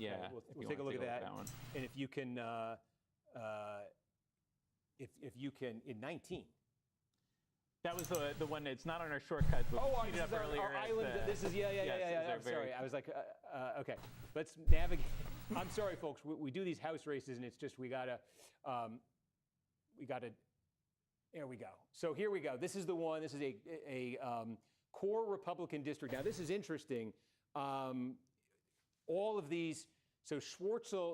Okay, Yeah, we'll take a look at that. one. And if you can, if you can, in 19. That was the one that's not on our shortcuts. But Oh, we this up is earlier. our island. This is, yeah. I'm very- sorry. I was like, okay, let's navigate. I'm sorry, folks. We do these house races, and it's just we gotta, there we go. So here we go. This is the one. This is a core Republican district. Now, this is interesting. All of these, so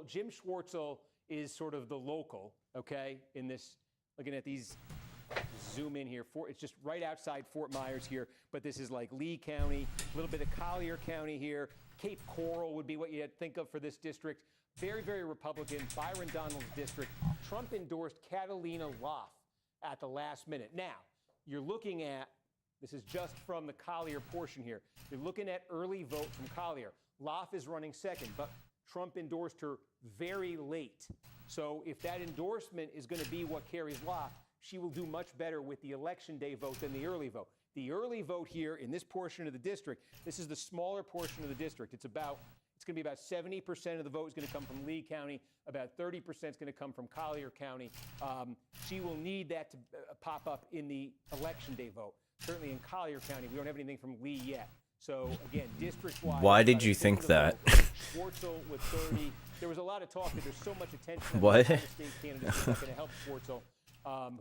Jim Schwartzel is sort of the local, okay, in this, looking at these, zoom in here, it's just right outside Fort Myers here, but this is like Lee County, a little bit of Collier County here. Cape Coral would be what you'd think of for this district. Very, very Republican. Byron Donalds district. Trump endorsed Catalina Loft at the last minute. Now, you're looking at, this is just from the Collier portion here. You're looking at early vote from Collier. Loft is running second, but Trump endorsed her very late. So if that endorsement is going to be what carries Loft, she will do much better with the election day vote than the early vote. The early vote here in this portion of the district, this is the smaller portion of the district. It's going to be about 70% of the vote is going to come from Lee County. About 30% is going to come from Collier County. She will need that to pop up in the election day vote. Certainly in Collier County, we don't have anything from Lee yet. So again, district-wide. Why did you think that? Schwartzel with 30. There was a lot of talk that there's so much attention. What? State candidates is not going to help Schwartzel.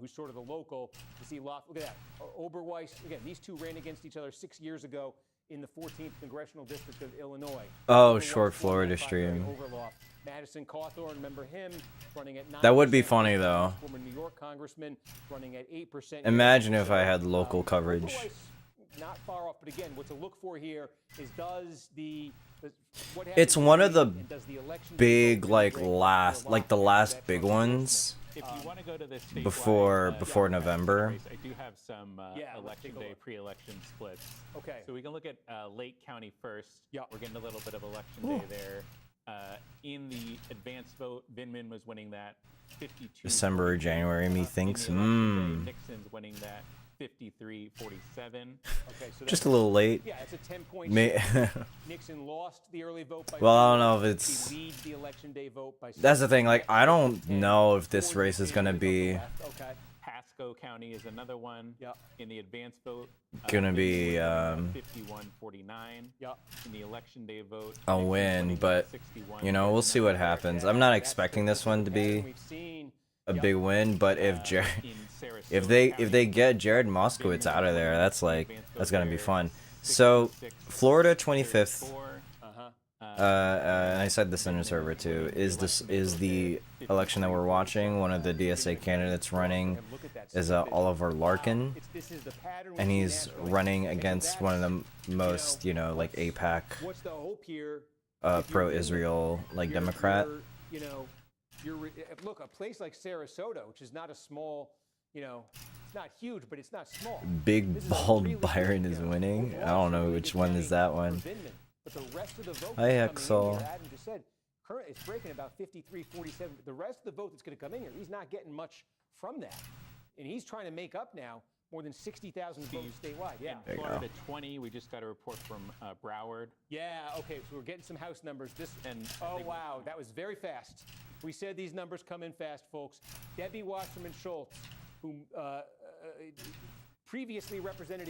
Who's sort of the local, to see Loft. Look at that. Oberweis, again, these two ran against each other 6 years ago in the 14th Congressional District of Illinois. Oh, Oberweis short won Florida that primary stream. over Loft. Madison Cawthorn, remember him, running at 9%. That would be funny, though. Former New York congressman, running at 8%. Imagine if I had local coverage. Oberweis, not far off, but again, what to look for here is what happens It's one of the and does the election big, vote like, really last, break like the that last big Trump endorsement? ones. If you want to go to this statewide, Before November. I do have some Yeah, let's election take a day, look. pre-election splits. Okay. So we can look at Lake County first. Yeah. We're getting a little bit of election day there. In the advanced vote, Vindman was winning that 52. December or January, methinks. In the election day, Nixon's winning that 53-47. Okay, so Just a little late. yeah, it's a 10-point. May- Nixon lost the early vote by. Well, I don't 4. know if it's- He leads the election day vote by. That's the thing. Like, I don't 10. know if this 40 race is gonna candidates on the be left. Okay. Pasco County is another one. Yeah. In the advanced vote. Gonna Vindman be, was winning 51-49. Yeah. In the election day vote. a Nixon's win, winning but 61-49. you know, we'll see what happens. I'm not expecting this one to be We've seen. a big win, but if In if Sarasota they County, get Jared Moskowitz out of there, that's gonna be fun. So Florida 25th. And I said this in the server too. Is the election that we're watching? One of the DSA candidates running is Oliver Larkin, and he's running against one of the most, like APAC, What's the hope here? pro-Israel, like Democrat. Look, a place like Sarasota, which is not a small, it's not huge, but it's not small. Big This is a bald really Byron is big, winning. I overall, don't know really which good one county is that for one. Vindman. But the rest of the vote Hi, that's coming in Axel. here, Adam just said, currently it's breaking about 53-47. The rest of the vote that's going to come in here, he's not getting much from that. And he's trying to make up now more than 60,000 votes statewide. Yeah. There you Florida 20, we just got a report from Broward. Yeah, okay, so we're getting some house numbers. Oh, wow, that was very fast. We said these numbers come in fast, folks. Debbie Wasserman Schultz, who previously represented,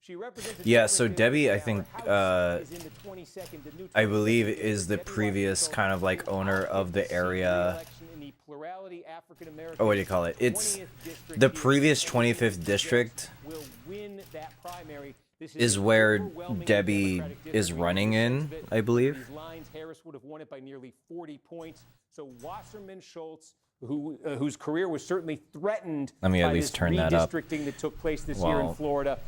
she represented. Yeah, so Debbie, I Her think, house is in the 22nd, the new I 22nd believe district. is the Debbie previous Wasserman kind of like Schultz owner of the seeking area. re-election in the plurality African-American Oh, what do you call it? It's 20th district the here. previous And 25th district will win that primary. This is an where overwhelming Debbie Democratic is district. running We in, sense of it. I believe. These lines, Harris would have won it by nearly 40 points. So Wasserman Schultz, whose career was certainly threatened Let me at by least this turn that up. redistricting that took place this year in Wow. Florida,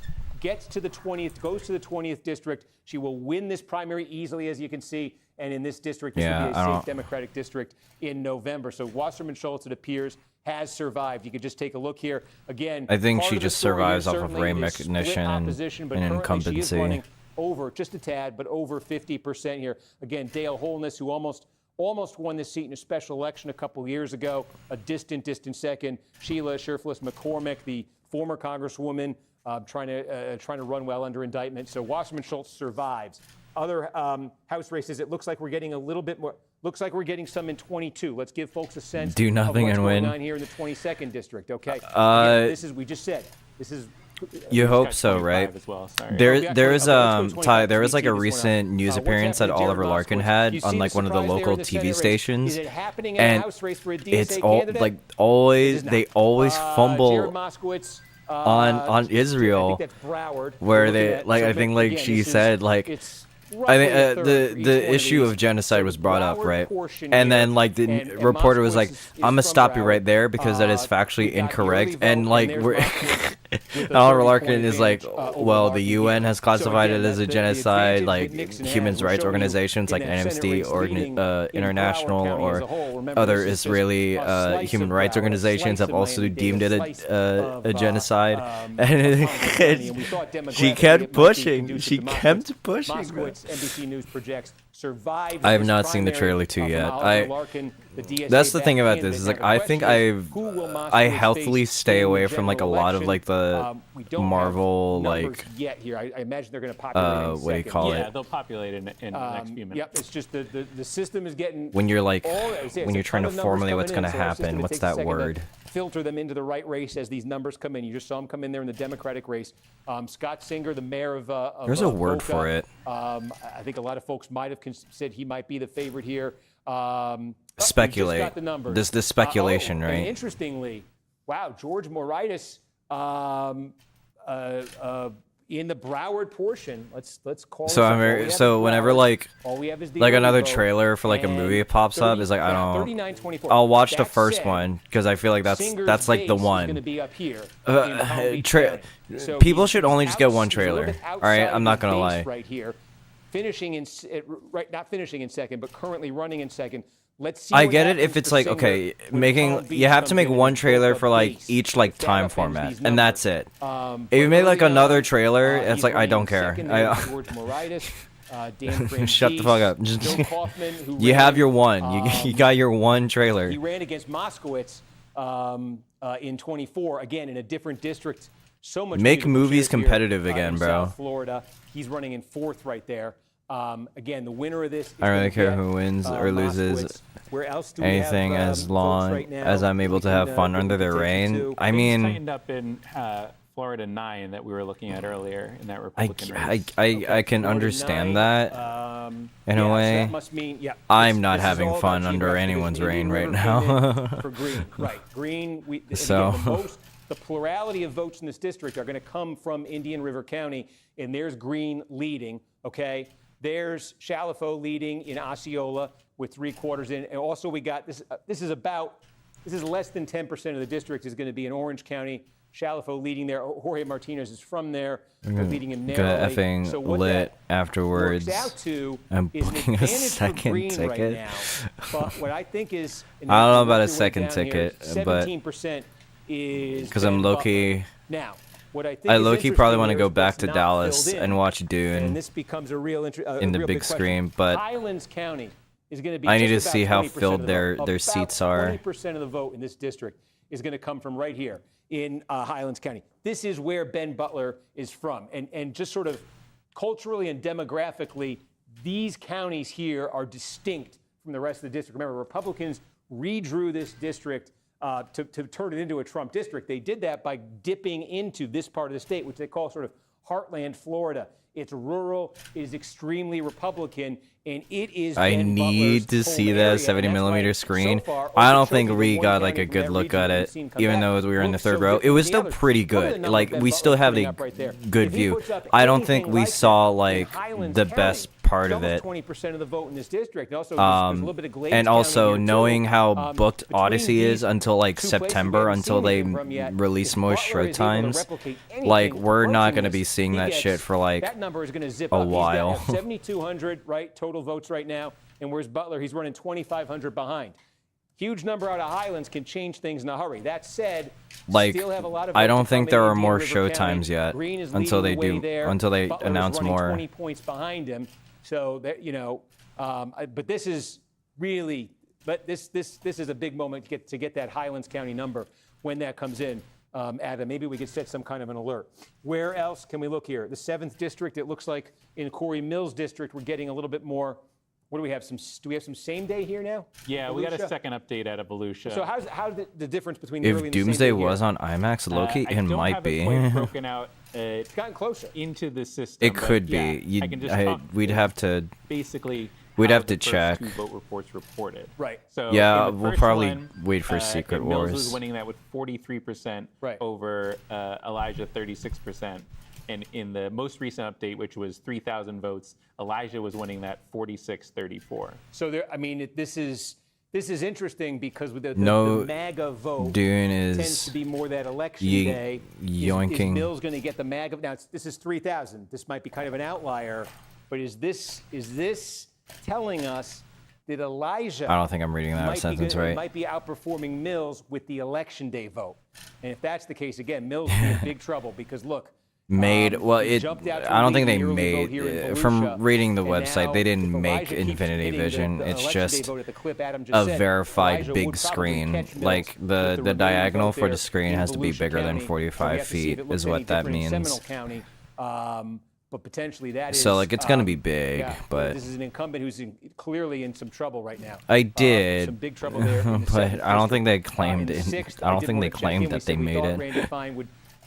gets to the 20th, goes to the 20th district. She will win this primary easily, as you can see. And in this district, this Yeah, will be I a don't- safe Democratic district in November. So Wasserman Schultz, it appears, has survived. You could just take a look here. Again, I think part she of the just story here survives off of certainly rain is split recognition and opposition, but and currently she is incumbency. running over just a tad, but over 50% here. Again, Dale Holness, who almost won this seat in a special election a couple years ago, a distant second. Sheila Sherfless McCormick, the former Congresswoman, trying to run well under indictment. So Wasserman Schultz survives. other House races, it looks like we're getting a little bit more. Looks like we're getting some in 22. Let's give folks a sense. Do nothing of what's and win. going on here in the 22nd district. Okay. Again, this is we just said. This is. You hope so, right? As well. Sorry. There was Ty. There was like a This one recent news what's appearance that happening to Oliver Jared Larkin Moskowitz? had You see on like one of the surprise there local in the Senate TV race? stations, Is it happening in a and House race for a DSA it's all candidate? like always not. they always Jared fumble Moskowitz, on Israel, I think that's Broward. where We're they looking at like I something- think like again, she this is- said like. it's I roughly think a third for each the one of issue these. of genocide was brought up, Broward right? portion And here, then like the and reporter was like, Moskowitz is "I'm gonna from stop you Broward. right there because that is We factually got the incorrect." early And vote, like there's we're Moskowitz with a Oliver 30-point Larkin is like, advantage, over well, the Larkin UN here. has classified So again, it as a the genocide, advantage like that Nixon human has, we're rights showing you organizations in like that Senate Amnesty race leading in Broward International County as or a whole. Remember, other this is just Israeli a slice human of rights Broward, a organizations slice have of also Miami-Dade, deemed it slice of, a genocide. County, and we thought She demographically it kept might be pushing. conducive She to Moskowitz. kept pushing. bro. Moskowitz, NBC News projects, survived. I have his not seen the primary, trailer 2 yet. from Oliver Larkin, the DSA That's the thing back about candidate. this is Now, like the I think question is, who will I Moskowitz healthily face stay in the away from like a general lot of election? like the We don't have Marvel numbers like yet here. I imagine they're going to populate in a what do you second. call Yeah, it? they'll populate in the next few minutes. Yep, it's just the system is getting When you're like it's when a you're trying ton to of numbers formulate what's coming going to in, so our system, happen. it What's takes a that second to word? filter them into the right race as these numbers come in. You just saw them come in there in the Democratic race. Scott Singer, the mayor of There's a word Boca, for it. I think a lot of folks might have said he might be the favorite here. Speculate. We just got the numbers. This speculation, And right? interestingly, wow, George Moraitis in the Broward portion. Let's call. So this up. I'm All we very have so is whenever Broward. like All we have is the like early another vote, trailer for like a and movie pops up is like I don't 39-24. I'll watch the That first said, one because I feel like Singer's that's like the base is going to one. be up here. in Palm Beach County. So People he's should only just get one he's a little trailer. bit All right, outside I'm not his gonna base lie. Right here, finishing in not finishing in second, but currently running in second. Let's see. I what get it if happens it's for like Singer okay, when making Palm Beach you have to comes make in and one is trailer both for a like base. each like If that time upends format, these and that's numbers. it. But If you made like early another on, trailer, it's he's like I running don't care. second there with George Moraitis, Dan Franzese, Shut the fuck up. Bill Kaufman, who You ran, have your one. You got your one trailer. He ran against Moskowitz in 24, again in a different district. So much Make musical movies chairs here, competitive again, in bro. South Florida. He's running in fourth right there. Again, the winner of this. Is I don't really gonna care get, who wins or loses. Moskowitz. Where else do we Anything have, as votes long right now? as I'm able We to can, have fun put under the attention rain. to? I Things mean, tightened up in Florida 9 that we were looking at earlier in that Republican race. I can Florida understand 9, that in yeah, a so way. that must mean, yeah, I'm not this is having all fun about under geographic anyone's Indian rain right River came in now. for Green, right? Green. And So- again, the plurality of votes in this district are going to come from Indian River County, and there's Green leading. Okay, there's Shalafo leading in Osceola with 3/4 in, and also we got this. This is less than 10% of the district is going to be in Orange County. Shalafo leading there. Jorge Martinez is from there. They're leading him Gonna narrowly. effing So what lit that afterwards. works out to I'm is an booking a advantage for second Green ticket. right now. But what I think is, and I don't know work about a your way second down here, ticket, but 17% is because I'm Ben low Butler. key, Now, what I think I is low key probably interesting want to here go is back what's to not Dallas filled in, and watch and Dune this becomes a real in the real big question. screen, but Highlands County is going to be. I need just to see about how 20% filled of the vote. their About seats are. 20% of the vote in this district is going to come from right here in Highlands County. This is where Ben Butler is from, and just sort of culturally and demographically, these counties here are distinct from the rest of the district. Remember, Republicans redrew this district to turn it into a Trump district. They did that by dipping into this part of the state, which they call sort of heartland Florida. It's rural, it is extremely Republican, and it is. I Ben need Butler's to see home that area, and 70 that's why millimeter so screen. far, I don't Okeechobee, think the we one got like county a from good that look region at we've it, seen come even back though we were in the looks so third row. It different was than still the others. pretty Look at the good. number Like Ben we Butler's still have putting the up right there. good If he view. puts up I don't think anything we like saw that in like Highlands the County, best part it's of it. almost 20% of the vote in this district. And also, there's a little bit of Glades And County also here, too. knowing how booked Between Odyssey these is until like two places, we September, haven't until seen they anything from yet. release If more Butler show is able to times, replicate like anything we're not approaching gonna be this, seeing he that gets- shit for like that number is going to zip a up. while. He's got 7,200 right total votes right now, and where's Butler? He's running 2,500 behind. Huge number out of Highlands can change things in a hurry. That said, Like, still have a lot of I votes don't to think come there in are Indian more River show County. times yet Green is until leading they the way do there. until they Butler is announce running more. 20 points behind him. So that but this is really, but this is a big moment to get that Highlands County number when that comes in. Adam, maybe we could set some kind of an alert. Where else can we look here? The 7th district, it looks like in Corey Mills district, we're getting a little bit more. What do we have? Do we have some same day here now? Yeah, we got a second update out of Volusia. So how's the difference between the early If and the same Doomsday day was here? on IMAX, Loki, it might be. I don't have it quite broken out It's gotten closer. into the system. It but could yeah, be. I can just We'd have to. basically. We'd how have to the first check. 2 vote reports reported. Right. So Yeah, in the we'll first probably one, wait for Secret Mills Wars. was winning that with 43% Right. over Elijah 36%. And in the most recent update, which was 3,000 votes, Elijah was winning that 46-34. So this is interesting because with the MAGA vote Dune tends to is be more that election day. yoinking. Is Mills going to get the MAGA? Now this is 3,000. This might be kind of an outlier, but is this telling us that Elijah? I don't think I'm reading that sentence right. Might be outperforming Mills with the election day vote, and if that's the case, again, Mills is in big trouble because look. Well, he it. jumped out to I don't lead think they the early vote here in made. From Volusia, reading the and website, now they didn't if make Elijah keeps Infinity getting Vision. the It's election day just vote at the clip Adam just a said, verified Elijah big would probably screen. catch Mills Like with the remaining diagonal vote for there the screen in has to be Volusia bigger than County. So we 45 have to see if feet, it looks is any what that different in means. Seminole County. But potentially that is. So like it's gonna be big, yeah, but this is an incumbent who's clearly in some trouble right now. I did, some big trouble there. In the but 7th I don't think they district. claimed In it. the 6th, I don't did think wanna they check claimed in. We that they said we made thought it. Randy Fine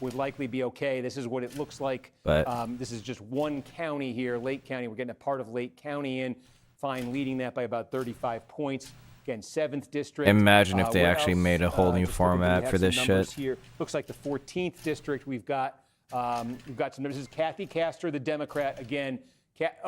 would likely be okay. This is what it looks like. But this is just one county here, Lake County. We're getting a part of Lake County in. Fine leading that by about 35 points. Again, 7th district. Imagine if they Where actually else? made a whole new Just looking, we format have for some this numbers shit. Here. Looks like the 14th district. We've got some numbers. This is Kathy Castor, the Democrat. Again,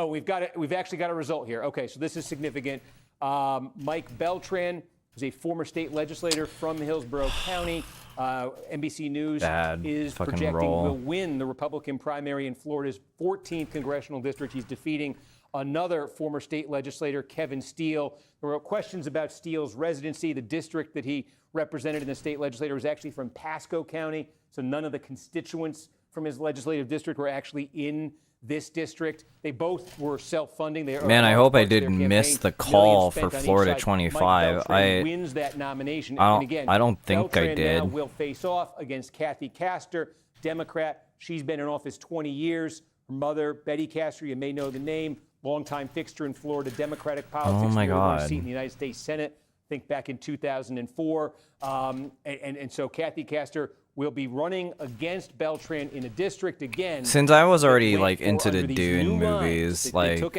we've actually got a result here. Okay, so this is significant. Mike Beltran is a former state legislator from Hillsborough County. NBC News is projecting will win the Republican primary in Florida's 14th congressional district. He's defeating another former state legislator, Kevin Steele. There were questions about Steele's residency. The district that he represented in the state legislature was actually from Pasco County, so none of the constituents from his legislative district were actually in this district. They both were self-funding. Man, I hope I didn't miss the call for Florida 25. Wins that nomination. I don't think I did. Now will face off against Kathy Castor, Democrat. She's been in office 20 years. Her mother, Betty Castor, you may know the name, longtime fixture in Florida Democratic politics. Oh my God. A seat in the United States Senate, I think back in 2004. And so Kathy Castor will be running against Beltran in a district again. Since I was already like into under the these Dune new movies, lines. like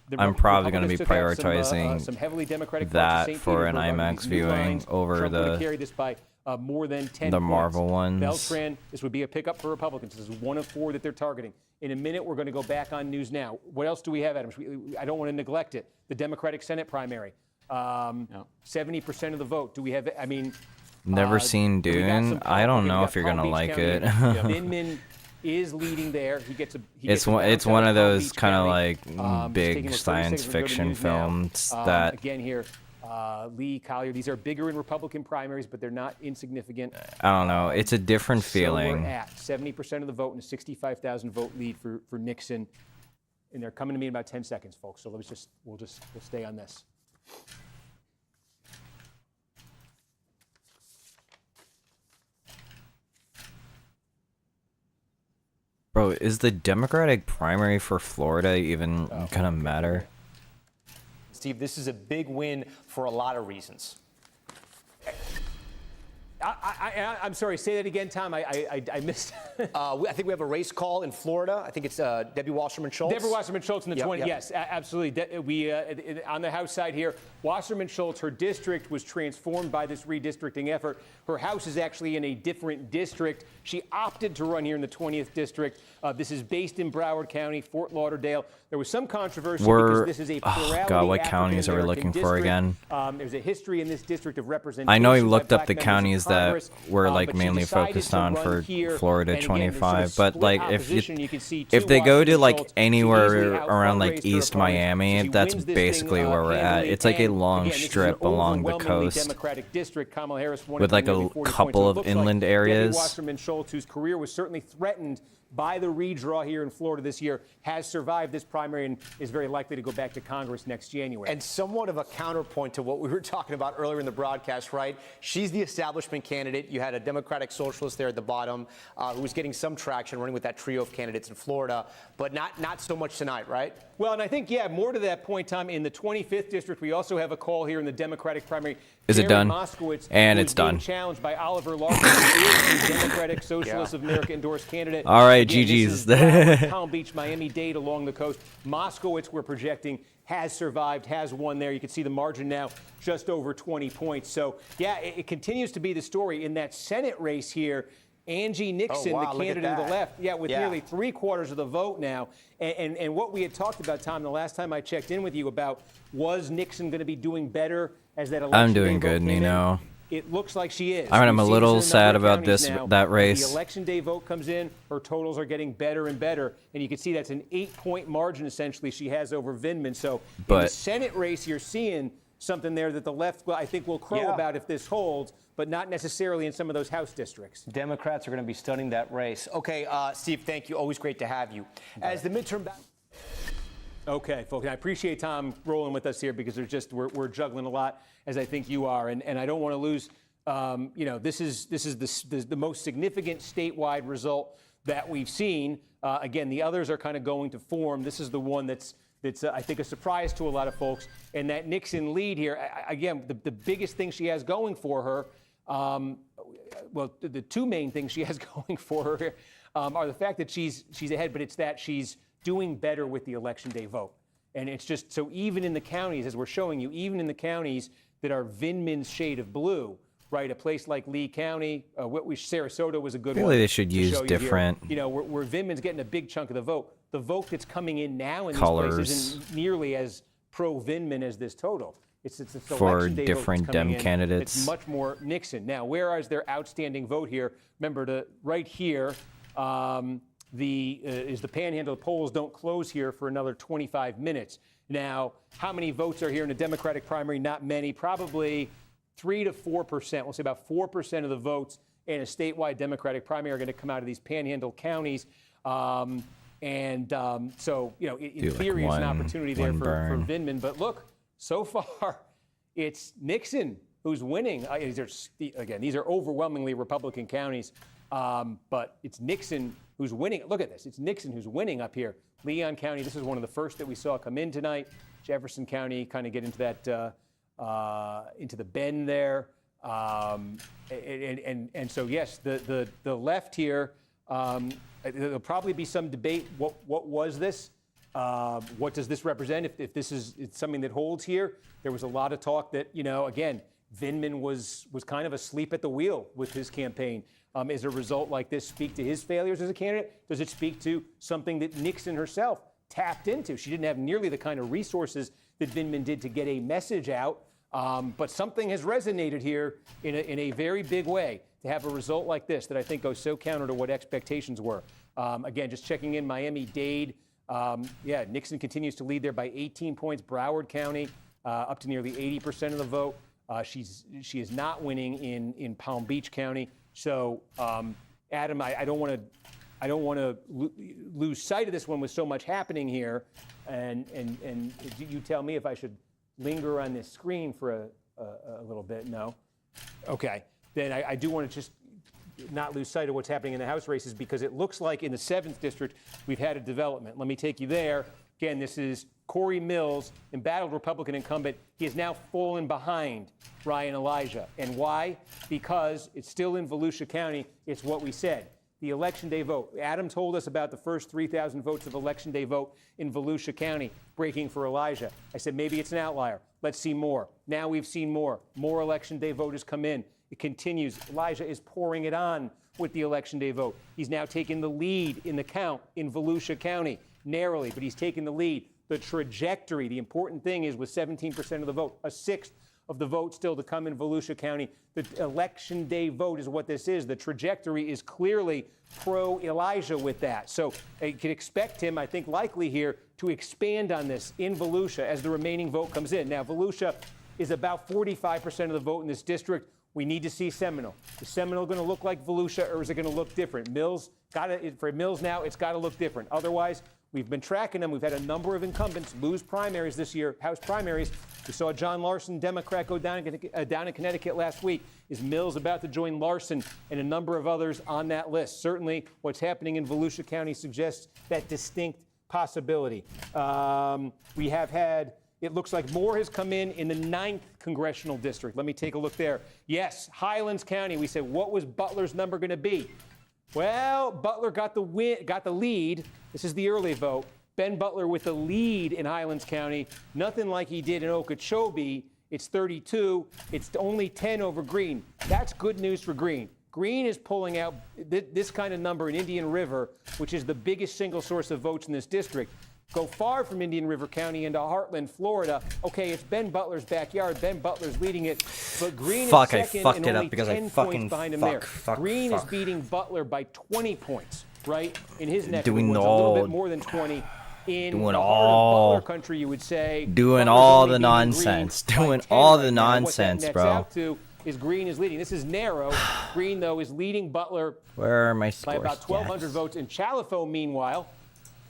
The I'm probably going to be Republicans took out prioritizing some heavily Democratic that parts of St. for an Petersburg under IMAX these new viewing lines. over Trump would have the carried this by more than 10 the points. Marvel ones. Beltran, this would be a pickup for Republicans. This is one of 4 that they're targeting. In a minute, we're going to go back on News Now. What else do we have, Adam? I don't want to neglect it. The Democratic Senate primary. 70% of the vote. Do we have? I mean. Never seen Dune. I don't know if you're gonna like it. Vindman is leading there. It's one of those kind of like big science fiction films that. Again here, Lee, Collier. These are bigger in Republican primaries, but they're not insignificant. I don't know. It's a different feeling. So we're at 70% of the vote and a 65,000 vote lead for Nixon, and they're coming to me in about 10 seconds, folks. So we'll stay on this. Bro, is the Democratic primary for Florida even gonna matter? Steve, this is a big win for a lot of reasons. I'm sorry, say that again, Tom. I missed. I think we have a race call in Florida. I think it's Debbie Wasserman Schultz. Deborah Wasserman Schultz in the 20. Yep. Yes, absolutely. We on the House side here, Wasserman Schultz, her district was transformed by this redistricting effort. Her house is actually in a different district. She opted to run here in the 20th district. This is based in Broward County, Fort Lauderdale. There was some controversy because this is a plurality God, what counties are we looking for again? There's a history in this district of representation. I know he looked by up the black members of counties that Congress, were like but she mainly decided focused to on run for here. Florida And again, there's sort of 25. But split like opposition. You can see if they go to Wasserman like Schultz, anywhere she easily around like out-fundraised her East opponents. Miami, She that's wins this basically thing, where we're at. handily. It's like a And long again, this is an strip along the overwhelmingly coast Democratic district. Kamala Harris won with it by like nearly a 40 couple points. So it of looks inland like areas. Debbie Wasserman Schultz, whose career was certainly threatened by the redraw here in Florida this year, has survived this primary and is very likely to go back to Congress next January. And somewhat of a counterpoint to what we were talking about earlier in the broadcast, right? She's the establishment candidate. You had a Democratic socialist there at the bottom who was getting some traction running with that trio of candidates in Florida, but not so much tonight, right? Well, and I think, more to that point, Tom, in the 25th district, we also have a call here in the Democratic primary. Is it done? Moskowitz, and it's done. Challenged by Oliver Larkin, who is the Democratic Socialist of America endorsed candidate. All right, Again, GG's. This is Broward, Palm Beach, Miami-Dade along the coast. Moskowitz, we're projecting, has survived, has won there. You can see the margin now just over 20 points. So, it continues to be the story in that Senate race here. Angie Nixon, the candidate to the left, with nearly 3/4 of the vote now. And what we had talked about, Tom, the last time I checked in with you about was Nixon going to be doing better as that election I'm doing day vote good, came in? Nino. It looks like she is. I'm a We've seen little this in a number sad of about counties now. that race. The election day vote comes in, her totals are getting better and better, and you can see that's an 8-point margin essentially she has over Vindman. So in the Senate race, you're seeing something there that the left, I think, will crow about if this holds, but not necessarily in some of those House districts. Democrats are going to be studying that race. Okay, Steve, thank you. Always great to have you. As the midterm Okay, folks, I appreciate Tom rolling with us here because there's just we're juggling a lot, as I think you are, and I don't want to lose. This is the most significant statewide result that we've seen. Again, the others are kind of going to form. This is the one that's I think a surprise to a lot of folks, and that Nixon lead here. Again, the biggest thing she has going for her. The two main things she has going for her are the fact that she's ahead, but it's that she's doing better with the election day vote. And it's just so even in the counties, as we're showing you, even in the counties that are Vindman's shade of blue, right? A place like Lee County, Sarasota was a good one. Really, they should use different. Where Vindman's getting a big chunk of the vote. The vote that's coming in now in colors. these places isn't nearly as pro-Vindman as this total. It's for different Dem candidates. It's much more Nixon. Now, whereas their outstanding vote here, remember right here, is the panhandle. The polls don't close here for another 25 minutes. Now, how many votes are here in the Democratic primary? Not many, probably 3 to 4%. We'll say about 4% of the votes in a statewide Democratic primary are going to come out of these panhandle counties. So, in theory, it's an opportunity there for Vindman. But look, so far, it's Nixon who's winning. These are overwhelmingly Republican counties, but it's Nixon who's winning. Look at this. It's Nixon who's winning up here. Leon County, this is one of the first that we saw come in tonight. Jefferson County, kind of get into that, into the bend there. And so, yes, the left here, there'll probably be some debate. What was this? What does this represent? If this is something that holds here, there was a lot of talk that, again, Vindman was kind of asleep at the wheel with his campaign. As a result like this speak to his failures as a candidate? Does it speak to something that Nixon herself tapped into? She didn't have nearly the kind of resources that Vindman did to get a message out, but something has resonated here in a very big way to have a result like this that I think goes so counter to what expectations were. Again, just checking in Miami-Dade. Nixon continues to lead there by 18 points. Broward County up to nearly 80% of the vote. She is not winning in Palm Beach County. So, Adam, I don't want to lose sight of this one with so much happening here. And you tell me if I should linger on this screen for a little bit. No? Okay. Then I do want to just not lose sight of what's happening in the House races because it looks like in the 7th district we've had a development. Let me take you there. Again, this is Corey Mills, embattled Republican incumbent. He has now fallen behind Ryan Elijah. And why? Because it's still in Volusia County. It's what we said. The election day vote. Adam told us about the first 3,000 votes of election day vote in Volusia County breaking for Elijah. I said maybe it's an outlier. Let's see more. Now we've seen more. More election day voters come in. It continues. Elijah is pouring it on with the election day vote. He's now taken the lead in the count in Volusia County, narrowly, but he's taken the lead. The trajectory, the important thing is with 17% of the vote, a sixth of the vote still to come in Volusia County. The election day vote is what this is. The trajectory is clearly pro-Elijah with that. So you can expect him, I think likely here, to expand on this in Volusia as the remaining vote comes in. Now, Volusia is about 45% of the vote in this district. We need to see Seminole. Is Seminole going to look like Volusia, or is it going to look different? For Mills now, it's got to look different. Otherwise, we've been tracking them. We've had a number of incumbents lose primaries this year, House primaries. We saw John Larson, Democrat, go down in Connecticut last week. Is Mills about to join Larson and a number of others on that list? Certainly, what's happening in Volusia County suggests that distinct possibility. We have had, it looks like more has come in the 9th congressional district. Let me take a look there. Yes, Highlands County. We said, what was Butler's number going to be? Well, Butler got the lead. This is the early vote. Ben Butler with the lead in Highlands County. Nothing like he did in Okeechobee. It's 32. It's only 10 over Greene. That's good news for Greene. Greene is pulling out this kind of number in Indian River, which is the biggest single source of votes in this district. Go far from Indian River County into Heartland, Florida. Okay, it's Ben Butler's backyard. Ben Butler's leading it, but Greene is second and only 10 points behind him there. Greene is beating Butler by 20 points, right? In his neck, Doing a all- little bit more than 20. In doing the all- heart of Butler country, you would say. Doing Butler's all only the beating nonsense. Greene by Doing 10 all right the now. nonsense, what that nets bro. out to is Greene is leading. This is narrow. Greene, though, is leading Butler Where are my by scores? about 1,200 votes. In Chalifo, meanwhile,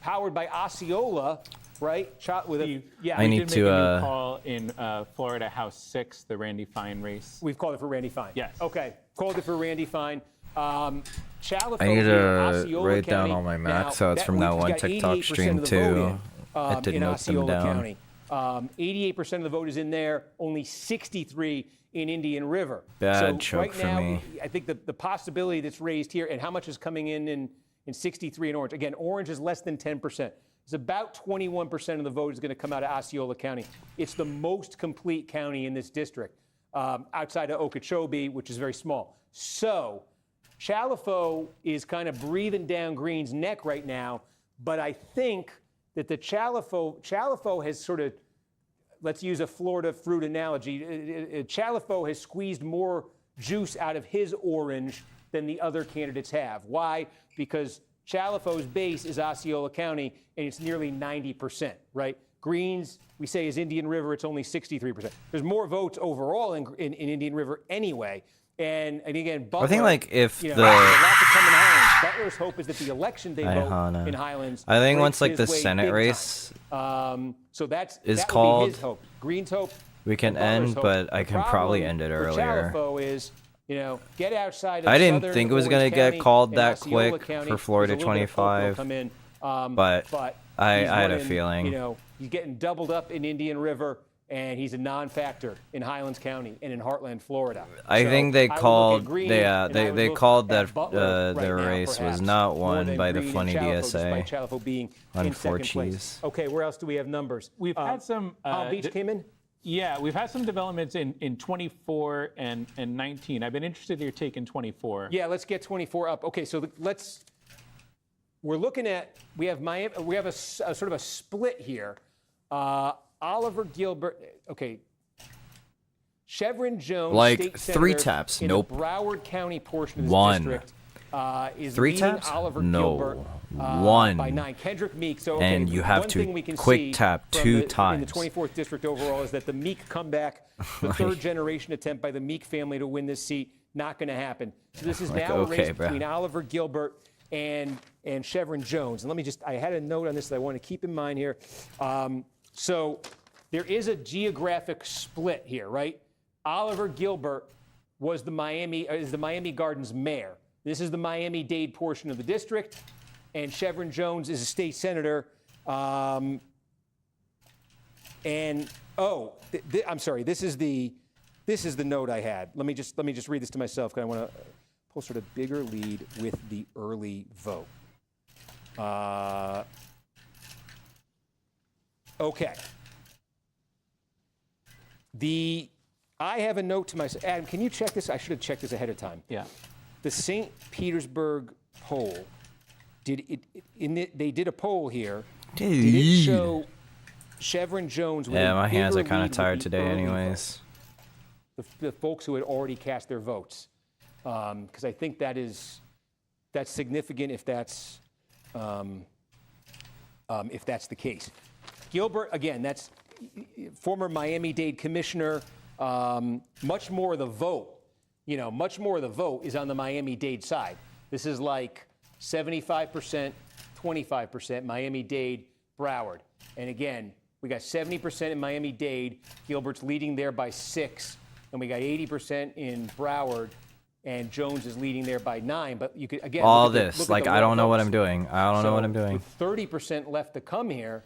powered by Osceola, right? I need did to, make a new call in Florida House 6, the Randy Fine race. We've called it for Randy Fine. Yes. Okay, called it for Randy Fine. Chalifo, I need here, to Osceola write down County. all my Now, math thoughts from that we've one got TikTok 88% stream of the vote too. I in, did in note them Osceola down. County. 88% of the vote is in there. Only 63 in Indian River. Bad so choke right for now, me. I think the possibility that's raised here, and how much is coming in 63 in Orange. Again, Orange is less than 10%. It's about 21% of the vote is going to come out of Osceola County. It's the most complete county in this district, outside of Okeechobee, which is very small. So Chalifo is kind of breathing down Greene's neck right now, but I think that the Chalifo has sort of, let's use a Florida fruit analogy, Chalifo has squeezed more juice out of his orange than the other candidates have. Why? Because Chalifo's base is Osceola County, and it's nearly 90%, right? Greene's, we say, is Indian River, it's only 63%. There's more votes overall in Indian River anyway. And again, Butler, I think like if you know, the there's a lot to come in Highlands. Butler's hope is that the election day vote in Highlands. I think breaks once like his the way Senate big race time. So that is would called, be his hope. Greene's hope. we can Butler's end, hope. but I The can probably problem end it for earlier. Chalifo is, you know, get outside of I didn't southern think it was Orange gonna get County called and that Osceola quick County. for Florida There's a little bit of hope it'll 25, come in, but I he's had a running, feeling. You know, he's getting doubled up in Indian River, and he's a non-factor in Highlands County and in Heartland, Florida. I So think they I would look at called Green, they and I would they look called at that Butler right the now, race was perhaps, not more won than by the Green funny and Chalifo, DSA. despite Chalifo being on in second 4Gs. place. Okay, where else do we have numbers? We've had some. Palm Beach came in. Yeah, we've had some developments in 24 and 19. I've been interested in your take in 24. Yeah, let's get 24 up. Okay, so we're looking at, we have Miami, we have a sort of a split here. Oliver Gilbert, okay. Chevron Jones, Like state 3 senator taps, in nope. the Broward County portion of this 1. district, is 3 leading taps? Oliver No. Gilbert 1. by 9. Kendrick Meek. So, okay, And you have one to thing we can quick see tap from 2 in the times. 24th district overall is that the Meek comeback, the third generation attempt by the Meek family to win this seat, not going to happen. So this is Like, now a okay, race bro. between Oliver Gilbert and Chevron Jones. And let me just, I had a note on this that I want to keep in mind here. So there is a geographic split here, right? Oliver Gilbert is the Miami Gardens mayor. This is the Miami-Dade portion of the district, and Chevron Jones is a state senator. I'm sorry. This is the note I had. Let me just read this to myself because I want to pull sort of bigger lead with the early vote. Okay. I have a note to myself. Adam, can you check this? I should have checked this ahead of time. Yeah. The St. Petersburg poll, they did a poll here. Did it show Chevron Jones with Yeah, a my hands bigger are kind lead of with tired the today early anyways. vote? The folks who had already cast their votes. Because I think that's significant if that's the case. Gilbert, again, that's former Miami-Dade commissioner. Much more of the vote much more of the vote is on the Miami-Dade side. This is like 75%, 25%, Miami-Dade, Broward. And again, we got 70% in Miami-Dade. Gilbert's leading there by 6. And we got 80% in Broward. And Jones is leading there by 9. But you could, again, All look at this, the like, I don't know what I'm votes. doing. I don't know what I'm doing. With 30% left to come here,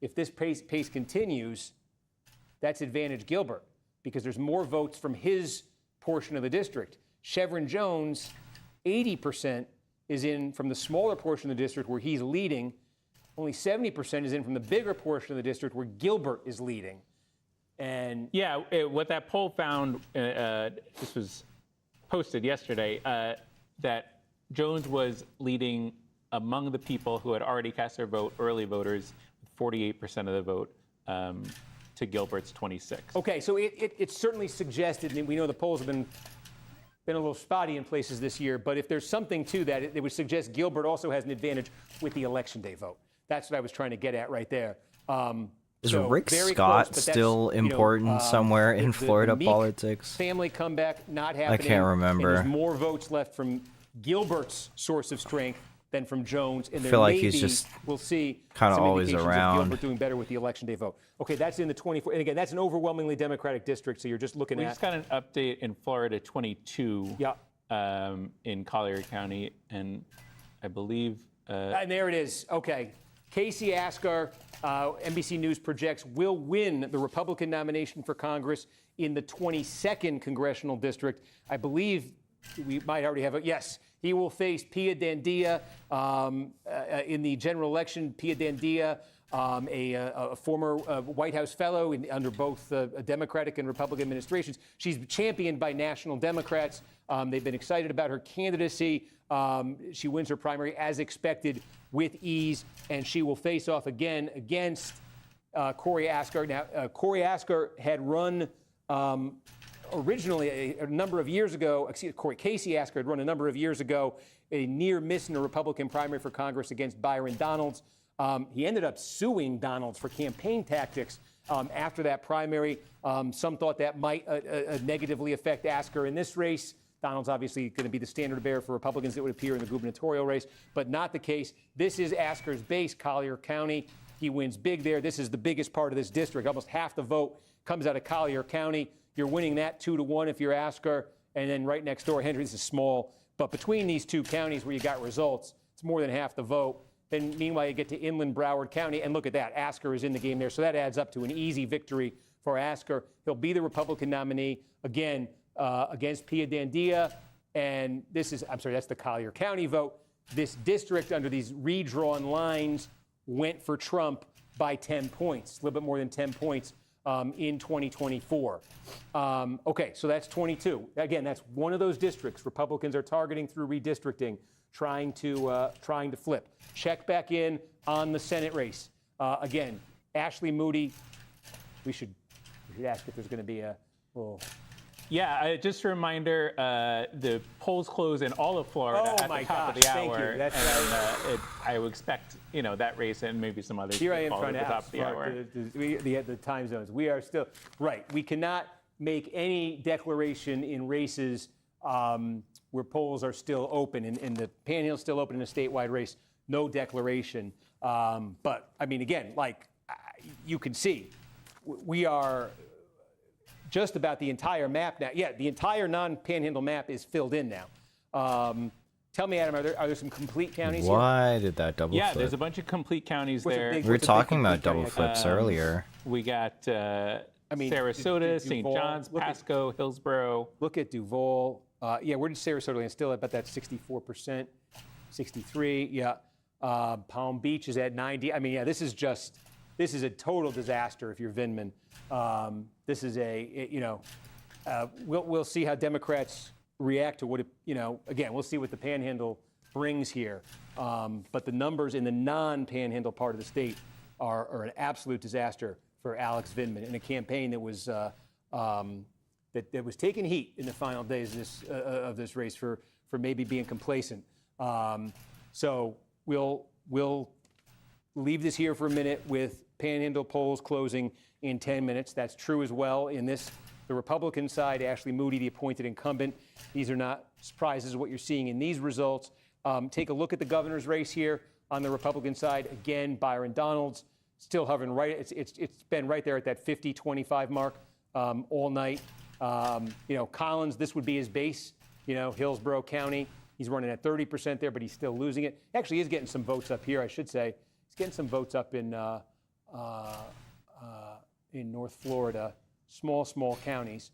if this pace continues, that's advantage Gilbert because there's more votes from his portion of the district. Chevron Jones, 80% is in from the smaller portion of the district where he's leading. Only 70% is in from the bigger portion of the district where Gilbert is leading. And yeah, what that poll found, this was posted yesterday, that Jones was leading among the people who had already cast their vote, early voters, 48% of the vote to Gilbert's 26. Okay, so it certainly suggested, and we know the polls have been a little spotty in places this year, but if there's something to that, it would suggest Gilbert also has an advantage with the election day vote. That's what I was trying to get at right there. Is So Rick very Scott close, but still that's, important somewhere in the Florida Meek politics? Family comeback not happening. I can't remember. And there's more votes left from Gilbert's source of strength than from Jones. And there feel like may he's be, just we'll see kinda some always indications around. of Gilbert doing better with the election day vote. Okay, that's in the 24. And again, that's an overwhelmingly Democratic district, so you're just looking We at. just got an update in Florida 22 Yeah. in Collier County, and I believe And there it is. Okay. Casey Askar, NBC News projects, will win the Republican nomination for Congress in the 22nd congressional district. I believe we might already have it. Yes, he will face Pia Dandia in the general election. Pia Dandia, a former White House fellow under both Democratic and Republican administrations. She's championed by national Democrats. They've been excited about her candidacy. She wins her primary as expected with ease, and she will face off again against Corey Askar. Now, Corey Askar had run originally a number of years ago. Casey Askar had run a number of years ago, a near miss in a Republican primary for Congress against Byron Donalds. He ended up suing Donalds for campaign tactics after that primary. Some thought that might negatively affect Askar in this race. Donald's obviously going to be the standard bearer for Republicans that would appear in the gubernatorial race, but not the case. This is Askar's base, Collier County. He wins big there. This is the biggest part of this district. Almost half the vote comes out of Collier County. You're winning that 2-1 if you're Askar. And then right next door, Henry, this is small. But between these two counties where you got results, it's more than half the vote. Then meanwhile, you get to inland Broward County. And look at that. Askar is in the game there. So that adds up to an easy victory for Askar. He'll be the Republican nominee again. Against Pia Dandia, and this is, I'm sorry, that's the Collier County vote. This district under these redrawn lines went for Trump by 10 points, a little bit more than 10 points in 2024. Okay, so that's 22. Again, that's one of those districts Republicans are targeting through redistricting, trying to flip. Check back in on the Senate race. Again, Ashley Moody. We should ask if there's going to be a little. Yeah, just a reminder, the polls close in all of Florida at the top of the hour. Thank you. That's and I would expect, that race and maybe some others Here I to am follow trying at to the top of the hour. the time zones. We are still, right, we cannot make any declaration in races where polls are still open, and the Panhandle's still open in a statewide race, no declaration. But, I mean, again, like you can see, we are just about the entire map now. Yeah, the entire non-Panhandle map is filled in now. Tell me, Adam, are there some complete counties here? Why did that double Yeah, flip? there's a bunch of complete counties there. We were talking about double flips earlier. We got mean, Sarasota, St. Duval, John's, look at- Pasco, Hillsborough. Look at Duval. Yeah, where did Sarasota land? Still about that 64%, 63. Yeah. Palm Beach is at 90. I mean, yeah, this is a total disaster if you're Vindman. This is we'll see how Democrats react to what again, we'll see what the Panhandle brings here. But the numbers in the non-Panhandle part of the state are an absolute disaster for Alex Vindman in a campaign that was that was taking heat in the final days of this race for maybe being complacent. So we'll leave this here for a minute with Panhandle polls closing in 10 minutes. That's true as well in this The Republican side, Ashley Moody, the appointed incumbent. These are not surprises what you're seeing in these results. Take a look at the governor's race here on the Republican side. Again, Byron Donalds still hovering right. It's been right there at that 50-25 mark all night. Collins, this would be his base. Hillsborough County, he's running at 30% there, but he's still losing it. Actually, he's getting some votes up here, I should say. He's getting some votes up in North Florida, small counties.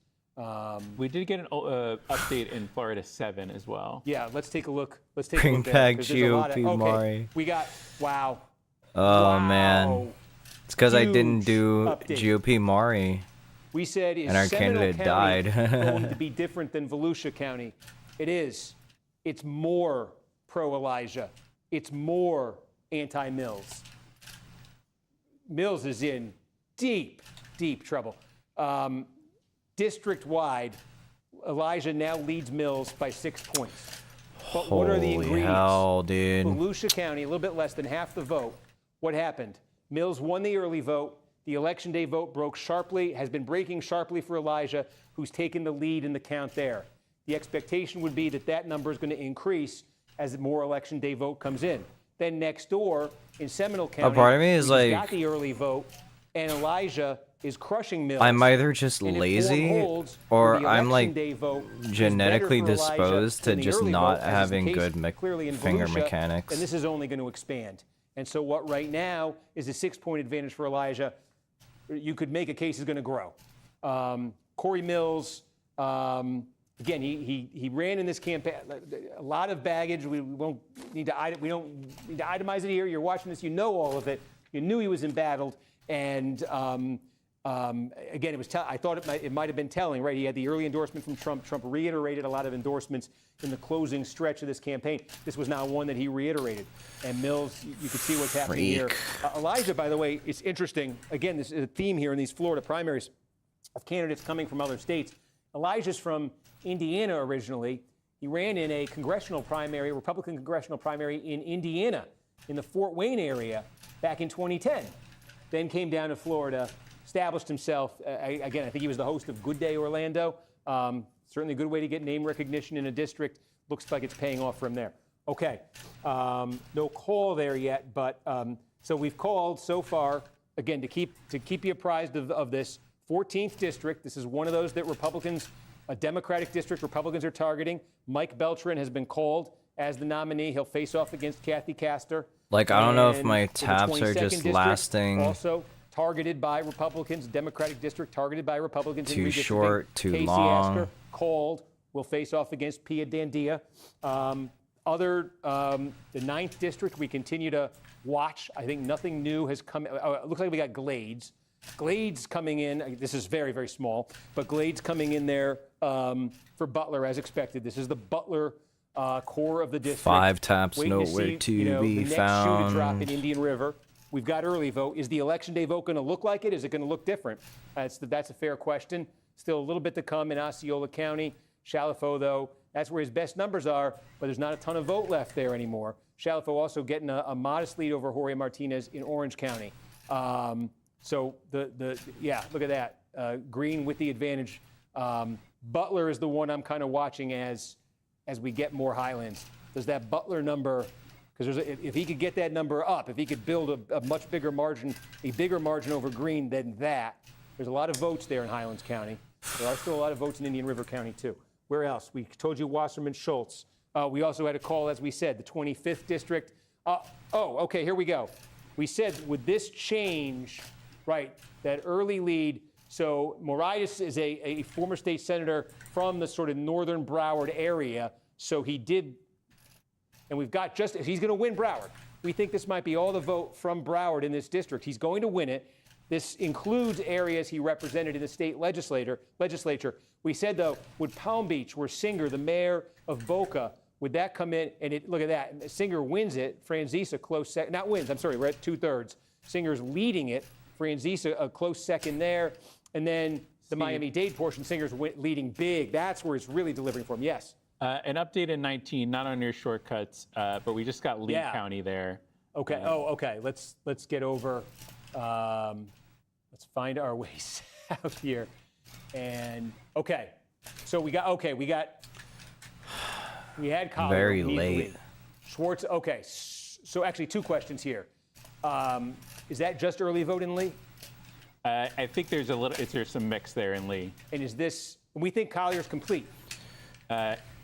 We did get an update in Florida 7 as well. Yeah, let's take a look. Let's take a Bring look there, back 'cause there's a lot of- GOP, okay, Maury. we got, wow. Oh, man. It's because I didn't Huge do update. GOP Maury. We said, is And our Seminole candidate County died. going to be different than Volusia County? It is. It's more pro-Elijah. It's more anti-Mills. Mills is in deep trouble. District-wide, Elijah now leads Mills by 6 points. But what are the Holy ingredients? hell, dude. Volusia County, a little bit less than half the vote. What happened? Mills won the early vote. The election day vote broke sharply, has been breaking sharply for Elijah, who's taken the lead in the count there. The expectation would be that that number is going to increase as more election day vote comes in. Then next door in Seminole County, part of me is where he's like- got the early vote, and Elijah is crushing Mills. I'm either just And if lazy Ford holds, or the I'm election like day vote is genetically better for Elijah disposed to than the just early not vote, as is the having case good clearly in finger Volusia, mechanics. And this is only going to expand. And so what right now is a 6-point advantage for Elijah. You could make a case is going to grow. Corey Mills, again, he ran in this campaign. A lot of baggage. We don't need to itemize it here. You're watching this. You know all of it. You knew he was embattled. And again, it was. I thought it might have been telling, right? He had the early endorsement from Trump. Trump reiterated a lot of endorsements in the closing stretch of this campaign. This was not one that he reiterated. And Mills, you could see what's happening here. Elijah, by the way, it's interesting. Again, this is a theme here in these Florida primaries of candidates coming from other states. Elijah's from Indiana originally. He ran in a congressional primary, Republican congressional primary in Indiana, in the Fort Wayne area, back in 2010. Then came down to Florida, established himself. Again, I think he was the host of Good Day Orlando. Certainly a good way to get name recognition in a district. Looks like it's paying off from there. Okay, no call there yet, but so we've called so far, again, to keep you apprised of this 14th district. This is one of those that Republicans, a Democratic district, Republicans are targeting. Mike Beltran has been called as the nominee. He'll face off against Kathy Castor. Like, I don't know if my And the tabs are 22nd just district, lasting Also targeted by Republicans, Democratic district targeted by Republicans. too in redistricting. short, too Casey long. Astor called will face off against Pia Dandia. The 9th district, we continue to watch. I think nothing new has come. It looks like we got Glades. Glades coming in. This is very, very small, but Glades coming in there for Butler as expected. This is the Butler core of the district. 5 taps Waiting nowhere see, to be the next shoe to drop in found. Indian River. We've got early vote. Is the election day vote going to look like it? Is it going to look different? That's a fair question. Still a little bit to come in Osceola County. Shalafo, though, that's where his best numbers are, but there's not a ton of vote left there anymore. Shalafo also getting a modest lead over Jorge Martinez in Orange County. So look at that. Green with the advantage. Butler is the one I'm kind of watching as we get more Highlands. Does that Butler number, because if he could get that number up, if he could build a much bigger margin, a bigger margin over Green than that, there's a lot of votes there in Highlands County. There are still a lot of votes in Indian River County, too. Where else? We told you Wasserman Schultz. We also had a call, as we said, the 25th district. Okay, here we go. We said, would this change, right, that early lead? So Moritas is a former state senator from the sort of northern Broward area. So he did, and we've got he's going to win Broward. We think this might be all the vote from Broward in this district. He's going to win it. This includes areas he represented in the state legislature. We said, though, would Palm Beach, where Singer, the mayor of Boca, would that come in? And look at that. Singer wins it. Franzisa close second. Not wins. I'm sorry. We're at 2/3. Singer's leading it. Franzisa a close second there. And then the Miami-Dade portion, Singer's leading big. That's where it's really delivering for him. Yes. An update in 19, not on your shortcuts, but we just got Lee County there. Okay. Okay. Let's get over. Let's find our way south here. And okay, so we had Collier Very immediately. late. Schwartz. Okay, so actually 2 questions here. Is that just early vote in Lee? I think there's some mix there in Lee. And is this? We think Collier's complete.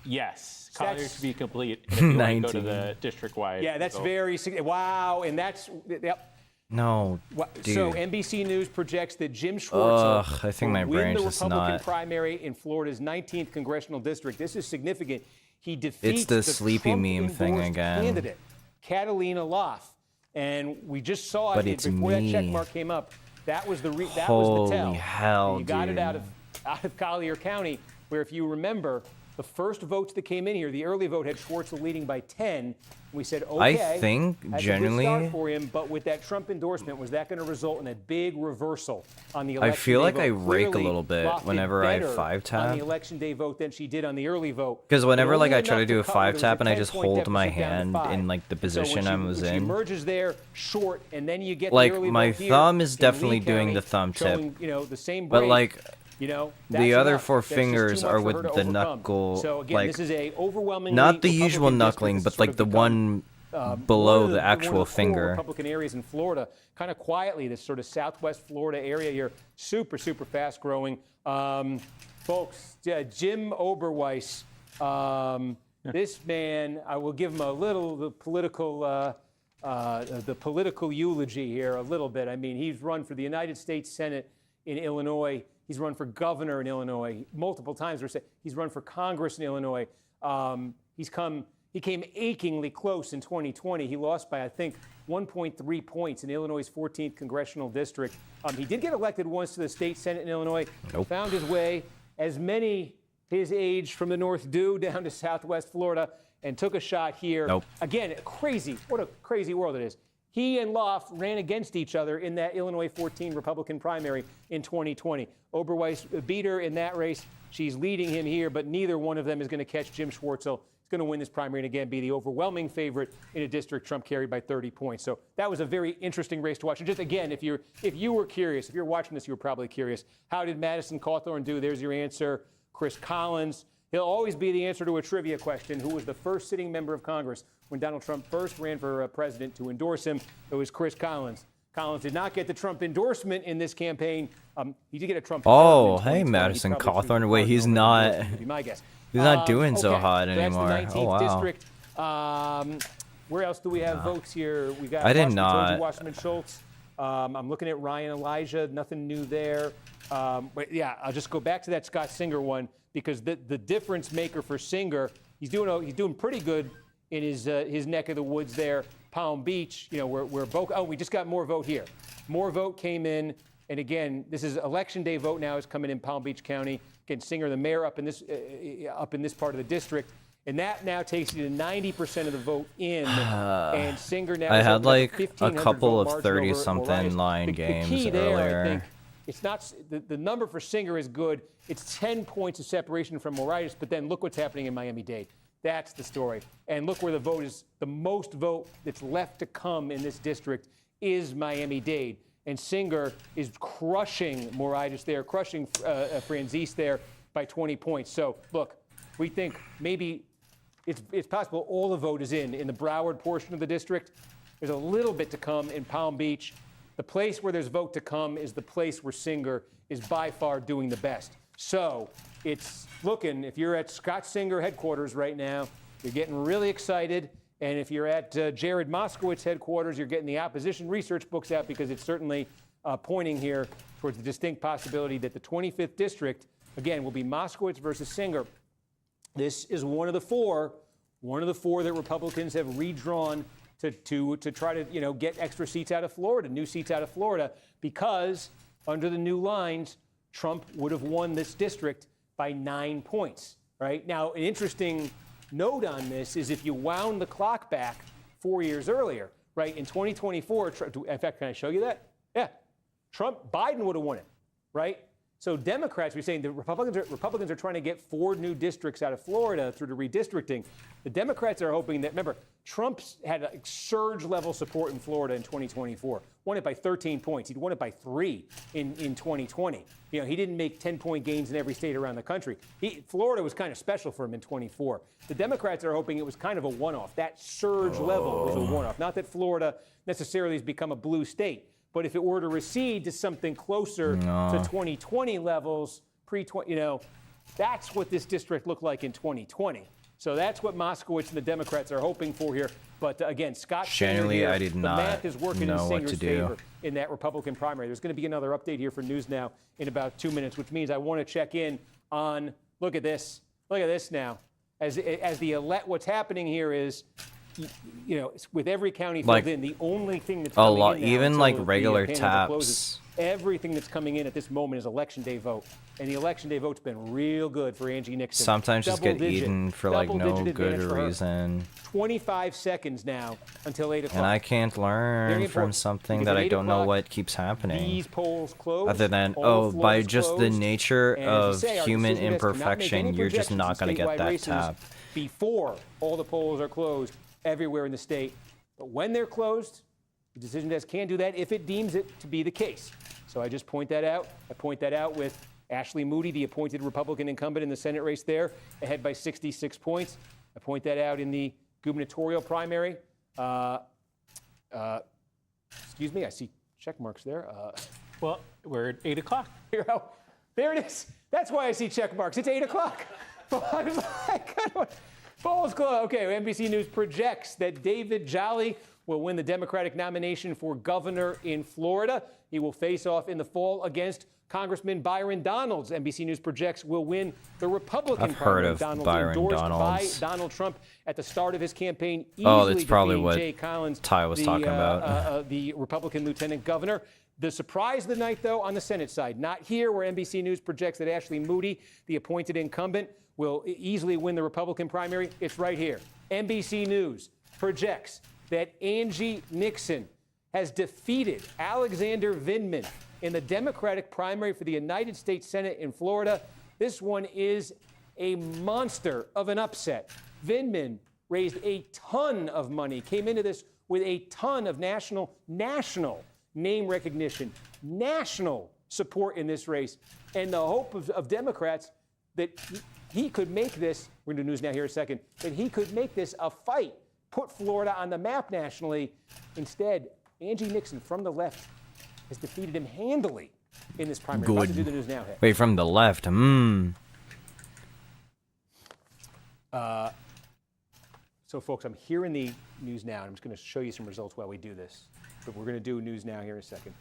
Yes, So Collier that's- should be complete if you want to go to 19. the district-wide. Yeah, that's vote. very wow, and that's yep. No, dude. So NBC News projects that Jim Schwartzel Ugh, I think will my win brain's the just Republican not- primary in Florida's 19th congressional district. This is significant. He defeats the sleepy meme thing Trump-endorsed again. candidate, Catalina Loff, and we just saw But it it's before that me. check mark came up. That was the that was the Holy tell. hell, You got it dude. out of Collier County, where if you remember, the first votes that came in here, the early vote had Schwartzel leading by 10. We said, okay, think that's a good genuinely- start for him, but with that Trump endorsement, was that going to result in a big reversal on the election feel day like vote? I rake a Clearly, little bit Loff did whenever I better 5-tap. on the election day vote than she did on the early vote. Because whenever But like I only try to enough do a cover. There was 5-tap and I just 10-point hold my deficit down to hand 5. in like the So position I was when she in. emerges there short, and then you get Like, the early my vote here thumb is in definitely Lee doing County, the thumb tip. showing, the same But break. like that's the other enough. 4 That's just too fingers much are for with her to the overcome. knuckle, So again, like this is a overwhelmingly not the usual Republican knuckling, district but that's like sort the of become, one below one of the actual one of the core finger. Republican areas in Florida, kind of quietly, this sort of Southwest Florida area here, super fast growing. Folks, Jim Oberweis, this man, I will give him the political eulogy here a little bit. I mean, he's run for the United States Senate in Illinois. He's run for governor in Illinois multiple times. He's run for Congress in Illinois. He came achingly close in 2020. He lost by, I think, 1.3 points in Illinois' 14th congressional district. He did get elected once to the state Senate in Illinois. Nope. Found his way, as many his age from the North do, down to Southwest Florida and took a shot here. Nope. Again, crazy. What a crazy world it is. He and Loff ran against each other in that Illinois 14 Republican primary in 2020. Oberweis beat her in that race. She's leading him here, but neither one of them is going to catch Jim Schwartzel. He's going to win this primary and again be the overwhelming favorite in a district Trump carried by 30 points. So that was a very interesting race to watch. And just again, if you were curious, if you're watching this, you were probably curious. How did Madison Cawthorn do? There's your answer. Chris Collins. He'll always be the answer to a trivia question. Who was the first sitting member of Congress when Donald Trump first ran for president to endorse him? It was Chris Collins. Collins did not get the Trump endorsement in this campaign. He did get a Trump. Oh, endorsement in hey, 2020. Madison He probably Cawthorn. should Wait, have he's gotten not. endorsement, would be my guess. He's not doing so Okay, hot so anymore. That's the 19th Oh, wow. district. Where else do we have votes here? We got I did Washington, not. Georgia, Wasserman Schultz. I'm looking at Ryan Elijah. Nothing new there. But yeah, I'll just go back to that Scott Singer one because the difference maker for Singer, he's doing pretty good in his neck of the woods there, Palm Beach. Where Boca. Oh, we just got more vote here. More vote came in, and again, this is election day vote now is coming in Palm Beach County. Again, Singer, the mayor, up in this part of the district. And that now takes you to 90% of the vote in. And Singer now I is had up to like a 1,500 couple vote of margin over 30-something Marias. line The games key there, earlier. I think, it's not the number for Singer is good. It's 10 points of separation from Marias, but then look what's happening in Miami-Dade. That's the story. And look where the vote is. The most vote that's left to come in this district is Miami-Dade. And Singer is crushing Moraitis there, crushing Franzese there by 20 points. So, look, we think maybe it's possible all the vote is in the Broward portion of the district. There's a little bit to come in Palm Beach. The place where there's vote to come is the place where Singer is by far doing the best. So it's looking, if you're at Scott Singer headquarters right now, you're getting really excited. And if you're at Jared Moskowitz headquarters, you're getting the opposition research books out because it's certainly pointing here towards the distinct possibility that the 25th district, again, will be Moskowitz versus Singer. This is one of the four that Republicans have redrawn to try to get extra seats out of Florida, new seats out of Florida, because under the new lines, Trump would have won this district by 9 points. Right now, an interesting note on this is if you wound the clock back 4 years earlier, right in 2024. In fact, can I show you that? Yeah, Biden would have won it, right? So Democrats, we're saying the Republicans are trying to get 4 new districts out of Florida through the redistricting. The Democrats are hoping that, remember, Trump's had a surge level support in Florida in 2024. Won it by 13 points. He'd won it by 3 in 2020. You know, he didn't make 10-point gains in every state around the country. Florida was kind of special for him in 24. The Democrats are hoping it was kind of a one-off. That surge level was a one-off. Not that Florida necessarily has become a blue state. But if it were to recede to something closer to 2020 levels, you know, that's what this district looked like in 2020. So that's what Moskowitz and the Democrats are hoping for here. But again, Scott Genuinely, I did the not math is working in know what Singer's to do favor in that Republican primary. There's going to be another update here for News Now in about 2 minutes, which means I want to check in on, look at this now. What's happening here is, you know, with every county filled in, the only thing that's coming in now, even like the regular panel taps. closes, everything that's coming in at this moment is election day vote, and the election day vote's been real good for Angie Nixon. Sometimes just get eaten for like no good reason. 25 seconds now until 8 o'clock. And I can't learn from something that I don't know what keeps happening. These polls close. Other than, by just the nature of human imperfection, you're just not going to get that tap. Before all the polls are closed everywhere in the state. But when they're closed, the decision desk can do that if it deems it to be the case. So I just point that out. I point that out with Ashley Moody, the appointed Republican incumbent in the Senate race there, ahead by 66 points. I point that out in the gubernatorial primary. Excuse me, I see check marks there. Well, we're at 8 o'clock. There it is. That's why I see check marks. It's 8 o'clock. I was like, polls closed. Okay, NBC News projects that David Jolly will win the Democratic nomination for governor in Florida. He will face off in the fall against Congressman Byron Donalds. NBC News projects will win the Republican primary. I've heard of Byron Donalds. By Donald Trump at the start of his campaign. That's probably what Jay Collins, Ty was talking about. The Republican lieutenant governor. The surprise of the night, though, on the Senate side, not here where NBC News projects that Ashley Moody, the appointed incumbent, will easily win the Republican primary. It's right here. NBC News projects that Angie Nixon has defeated Alexander Vindman in the Democratic primary for the United States Senate in Florida. This one is a monster of an upset. Vindman raised a ton of money, came into this with a ton of national name recognition, national support in this race, and the hope of Democrats that he could make this, we're going to do News Now here in a second, that he could make this a fight, put Florida on the map nationally. Instead, Angie Nixon from the left has defeated him handily in this primary. Good. About to do the News Now hit. Wait, from the left. So, folks, I'm here in the News Now, and I'm just going to show you some results while we do this. But we're going to do News Now here in a second.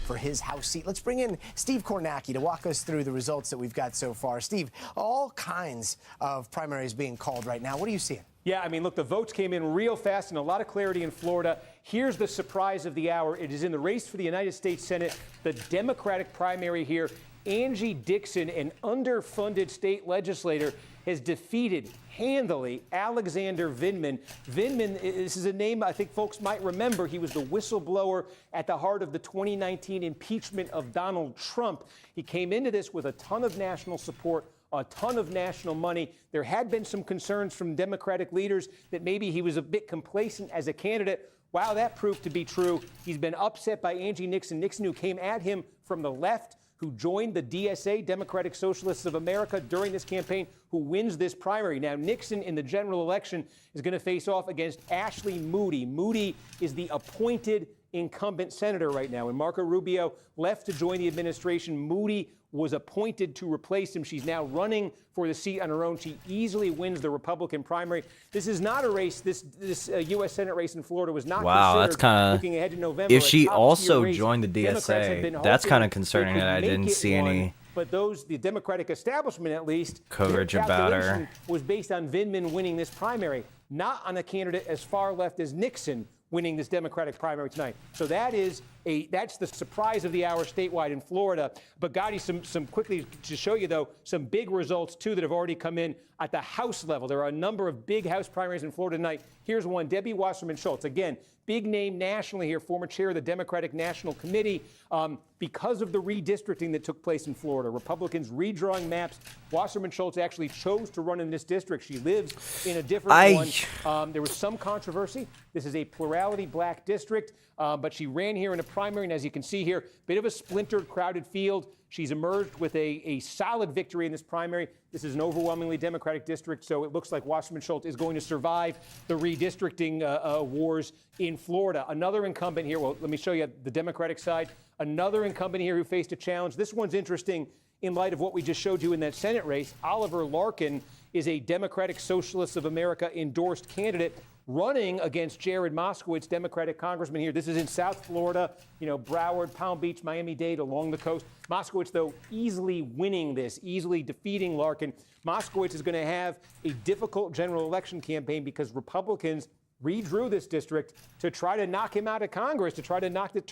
For his House seat. Let's bring in Steve Kornacki to walk us through the results that we've got so far. Steve, all kinds of primaries being called right now. What are you seeing? Yeah, I mean, look, the votes came in real fast and a lot of clarity in Florida. Here's the surprise of the hour. It is in the race for the United States Senate, the Democratic primary here. Angie Dixon, an underfunded state legislator, has defeated handily Alexander Vindman. Vindman, this is a name I think folks might remember. He was the whistleblower at the heart of the 2019 impeachment of Donald Trump. He came into this with a ton of national support, a ton of national money. There had been some concerns from Democratic leaders that maybe he was a bit complacent as a candidate. Wow, that proved to be true. He's been upset by Angie Nixon. Nixon, who came at him from the left, who joined the DSA, Democratic Socialists of America, during this campaign, who wins this primary. Now, Nixon in the general election is going to face off against Ashley Moody. Moody is the appointed incumbent senator right now. When Marco Rubio left to join the administration, Moody was appointed to replace him. She's now running for the seat on her own. She easily wins the Republican primary. This is not a race. This U.S. Senate race in Florida was not considered that's kind looking ahead to November. If she also joined the DSA, that's kind of concerning that I didn't see any. But the Democratic establishment, at least, coverage about her was based on Vindman winning this primary, not on a candidate as far left as Nixon winning this Democratic primary tonight. So that's the surprise of the hour statewide in Florida. But Gotti, some quickly to show you, though, some big results, too, that have already come in at the House level. There are a number of big House primaries in Florida tonight. Here's one, Debbie Wasserman Schultz. Again, big name nationally here, former chair of the Democratic National Committee, because of the redistricting that took place in Florida. Republicans redrawing maps. Wasserman Schultz actually chose to run in this district. She lives in a different one. There was some controversy. This is a plurality black district, but she ran here in a primary, and as you can see here, bit of a splintered, crowded field. She's emerged with a solid victory in this primary. This is an overwhelmingly Democratic district, so it looks like Wasserman Schultz is going to survive the redistricting wars in Florida. Another incumbent here, well, let me show you the Democratic side. Another incumbent here who faced a challenge. This one's interesting in light of what we just showed you in that Senate race. Oliver Larkin is a Democratic Socialists of America endorsed candidate running against Jared Moskowitz, Democratic congressman here. This is in South Florida, Broward, Palm Beach, Miami-Dade, along the coast. Moskowitz, though, easily winning this, easily defeating Larkin. Moskowitz is going to have a difficult general election campaign because Republicans redrew this district to try to knock him out of Congress, to try to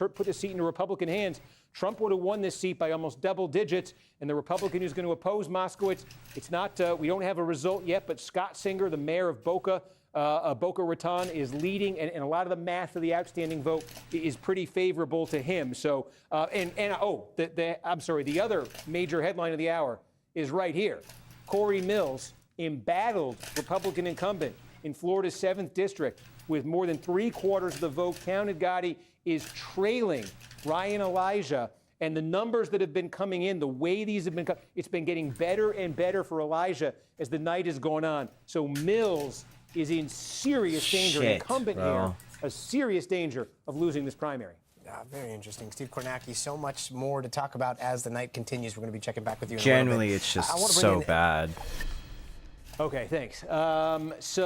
put the seat into Republican hands. Trump would have won this seat by almost double digits, and the Republican who's going to oppose Moskowitz, it's not, we don't have a result yet, but Scott Singer, the mayor of Boca Raton, is leading, and a lot of the math of the outstanding vote is pretty favorable to him. So, the other major headline of the hour is right here. Corey Mills, embattled Republican incumbent in Florida's 7th district, with more than 3/4 of the vote counted, Gotti, is trailing Ryan Elijah. And the numbers that have been coming in, the way these have been, it's been getting better and better for Elijah as the night has gone on. So Mills is in serious danger, incumbent here, a serious danger of losing this primary. Very interesting. Steve Kornacki, so much more to talk about as the night continues. We're going to be checking back with you in Generally, a it's just so bad. Okay, thanks. Let's.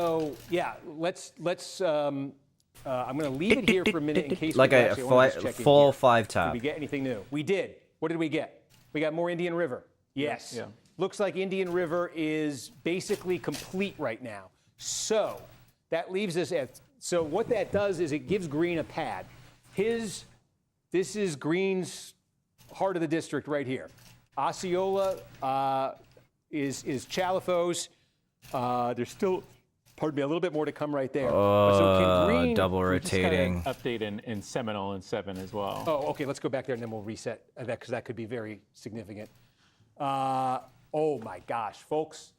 I'm going to leave it here for a minute in case like a full 5-tap. Did we get anything new? We did. What did we get? We got more Indian River. Yes. Yeah. Looks like Indian River is basically complete right now. So that leaves us at. So what that does is it gives Green a pad. This is Green's heart of the district right here. Osceola is Chalafo's. There's still, a little bit more to come right there. So can Green double rotating. Update in Seminole and 7 as well. Oh, okay. Let's go back there and then we'll reset that because that could be very significant. Oh my gosh, folks.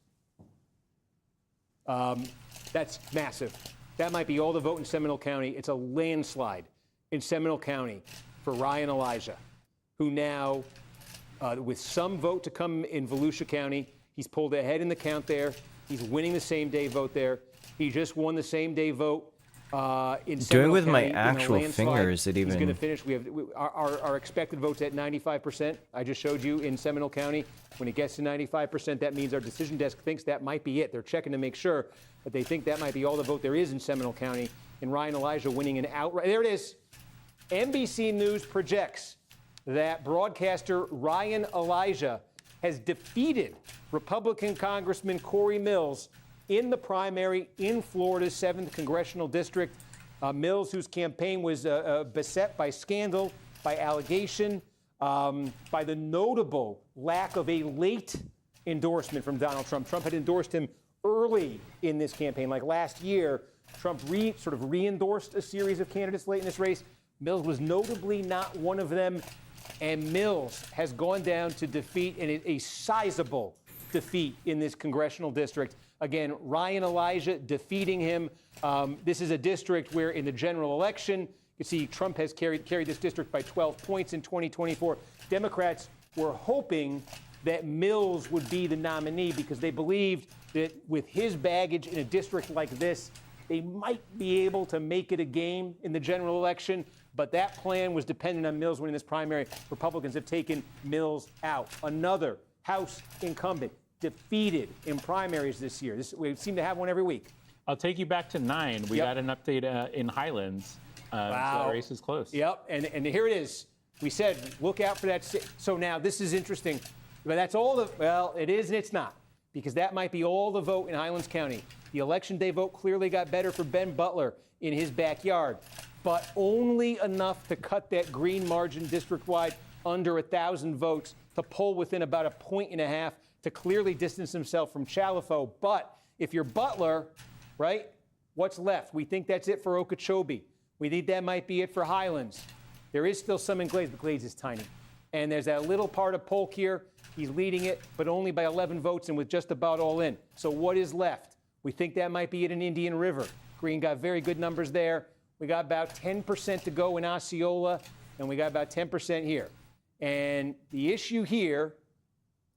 That's massive. That might be all the vote in Seminole County. It's a landslide in Seminole County for Ryan Elijah, who now, with some vote to come in Volusia County, he's pulled ahead in the count there. He's winning the same-day vote there. He just won the same-day vote in Seminole Doing with County my actual fingers, it even. He's going to finish. We have our expected votes at 95%. I just showed you in Seminole County. When it gets to 95%, that means our decision desk thinks that might be it. They're checking to make sure, but they think that might be all the vote there is in Seminole County. And Ryan Elijah winning an outright. There it is. NBC News projects that broadcaster Ryan Elijah has defeated Republican Congressman Corey Mills in the primary in Florida's 7th Congressional District. Mills, whose campaign was beset by scandal, by allegation, by the notable lack of a late endorsement from Donald Trump. Trump had endorsed him early in this campaign. Like last year, Trump sort of re-endorsed a series of candidates late in this race. Mills was notably not one of them. And Mills has gone down to defeat, and a sizable defeat in this congressional district. Again, Ryan Elijah defeating him. This is a district where in the general election, you see Trump has carried this district by 12 points in 2024. Democrats were hoping that Mills would be the nominee because they believed that with his baggage in a district like this, they might be able to make it a game in the general election. But that plan was dependent on Mills winning this primary. Republicans have taken Mills out. Another House incumbent defeated in primaries this year. We seem to have one every week. I'll take you back to 9. We got an update in Highlands. Wow. So the race is close. Yep, and here it is. We said, look out for that. So now this is interesting. But that's all it is and it's not. Because that might be all the vote in Highlands County. The election day vote clearly got better for Ben Butler in his backyard. But only enough to cut that Green margin district-wide under 1,000 votes to pull within about 1.5 points to clearly distance himself from Chalifo. But if you're Butler, right, what's left? We think that's it for Okeechobee. We think that might be it for Highlands. There is still some in Glades, but Glades is tiny. And there's that little part of Polk here. He's leading it, but only by 11 votes and with just about all in. So what is left? We think that might be it in Indian River. Green got very good numbers there. We got about 10% to go in Osceola, and we got about 10% here. And the issue here,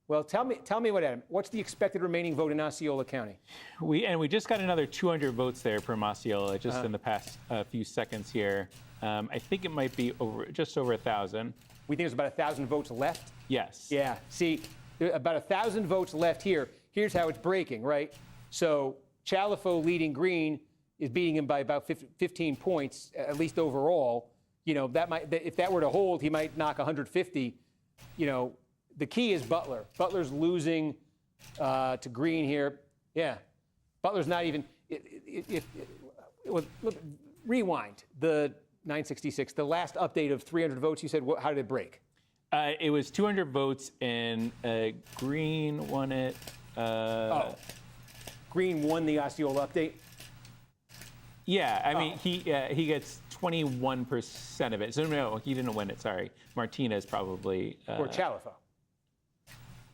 well, tell me what, Adam, what's the expected remaining vote in Osceola County? We just got another 200 votes there from Osceola just in the past few seconds here. I think it might be just over 1,000. We think there's about 1,000 votes left? Yes. Yeah. See, about 1,000 votes left here. Here's how it's breaking, right? So Chalifo leading Green is beating him by about 15 points, at least overall. You know, that might, if that were to hold, he might knock 150. You know, the key is Butler. Butler's losing to Green here. Yeah. Butler's not even. Look, rewind. The 966. The last update of 300 votes. You said, how did it break? It was 200 votes, and Green won it. Green won the Osceola update. Yeah, I mean he gets 21% of it. So no, he didn't win it. Sorry, Martinez probably. Or Chalifo.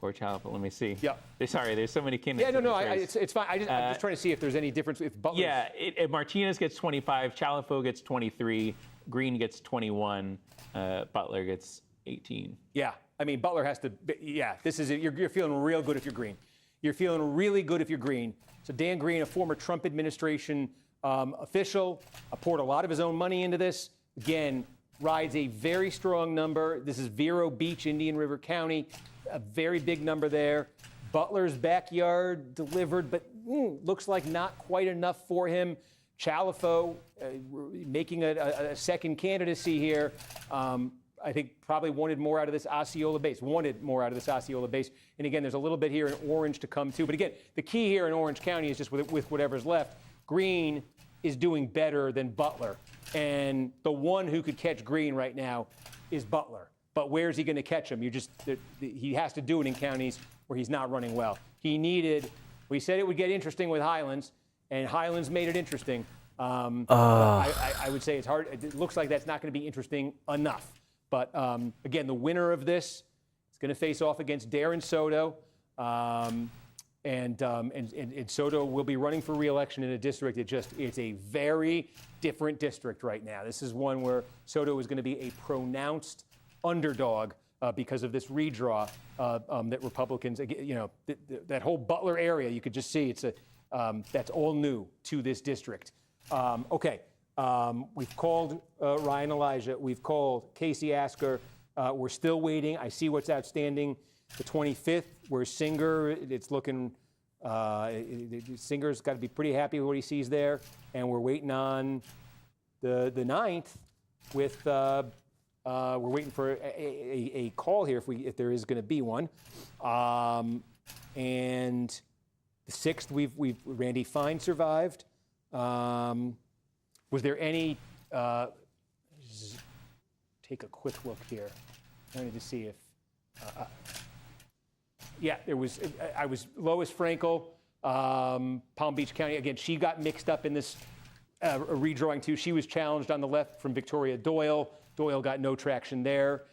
Or Chalifo. Let me see. Yeah. Sorry, there's so many candidates. Yeah, no, it's fine. I'm just trying to see if there's any difference if Butler. Yeah, Martinez gets 25, Chalifo gets 23, Green gets 21, Butler gets 18. Yeah, I mean Butler has to. Yeah, this is it. You're feeling real good if you're Green. You're feeling really good if you're Green. So Dan Green, a former Trump administration official, poured a lot of his own money into this. Again, rides a very strong number. This is Vero Beach, Indian River County. A very big number there. Butler's backyard delivered, but looks like not quite enough for him. Chalifo making a second candidacy here. I think probably wanted more out of this Osceola base. And again, there's a little bit here in Orange to come too. But again, the key here in Orange County is just with whatever's left. Green is doing better than Butler. And the one who could catch Green right now is Butler. But where's he going to catch him? He has to do it in counties where he's not running well. We said it would get interesting with Highlands, and Highlands made it interesting. I would say it's hard. It looks like that's not going to be interesting enough. But again, the winner of this is going to face off against Darren Soto. And Soto will be running for re-election in a district it's a very different district right now. This is one where Soto is going to be a pronounced underdog because of this redraw that Republicans, that whole Butler area, you could just see that's all new to this district. We've called Ryan Elijah. We've called Casey Asker. We're still waiting. I see what's outstanding. The 25th, where Singer, it's looking, Singer's got to be pretty happy with what he sees there. And we're waiting on the 9th with, we're waiting for a call here if there is going to be one. And the 6th, Randy Fine survived. Was there any, take a quick look here. I need to see if, there was, Lois Frankel, Palm Beach County. Again, she got mixed up in this redrawing too. She was challenged on the left from Victoria Doyle. Doyle got no traction there,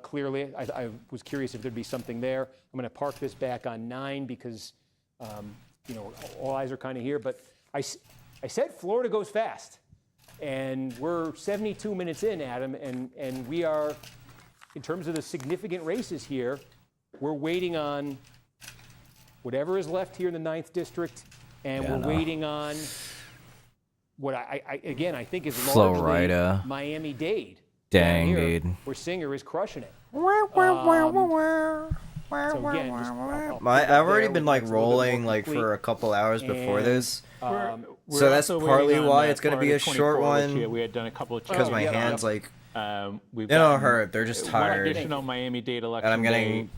clearly. I was curious if there'd be something there. I'm going to park this back on 9 because, all eyes are kind of here. But I said Florida goes fast. And we're 72 minutes in, Adam, and we are, in terms of the significant races here, we're waiting on whatever is left here in the 9th district, and we're waiting on what I think is largely Florida. Miami-Dade. Dang, here, dude. Where Singer is crushing it. I've already been rolling for a couple hours before this. So that's partly why it's going to be a short one. We had done a couple of because my hands we've don't hurt. They're just tired. Additional Miami-Dade election and I'm getting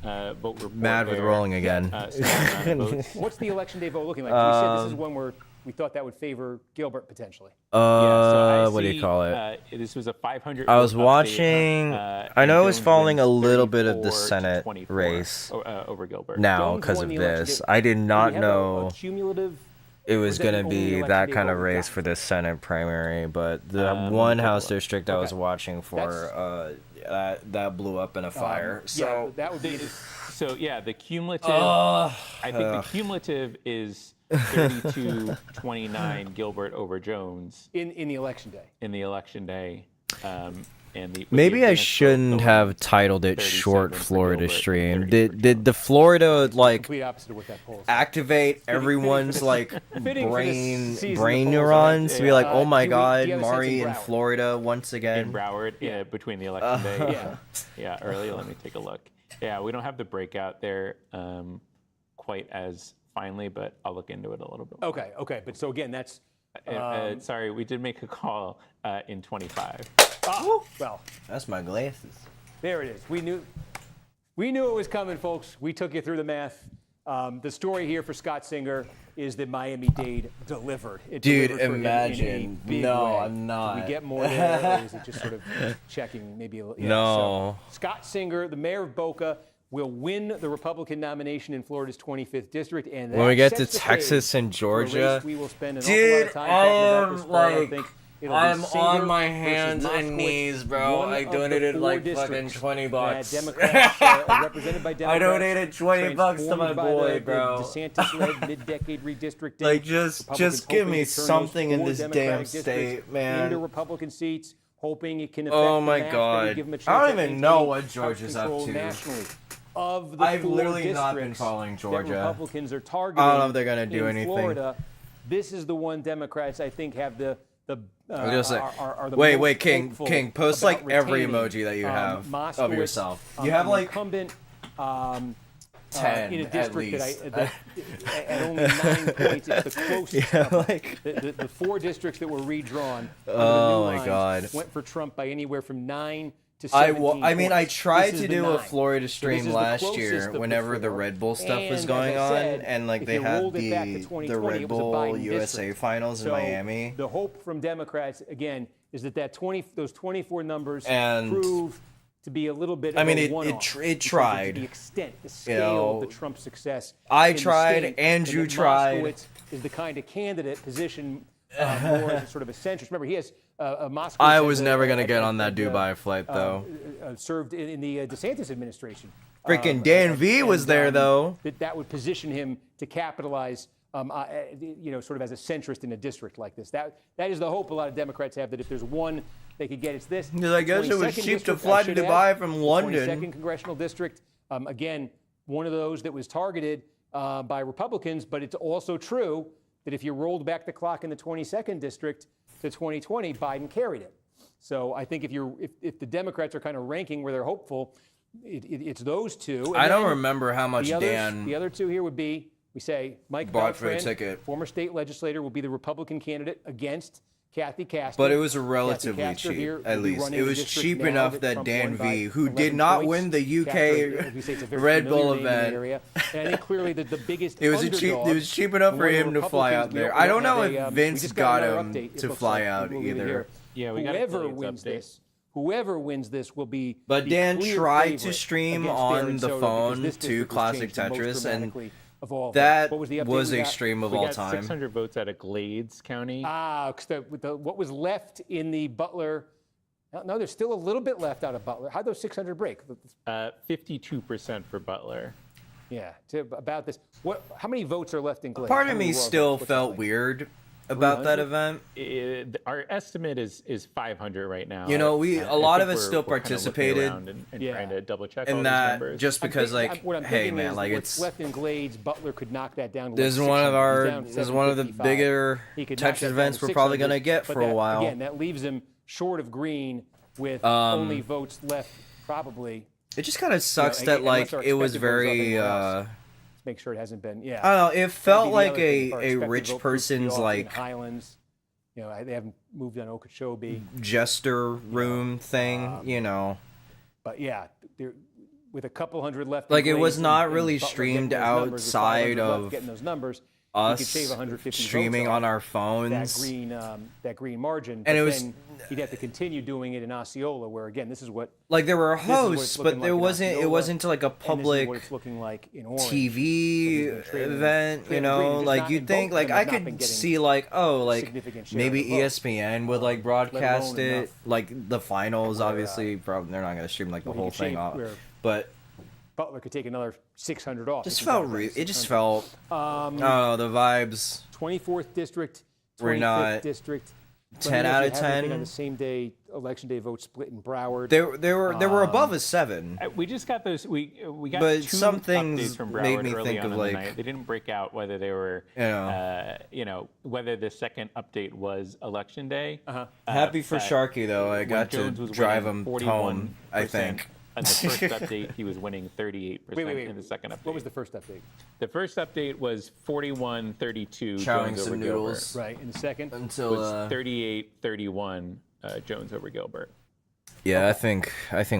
vote mad with rolling again. What's the election day vote looking like? We said this is one where we thought that would favor Gilbert potentially. What do you call it? This was a 500. I was watching. I know I was following a little bit of the Senate race over Gilbert now because of this. I did not know. it was that going to the only be election that day kind of vote we race got? for the Senate primary, but the Let me one take a House look. district I was Okay. watching for, that blew up in a fire. Yeah, So that would be. So yeah, the cumulative. I think the cumulative is 32-29 Gilbert over Jones in the election day. in the election day. And the maybe I advanced vote shouldn't going have titled it 37 "Short for Florida Gilbert, Stream." 30 for Did the Florida like Complete opposite of what that poll said. activate everyone's like fitting for this brain season of brain polls, neurons to be like, oh my do you have God, a sense Mari in in Broward? Florida once in again. Broward between the election day. Yeah. Yeah, early. Let me take a look. Yeah, we don't have the breakout there quite as finely, but I'll look into it a little bit more. Okay, but so again, that's Sorry, we did make a call in 25. well, That's my glasses. there it is. We knew it was coming, folks. We took you through the math. The story here for Scott Singer is that Miami-Dade delivered. It Dude, delivered for him in a imagine. big No, way. I'm not. Did we get more there, or is it just sort of checking maybe a little? Yeah, No. So Scott Singer, the mayor of Boca, will win the Republican nomination in Florida's 25th district, and When we that get to sets the Texas stage and for a race Georgia, we will spend an dude, awful lot of time talking about this fall. I like, think it'll be I'm Singer on my versus hands and Moskowitz, knees, bro. one I of the donated four like fucking districts $20. that Democrats, represented by Democrats. donated $20 to my transformed by boy, the bro. DeSantis-led mid-decade redistricting. Like, just Republicans give hoping me to turn those something in four this Democratic damn districts state, man. into Republican seats, hoping it can affect Oh the my map that would God. give them a chance I don't at even know maintaining what House Georgia's up control to. nationally. Of the I've four literally not been districts following Georgia. that Republicans are targeting. I don't know if they're gonna do in anything. Florida, this is the one Democrats I think have the I was gonna say, are the wait, most King, hopeful post about like every retaining, emoji that you have of Moskowitz, yourself. You have an like incumbent 10 in a at district least. that at only 9 points, it's the closest. Yeah, number. like- The four districts that were redrawn. under the Oh new my lines God. Went for Trump by anywhere from 9 to I 17 mean, I points. tried This to is the do a 9. Florida So stream this is the last closest year of the whenever the four. Red Bull stuff was And, going as I said, on, and like if they you had rolled it back to the 2020, Red it was a Bull Biden USA district. finals in So Miami. The hope from Democrats again is that those 24 numbers And- prove to be a little bit. I of mean, a it one-off it in terms of tried. the extent, the scale of know, the Trump success. I in the tried, state, Andrew and that tried. Moskowitz is the kind of candidate positioned more as a sort of a centrist. Remember, he has Moskowitz. I was never gonna get on that Dubai flight though. Served in the DeSantis administration. Freaking Dan V was there though. That would position him to capitalize, sort of as a centrist in a district like this. That is the hope a lot of Democrats have, that if there's one they could get, it's this. Because I guess it was 22nd cheap to district, fly I to should Dubai add, from the London. 22nd congressional district. Again, one of those that was targeted by Republicans, but it's also true that if you rolled back the clock in the 22nd district to 2020, Biden carried it. So I think if the Democrats are kind of ranking where they're hopeful, it's those two. And I don't then remember how much the others, Dan The other two here would be, we say, Mike bought for a Beltran, ticket. former state legislator, will be the Republican candidate against Kathy Castor. But it was Kathy relatively Castor cheap, here at will be least. running It the was district cheap now enough that Trump Dan won by V, who 11 did not points. win the UK Castor, as we say, it's a very Red familiar Bull name in the event. area. And I think clearly that the biggest It was underdog cheap enough for were the him to fly Republicans. out there. We I don't know have if we Vince just got another him update, it to looks fly like. out We'll leave it either. here. Yeah, we got a Whoever Blades wins update. this. Whoever wins this will be. But the Dan clear tried to favorite stream against on Darren the Soto, phone because this to district was Classic changed the most Tetris, and dramatically of all of that them. What was the update was we a got? stream of We all got time. 600 votes out of Glades County. What was left in the Butler? No, there's still a little bit left out of Butler. How'd those 600 break? 52% for Butler. Yeah, about this. How many votes are left in Glades? Part How of many me raw still votes? What's it felt like? weird about that 300? event. Our estimate is 500 right now. You know, a lot I of think us still we're kind of looking participated around and Yeah. trying to double check all in these that numbers. just because, What I'm hey thinking man, is like what's it's left in Glades, Butler could knock that down. To this is like one of 600. our He's down this is one of the 755. bigger He could knock Tetris that down events to we're probably 600, gonna get but for a that, while. Again, that leaves him short of green with only votes left, probably. It just kind of sucks know, that unless like our it was expected vote is very nothing else. Make sure it hasn't been. Yeah. I don't know, it That'd felt be the like other thing, if our a expected rich vote proves to be person's off in like Highlands. They haven't moved on Okeechobee, jester room thing, you know. but yeah, with a couple hundred left. in Like, it was Glades not and really Butler streamed getting those numbers, with 500 outside left of getting those numbers. he us could save 150 streaming votes on our that phones. green margin. And but it was- then he'd have to continue doing it in Osceola, where again, this is what Like there were this is what it's hosts, looking but like there in wasn't. It Osceola, wasn't like a and this is public what it's looking like in Orange. TV But he's been trading- event. You trading know, green, just like not you'd in think, both like of them I have not been could getting see, like like significant share maybe of the vote. ESPN would like broadcast alone it, enough like the finals. Obviously, probably they're not gonna stream like the where he whole could thing shave- off, where but. Butler could take another 600 off. Just if he felt got that it just 600. felt oh the vibes 24th district, 25th We're not district. Let 10 me know if out you of have anything 10. on the same day election day vote split in Broward. they were above a 7. We just got those. We got But 2 some things updates from made Broward me early think on of, in the like, night. They didn't break out whether they were, whether the second update was election day. Happy for but Sharky though. I when got to Jones was drive winning him home. I 41%. think. On the first update, he was winning 38% Wait. in the second update. What was the first update? The first update was 41-32 Chowing Jones some over noodles. Gilbert. Right. And the second? Until Was 38-31 Jones over Gilbert. yeah, I think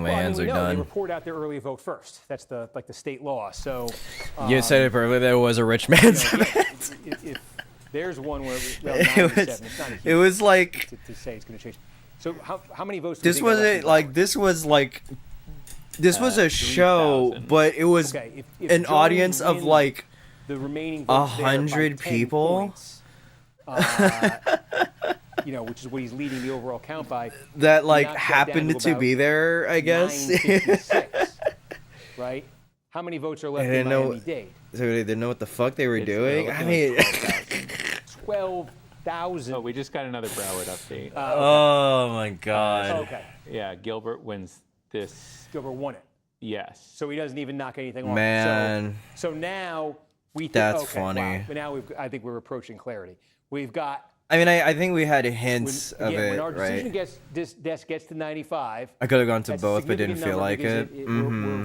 my hands we are know They done. report out their early vote first. That's the state law. So You said it perfectly. There was a rich man's event. if there's one where well, It 97, was. it's not a huge It was like to say it's going to change. So how many votes? this wasn't like this was like this was a show, 3,000. but it was Okay, if an Jones audience of wins like the remaining votes there by 100 10 people? points, which is what he's leading the overall count by. that like knocks that happened down to about be there. I guess. 956, right? How many votes are left I in didn't know- Miami-Dade? So they didn't know what the fuck they were It's doing. looking I like mean, 12,000. Oh, we just got another Broward update. oh my god. Okay, Yeah, Gilbert wins this. Gilbert won it, Yes. so he doesn't even knock anything off. Man. So now we think, That's okay, funny. Wow. But now I think we're approaching clarity. We've got I mean, I think we had hints of when it, our decision right? desk gets to 95. I could have gone to That's a both, but didn't significant feel number like because it.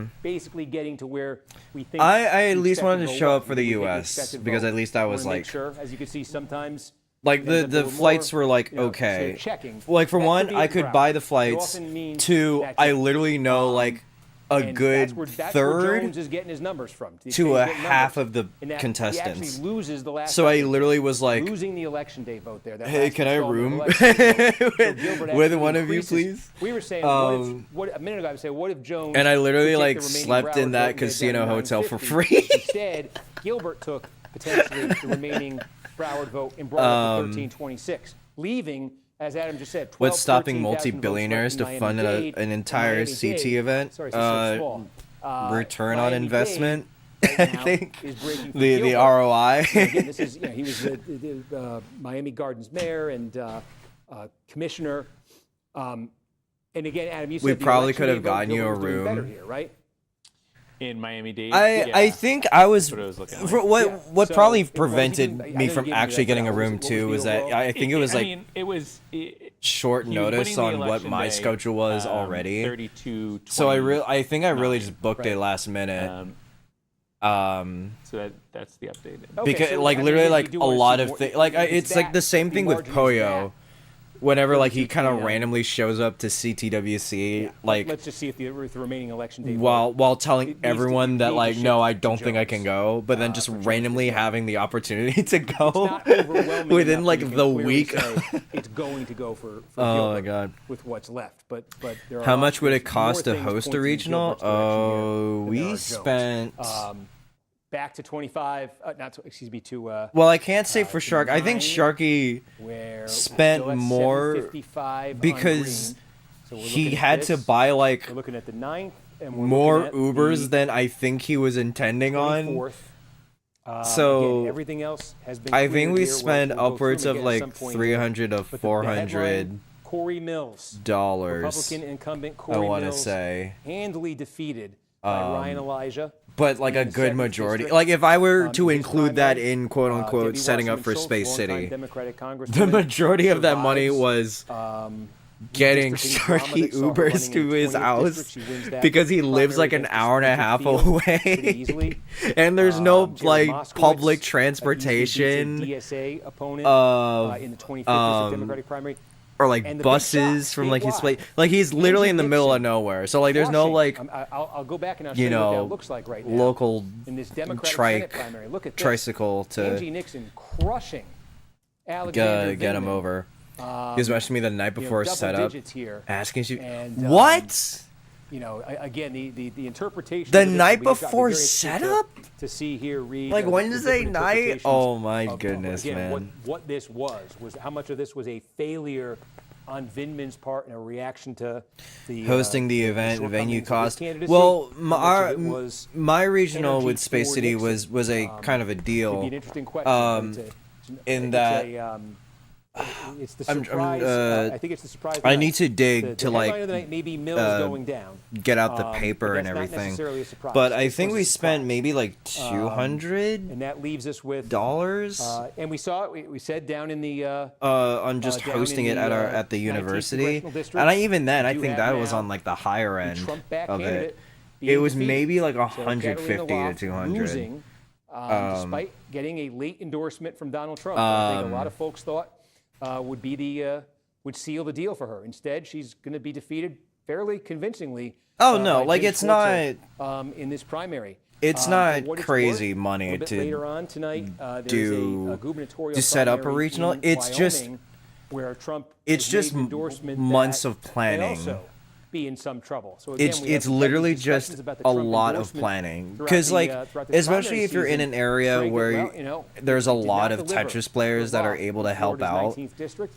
we're basically getting to where we think. I at the least wanted to expected show vote up for the we think the US, expected because vote. at least I We was wanna make like- sure, as you can see, sometimes. Like it ends up a the little flights more, were like sort of okay. checking. Like for That one, could be I a could crowd. buy the It flights. often means 2, that's I it. literally know like a And good that's where third Jones is getting his numbers from. to the extent a he's getting half numbers. of the And that contestants. He actually loses the last. So I time. literally was like, losing the election day vote there. That "Hey, last can I installment of room election day vote. So with Gilbert actually one of you, increases- please?" We were saying, a minute ago, I was saying, what if Jones? And I literally could take like the remaining slept in Broward that vote and get it down casino to hotel for 950? free. Instead, Gilbert took potentially the remaining Broward vote and brought it to 1326, leaving, as Adam just said, 12, What's stopping 13,000 votes multi-billionaires left to in fund Miami-Dade, an entire Miami-Dade. CT event? Sorry, it's so small. Return on Miami-Dade investment, right I now think. is breaking for The Gilbert. ROI. Again, this is he was the Miami Gardens mayor and commissioner. And again, Adam, you said We the probably election could have day vote, gotten you a Gilbert was doing better room. here, right? In Miami-Dade. I think I was what I was looking for like. what Yeah, what so probably it was prevented even- I know me you from gave me actually that, getting but a room what was too the was that overall- I think it was like it was short he was notice winning the on what election my day, schedule was already. 32. So I think I really just booked it Right. last minute. So that's the update. Okay, Because so, like I mean, literally you like do a wanna lot see of more- things like it's like the same thing with margin is Poyo. that. Whenever like he kind of 32, randomly shows up to CTWC, like Let's just see if the remaining election day. while telling It needs to- everyone you that need to like shift no, I to don't think I can Jones, go, but then just for Jones randomly to go. having the opportunity to go not overwhelming within enough like that you can the clearly week. say it's going to go for Oh my Gilbert God. with what's left. But there are How much would it more cost to things host a pointing in regional? Gilbert's direction here Oh, than there we are Jones. spent. Back to 25. Excuse me, to Well, I can't say for Shark. I think 9, Sharky where spent so that's more 755 on because green. So we're he looking at had to this. buy like We're looking at the 9th, and we're more looking at Ubers the than I think he was intending on. 24th. So, again, everything else has been I think cleared we here. spent We'll go through upwards them of again at like some point. $300 to But the $400. headline, Corey Mills, Republican incumbent I Corey want to Mills, say, handily defeated by Ryan Elijah. but like in a the good 7th majority. district. Like if I were to In his include that primary, in quote unquote Debbie setting up for Wasserman Space Schultz, longtime City, Democratic the Congresswoman, majority of that money survives, was getting redistricting drama Sharky that saw her Ubers running to in the his 20th house district. She wins that because he lives primary like an against hour and a half Spencer Field pretty away, easily. and there's no Jerry like Moskowitz, public easily transportation. beats a DSA opponent of, in the 25th district Democratic primary. or like And the big buses shock, from like his statewide. place. Like he's literally in the middle of Nixon nowhere. So like there's no crushing. like I'll go back and I'll show you you what know that looks like right now. local In this Democratic Senate trike primary. Look at this. tricycle to Angie Nixon crushing Alexander get him Vindman. over. He was messaging me the night before double setup, digits here. asking you And, what? You know, again, the interpretation. The of this night will be- I'd be before very interested setup? to see here, read Like the Wednesday different night? interpretations Oh my of, goodness, again, man. What this was how much of this was a failure on Vindman's part and a reaction to the Hosting the event, shortcomings venue of his cost. candidacy. Well, How much of it was my regional energy with Space for City Nixon? was a kind of a Could be deal. an interesting question. in that it's the I'm- surprise. I think it's the surprise. I night. need to dig to the like headline of the night may be Mills going down. get out the but paper and that's not everything. necessarily a surprise. But I This think was a we spent surprise. maybe like $200 And that leaves us with and we saw it. We said down in the on just down hosting in it at the, our at the 19th university. congressional district, And even then, I you think have that was now on like the higher the end Trump-backed of it. candidate It being was defeated. maybe like So 150 Catalina to Loft 200. losing, despite getting a late endorsement from Donald Trump. I think a lot of folks thought would be would seal the deal for her. Instead, she's going to be defeated fairly convincingly. Oh, no, by like, Jim it's Schwartzel, in this primary. It's For not what it's crazy worth, money a little bit to later on tonight, there's do a gubernatorial to set up a primary regional. in It's just Wyoming where Trump it's has just made an endorsement months that of planning. may also be in some trouble. So again, we have It's had literally these just discussions about the a Trump lot of endorsement planning throughout because the, like throughout this especially primary if you're in season. an area Frank, where well, you know, there's a he did lot not of deliver Tetris for players that are Loft able to in help out. Florida's 19th district.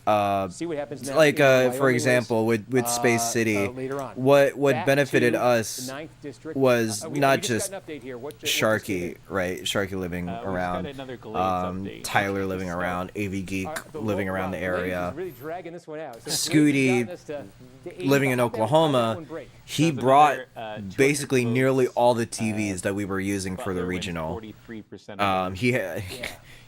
See what happens now Like in the for Wyoming example race, with Space City, later on. what Back benefited to us the 9th district. was We not just just got an update here. What Sharky, right? Sharky living we just around, got another Glades update. Tyler living around, AV Geek living around the area, Really dragging this one out. So Scooty Glades has gotten us to living in 85. How about that Oklahoma. one break? He There's brought another, 200 basically votes. nearly all the TVs that we were using for the Butler wins regional. 43% of He had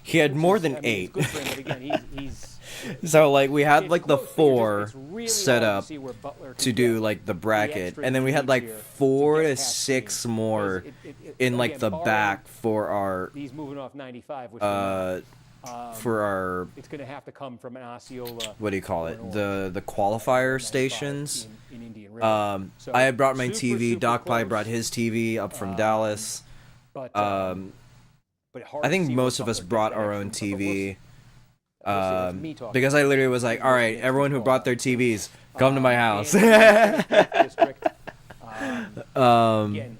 he had more than I mean, 8. it's good for him, but again, he's So like we had it's like the close, but 4 it's really set hard up see where Butler to can do get like the bracket, extra and then we had needs like here 4 to to get past 6 Green. more Because in like again, the barring back for our These moving off 95, which we're not, for our it's going to have to come from an Osceola. what do you call it, or the qualifier 95 stations. in Indian River. So I had brought my super, TV. super Doc Pye close, brought his TV up from Dallas. but hard I to think see most where of us Butler brought gets our that own extra, but we'll TV. see. That's me talking. Because I literally was like, all right, everyone who bought their TVs, come to my house. District. Again,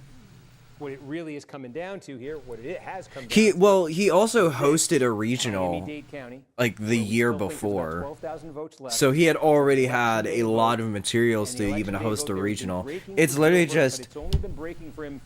what it really is coming down to here, what it has come down He also hosted a regional Miami-Dade County, like the where we year still think there's about before. 12,000 votes left. So he had already had a Election day lot vote, of materials and the to election even day host vote, a there has been regional. breaking It's for literally Gilbert, but just it's only been breaking for him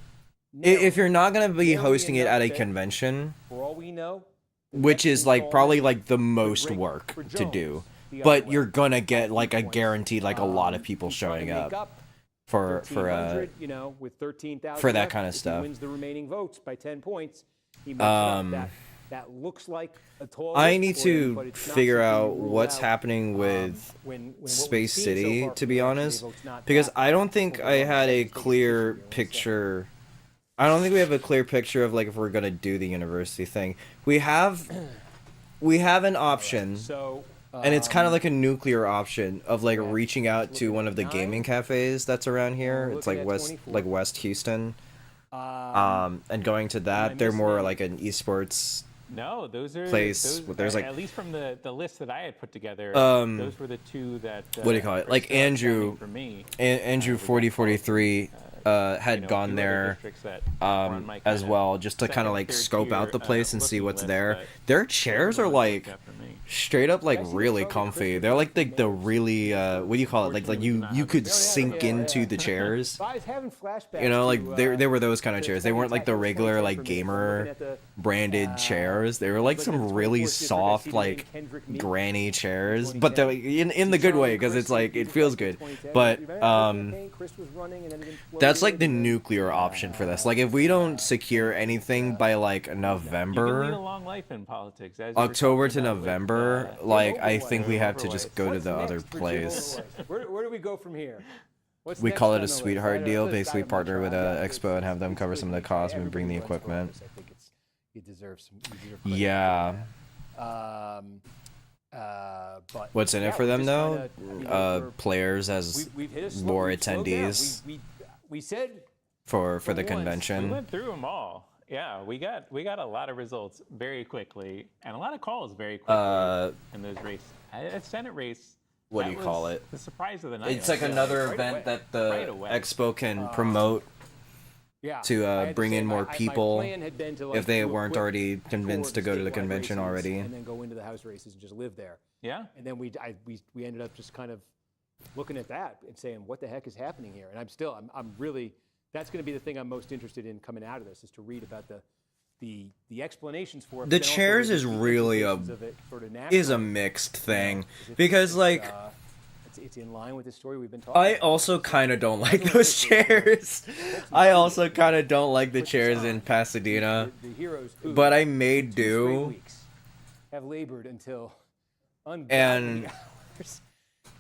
if you're not gonna be narrowly hosting it at a enough that, convention, for all we know, which is like probably like the most break work for to Jones do, the other but way. you're gonna get like a points. guaranteed like a lot of people He's trying showing to make up for 1,300, you know, with 13,000 for that left. kind of If stuff. He wins the remaining votes by 10 points. He makes it up. That looks like a tall I lift need for him, to but it's not figure something you out rule what's out, happening with when what Space we've seen so City, far to from be the election day honest, vote's not because that I don't think I overwhelming. had a Let's take it clear easier, let's say. picture. I don't think we have a clear picture of like if we're gonna do the university thing. We have an option, So, and it's kind of like a nuclear option of like reaching out to one of the gaming cafes that's around here. We're It's looking like at 24. West Houston, and going to that. They're missing more any? like an esports. No, those are Place, those, there's, like- at least from the list that I had put together. Those were the two that. What do you call it? were Like still Andrew- outstanding for me. Andrew 4043 had You know, a gone few other there districts that were on my as kinda well, just to kind second, of like third scope out the tier, place and see looking what's list, there. but Their chairs are those really like worked out for me. straight up like I see really that's probably comfy. Christopher They're like the Johnson really what do you call it? Like you could sink yeah, into yeah. the chairs. I was having flashbacks. You know, like to, there were those kind of to chairs. They weren't like the 2010 regular like for me. I'm looking gamer at the, branded chairs. They were like looking at some the really 24th district, I soft see the like name Kendrick Meek. granny chairs, but they're 2010. in the good way because it's like it feels good. But that's like the nuclear option for this. Like if we don't secure anything by like You can lead a November, long life in politics. As you were October to talking about with, November, like I think we have to just overweight. go to What's the other next for Jim place. Overweight? Where do we go from here? What's We next call on it the a list? sweetheart deal. Listen, Basically, I'm not partner with trying- a expo and have them cover some of the costs and bring the Everybody runs for equipment. office. I think you deserve some. You deserve credit. Yeah. But What's in yeah, it for we them just though? kinda, Players as we've hit a slow, more we've slowed down. attendees We said for the once, convention. We went through them all. Yeah, we got a lot of results very quickly and a lot of calls very quickly in those races. A Senate race. What that do you was call it? The surprise of the night. It's like another event that the Right away. expo can promote yeah, to I had to bring say in more my people plan had been to, like, if they do a weren't quick already tour convinced of to go to the statewide convention races already. and then go into the House races and just live there. Yeah. And then we ended up just kind of looking at that and saying, what the heck is happening here? And I'm really, that's going to be the thing I'm most interested in coming out of this, is to read about the explanations for it. The but then also chairs the is really implications of it sort of is a nationally. mixed thing Is it- because like it's in line with the story we've been talking I about. also kind of don't like those chairs. I also kind of don't like the chairs in Pasadena, The heroes who, but I made for 2 straight do. weeks, have labored until And- ungodly hours.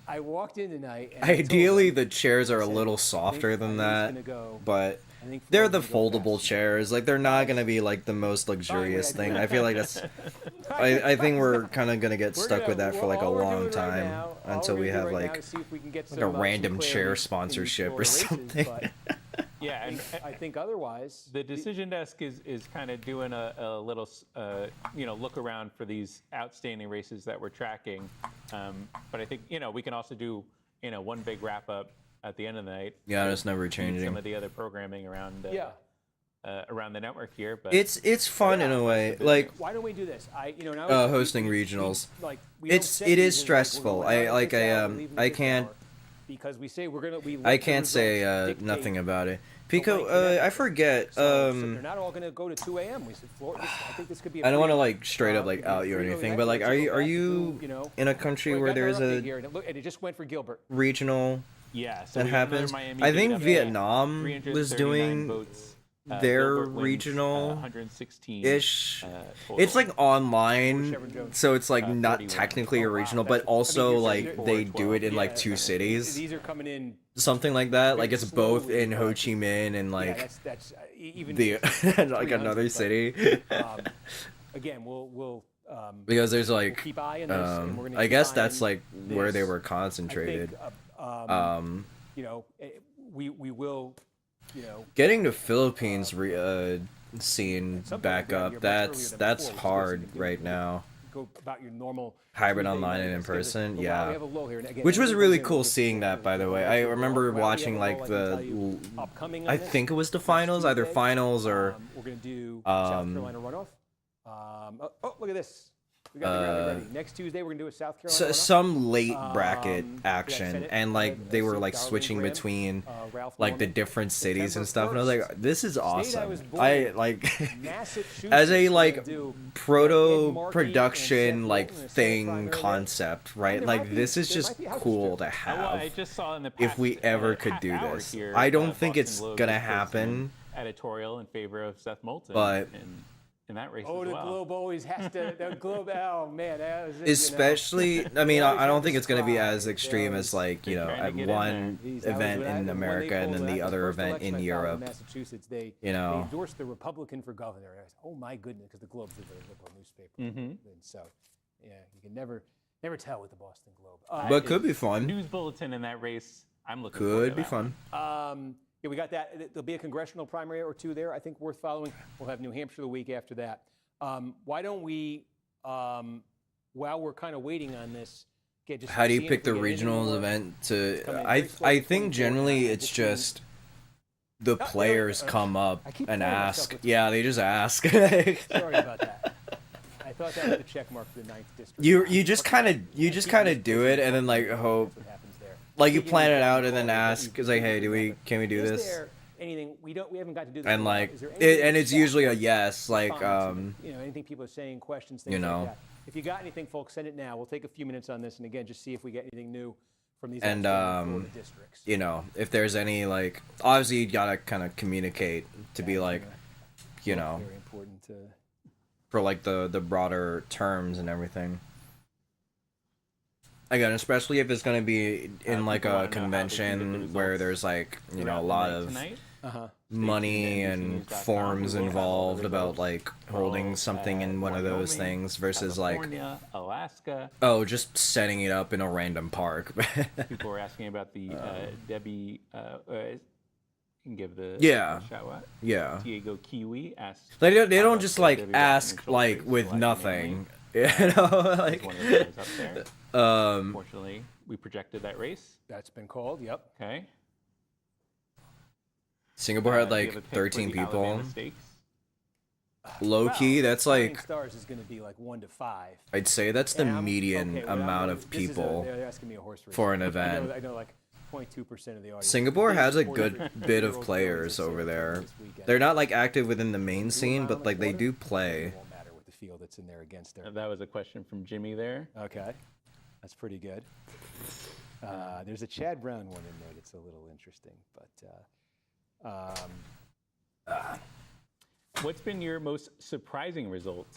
I walked in tonight. And I told Ideally, them, the chairs are a I said, little I softer think than Eileen's that, gonna go- but I think they're Floyd's the gonna go foldable fast. chairs. Like they're not gonna be like the most luxurious thing. I feel like that's. I think we're kind of gonna get stuck with that for like a long time until we have like a random chair sponsorship or something. Yeah, and I think otherwise, the decision desk is kind of doing a little look around for these outstanding races that we're tracking. But I think we can also do one big wrap up at the end of the night. Yeah, it's never Some changing. of the other programming around around the network here, but It's fun in a way. Like why don't we do this? hosting regionals. It is stressful. I can't. Because we say we're gonna. I can't say nothing about it. Pico, I forget. So they're not all gonna go to 2 a.m. We said, Florida. I think this could be. I don't want to like straight up like out you or anything, but like, are you in a country where there's a and it just went for Gilbert. regional yeah, so that we have another happens? Miami I think date up there. Vietnam was 339 doing votes. their Gilbert wins, regional 116 ish. total. It's like online, Chevron Jones. so it's like not 41. technically a Oh, wow. regional, That's- but also you're like saying they 4, do it in 12. like two cities, These are coming in. something like that. Like it's both slowly, in Ho Chi Minh and Yeah, like that's even the like 300, another but, city. Again, we'll Because there's we'll like, keep eye on this. And we're gonna I keep guess eye that's on like where they this. were I think, concentrated. we will, Getting the Philippines scene Some back people up, get here much that's earlier than that's before, which is hard good, so you can right now. go about your normal Hybrid Tuesday online night. and in Let's get it. person, But while yeah. we have a lull here, and again, Which was everybody's really in cool with seeing this that, by the way. while I we have remember a lull, watching I like can tell you the, upcoming I on this, think it was the next finals, either Tuesday, finals or we're going to do South Carolina runoff. Look at this. We got the graphic ready. Next Tuesday, we're going to do a South Carolina runoff. some late bracket Yeah, action, Senate, and like they were like Darlene switching Graham, between Ralph like the Norman. different cities and September stuff, and I was 1st, like, this is awesome. was born I in. like Massachusetts, as a we're like gonna do proto Ed Markey and production Seth like Moulton in a Senate thing primary there. concept, right? There Like might be- this is there just might be a house cool to Well, have. I just saw in the If past, we ever could half do hour this. here, I don't think Boston it's Globe gonna just posted an happen, editorial in favor of Seth Moulton, but- in that race Oh, as the well. Globe always has to. The Globe, oh man, that was it, especially. I mean, I don't think it's gonna be as extreme as like They're trying to at get in one event in America and then the other event in Europe. Massachusetts, they You know. they endorsed the Republican for governor. I was, oh my goodness, because the Globe's a very liberal newspaper, and so yeah, you can never tell with the Boston Globe. But could be fun. News bulletin in that race. I'm looking forward Could to be that fun. one. Yeah, we got that. There'll be a congressional primary or two there, I think, worth following. We'll have New Hampshire the week after that. Why don't we, while we're kind of waiting on this, get just How do you seeing pick if the we get any regionals more- event come in to? very I slow, think 24 generally hours, it's 15. just the no, players no, come up I keep and calling myself ask. with- Yeah, they just ask. Sorry about that. I thought that was the check mark for the 9th district. you just kind of do it and then like hope That's what happens there. like you Speaking plan of it out checking and then marks, ask. It's like, hey, can we do Is this? there anything we haven't got to do this? And in a while. like Is there anything and it's that- usually a yes. Like comments, anything people are saying, questions, things you know. like that. If you got anything, folks, send it now. We'll take a few minutes on this, and again, just see if we get anything new from these And, outstanding Florida districts. you know, if there's any like obviously you gotta kind of communicate to be like, you know, Very important to. for like the broader terms and everything. Again, especially if it's gonna be in like People a wanna know how they can get the convention where results there's like, you know, throughout a the lot night of tonight. money and forms involved about like holding something in one of those things versus like, California, Alaska. oh, just setting it up in a random park. People were asking about the Debbie. Can give the Yeah. shout out. Yeah. Diego Kiwi asked. They how don't about just the like WWE ask Control like Race with selection nothing. namely. You know, That like was one of the names up there. Unfortunately, we projected that race. That's been called. Yep. Okay. Singapore had Do you like have a pick for 13 the people. Alabama Stakes? Low key, that's Flying like Stars is going to be like 1 to 5. I'd say that's the And I'm- median okay, well, amount I'm- of this is people they're asking me a horse race. for an I event. know like 0.2% of the audience. Singapore has a 40 good bit of 50-year-old players girls in over Singapore there. this weekend. They're not like active within the main Do a scene, mile but in like they water, do It play. won't matter with the field that's in there against her. That was a question from Jimmy there. Okay, that's pretty good. There's a Chad Brown one in there that's a little interesting, but What's been your most surprising result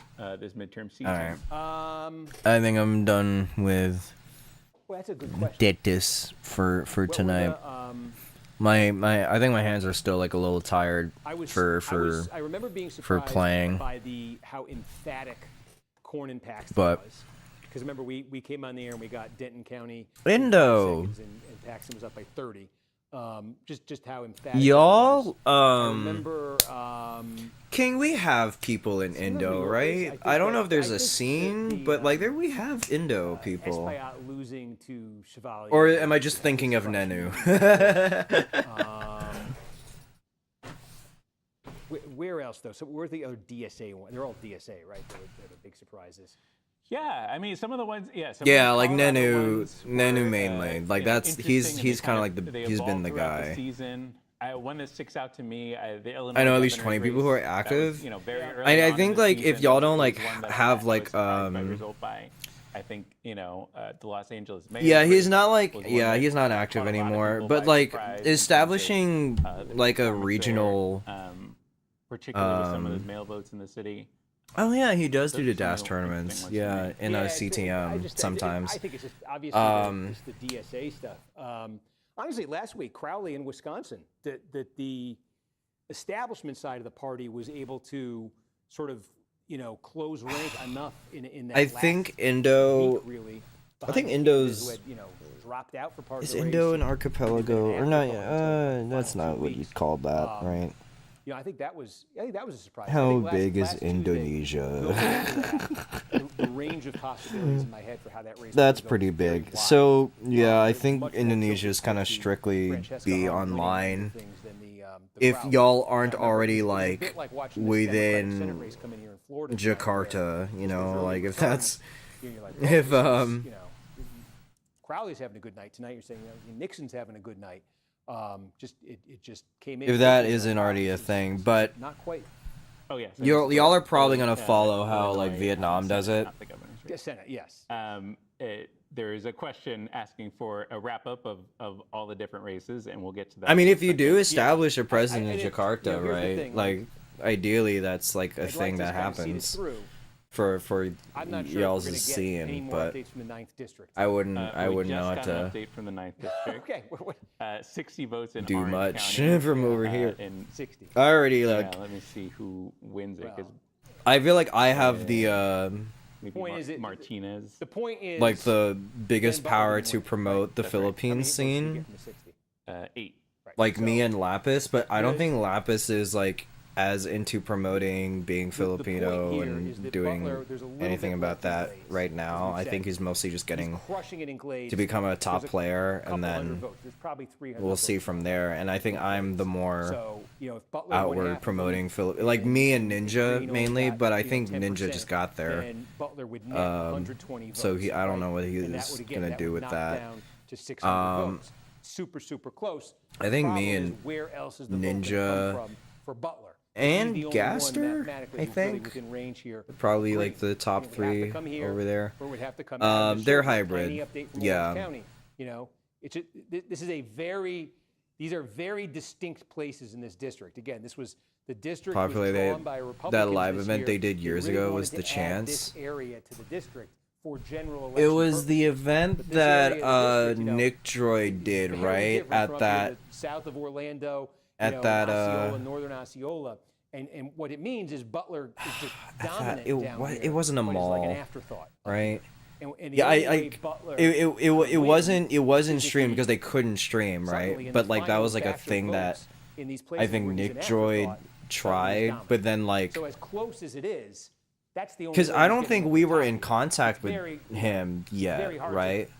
this midterm season? All right. I think I'm done with well, that's a good question. Tetris for What were tonight. the, I think my hands are still like a little tired I remember being for surprised playing. by how emphatic Corn and Paxton But- was. Because remember, we came on the air and we got Denton County Indo. in 5 seconds, and Paxton was up by 30. Just how emphatic. Y'all, it was. I remember. King, we have people in Indo, yours. right? I I don't think know if there's I a think scene, the, but like there we have Indo people. Espaillat losing to Chevalier. Or am I just thinking of Nenu? Where else though? So where's the other DSA one? They're all DSA, right? They're the big surprises. Yeah, I mean some of the ones. Yeah, some Yeah, of the like Colorado Nenu, ones Nenu were, mainly. Like you know, that's he's interesting, and they kind of like they he's been evolved the throughout guy. season. One that sticks out to me, the Illinois I know at least governor's 20 people who are race, that was, active. you know, very early I on in think the like if season, y'all was don't like one that have I was like surprised by result by. I think you know the Los Angeles Mayor. yeah, he's race not like was one yeah, that he's not caught active a lot of anymore. people But by like surprise in terms of, establishing the like a performance regional. there, particularly with some of those mail votes in the city. Oh yeah, he does do the Those are dash some tournaments. interesting ones to Yeah, me. in a it's- CTM sometimes. I think it's just obviously it's the DSA stuff. Honestly, last week Crowley in Wisconsin, the establishment side of the party was able to sort of close rank enough in that. I last think Indo. week, really. I think behind the candidates Indo's- who had, dropped out for part Is of the Indo race an and archipelago been or not? active up until the That's final not 2 what you weeks. call that, right? I think that was a surprise. I How think big is last Tuesday, Indonesia? the range of possibilities in my head for how that race. That's was going pretty was very big. wide. So yeah, I It was think much more Indonesia is tilted kind of to strictly Francesca be Hahn winning online. things than the If crowd. y'all aren't I remember already it was a like bit watching this Democratic Senate within race come in here in Florida tonight, where Jakarta, you this know, was like early if that's you're like, if, this is, um, Crowley's having a good night tonight. You're saying Nixon's having a good night. It just came in. if that quickly, isn't like, wow, already a this is thing, but not quite. Oh yes. y'all are probably gonna follow how like Vietnam does it. Not the governor's race. Yeah, Senate, yes. There is a question asking for a wrap up of all the different races, and we'll get to that. I mean, if you But, do establish a president in and Jakarta, here's the right? thing, Like, ideally, that's like a I'd thing like to that kind of see this happens through. for I'm not sure y'all's if we're is going to get any seeing, more but updates from the 9th district. I wouldn't we know how just got an to update from the 9th district. Okay, 60 votes in do Orange much County, from over here. in 60. I already yeah, like. let me see who wins it because I feel like I have the maybe Point is Martinez. The point is, like the biggest Ben power Baldwin to won, promote the That's right. how many Philippines votes did you scene. get from the 60? 8. Right. Like So, me and Lapis, but I don't the- think Lapis is like as into promoting being the point Filipino here is and that doing Butler, there's a little anything bit about left in that Glades, right as now. we've I said. think he's mostly just getting He's crushing it in Glades. to become a top There's player, couple and hundred then votes. There's probably 300 we'll see votes. from there. And I think I'm the more So, if Butler won outward half of promoting them, Philip, like and me and Green Ninja only mainly, got, but I think Ninja 10%, just got there. then Butler would net 120 votes. So I don't know right? what he And that was would, again, gonna that do would with knock that. down to 600 votes. Super close. I think The me problem is, and where else is the vote gonna Ninja come from for Butler? and He's the only one Gaster, mathematically I who's really think. within range here. Probably Green. like the top It would have to 3 come here, over there. or it would have to come out of the They're circle. hybrid. Tiny update from Yeah. Orange County. This is these are very distinct places in this district. Again, this was the district Popularly, was they- drawn by that Republicans live this event year. they did years really ago wanted was to the add Chance. this area to the district for general It election was the purposes. event But this that area of the district, Nick Droid did, very right? different At from that the south of Orlando. at that Osceola, northern Osceola. And what it means is Butler is just dominant down here, it wasn't a but it's mall, like an afterthought. right? And the Yeah, only way Butler it wasn't is if streamed he because they couldn't stream, suddenly right? in But the like that final was like a batch of thing that votes in these I places think where he's Nick an Droid afterthought, tried, but then like so as close as it is, that's the only because way I he's don't getting think over we the were top in here. contact with Very- him yet, very hard to right?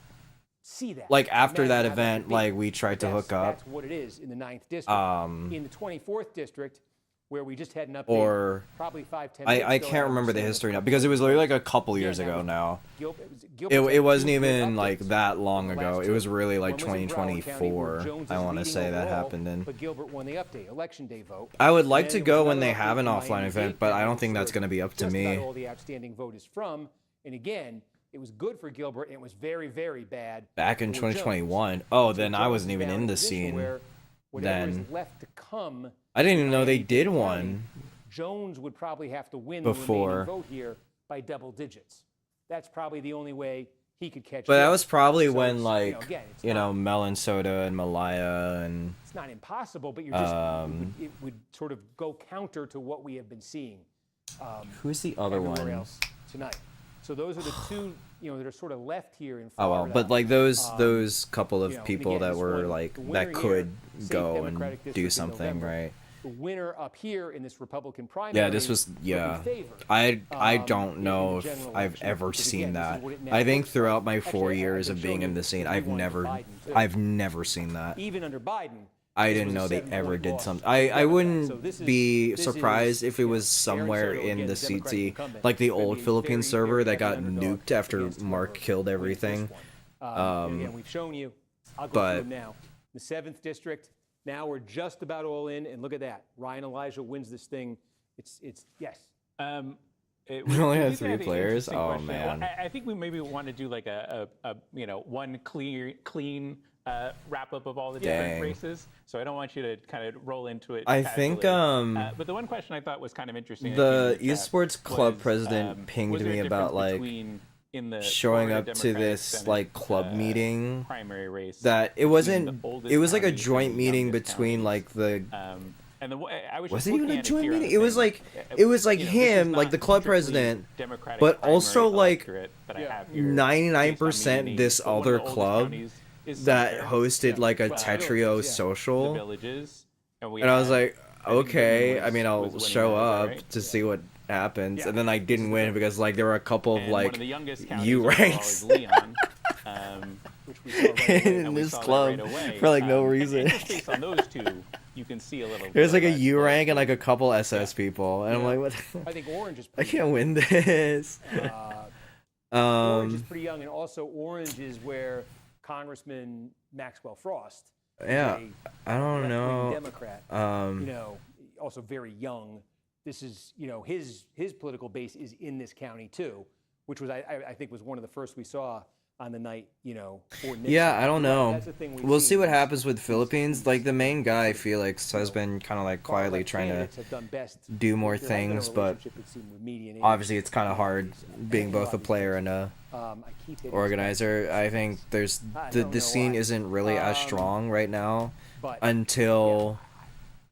see that. Like after that Imagine how event, would be. like we tried to That's- hook up, That's what it is in the 9th district. In the 24th district, where we just had an update, or probably 5-10 I can't remember the history now because it was literally like a couple years ago now. It wasn't even like that long ago. It was really like 2024. I want to say that happened in. But Gilbert won the update, election day vote. I would like And to there was go when another they have update an in offline Miami-Dade event, but I County, don't think that's where going to be up to just me. about all the outstanding vote is from. And again, it was good for Gilbert, and it was very, very bad Back in for Jones. 2021. Oh, So then I Jones wasn't is even now in a the position scene. where whatever is then. left to come, I didn't even know they Miami-Dade did County, one. Jones would probably have to win Before. the remaining vote here by double digits. That's probably the only way he could catch. But that Gilbert. was probably So when it's, like again, it's you know not- Melon Soda and Malaya and it's not impossible, but you're just it would sort of go counter to what we have been seeing who's the other everywhere one? else tonight. So those are the two, that are sort of left here in Oh Florida. well, but like those couple of and people again, that this were one, like the winner that could here, safe go and Democratic do district in something, November. right? The winner up here in this Republican primary. Yeah, this was will be yeah. favored, I don't in know the if general I've election, ever because seen again, this is that. what it now I think looks throughout like. my 4 Actually, years I've of been being showing in the you scene, the I've one never for Biden, too. I've never seen that. Even under Biden. I this didn't was a know they 7-point ever did loss something. to I Democrats. wouldn't So this is- be this surprised is, if it was Aaron somewhere Soto in the against Democratic CT, incumbent. like the It's gonna old be a Philippine very, server very that got heavy underdog nuked after against Mark whoever killed wins everything. this one. And again, we've shown you. I'll go but- through them now. The 7th district. Now we're just about all in, and look at that. Ryan Elijah wins this thing. It's yes. We only had did 3 have an players? interesting Oh, question. man. Well, I think we maybe want to do like a one clean wrap up of all the different Dang. races. So I don't want you to kind of roll into it. I think, casually. But the one question I thought was kind of interesting. the in chat esports club was, president pinged was there a me about, difference like, between in the showing Florida up to Democratic this Senate, like club meeting primary race that it between wasn't the oldest it was like a county and joint the meeting youngest between counties. like the And I was was just it even looking a at joint here on meeting? the It was thing. like This is him, like not the club strictly president, Democratic but primary also like electorate that I have here, 99% based this on me, but one of other the oldest club counties is that Sumter, hosted like a Well, Tetrio yeah. the social, villages, we and I was had- like, I think okay, Brittany I mean, I'll was winning show that, is that up right? to see what happens, Yeah. and then I didn't win because like there were a couple of And one like of the youngest counties U overall ranks is Leon, Which we saw right away. and in we this saw that club right away. for like no And reason. just based on those two, you can see a little. There's bit like a of U that rank and like a couple SS people, and I'm like, what? I think Orange is I pretty can't win this. Orange is pretty young, and also Orange is where Congressman Maxwell Frost, is Yeah, a I don't left-wing know. Democrat, also very young. This is, his political base is in this county too, which was I think was one of the first we saw on the night, for Nixon. Yeah, I don't know. That's the thing we've We'll see seen. what happens with Philippines. Like the main guy, Felix, has been kind of like quietly Far-left trying to candidates have done best. do more There has been a things, but relationship, it seemed, with median age. obviously it's kind of hard being both a player and a I keep hitting organizer. I think there's I the don't know scene why. isn't really as strong right now but until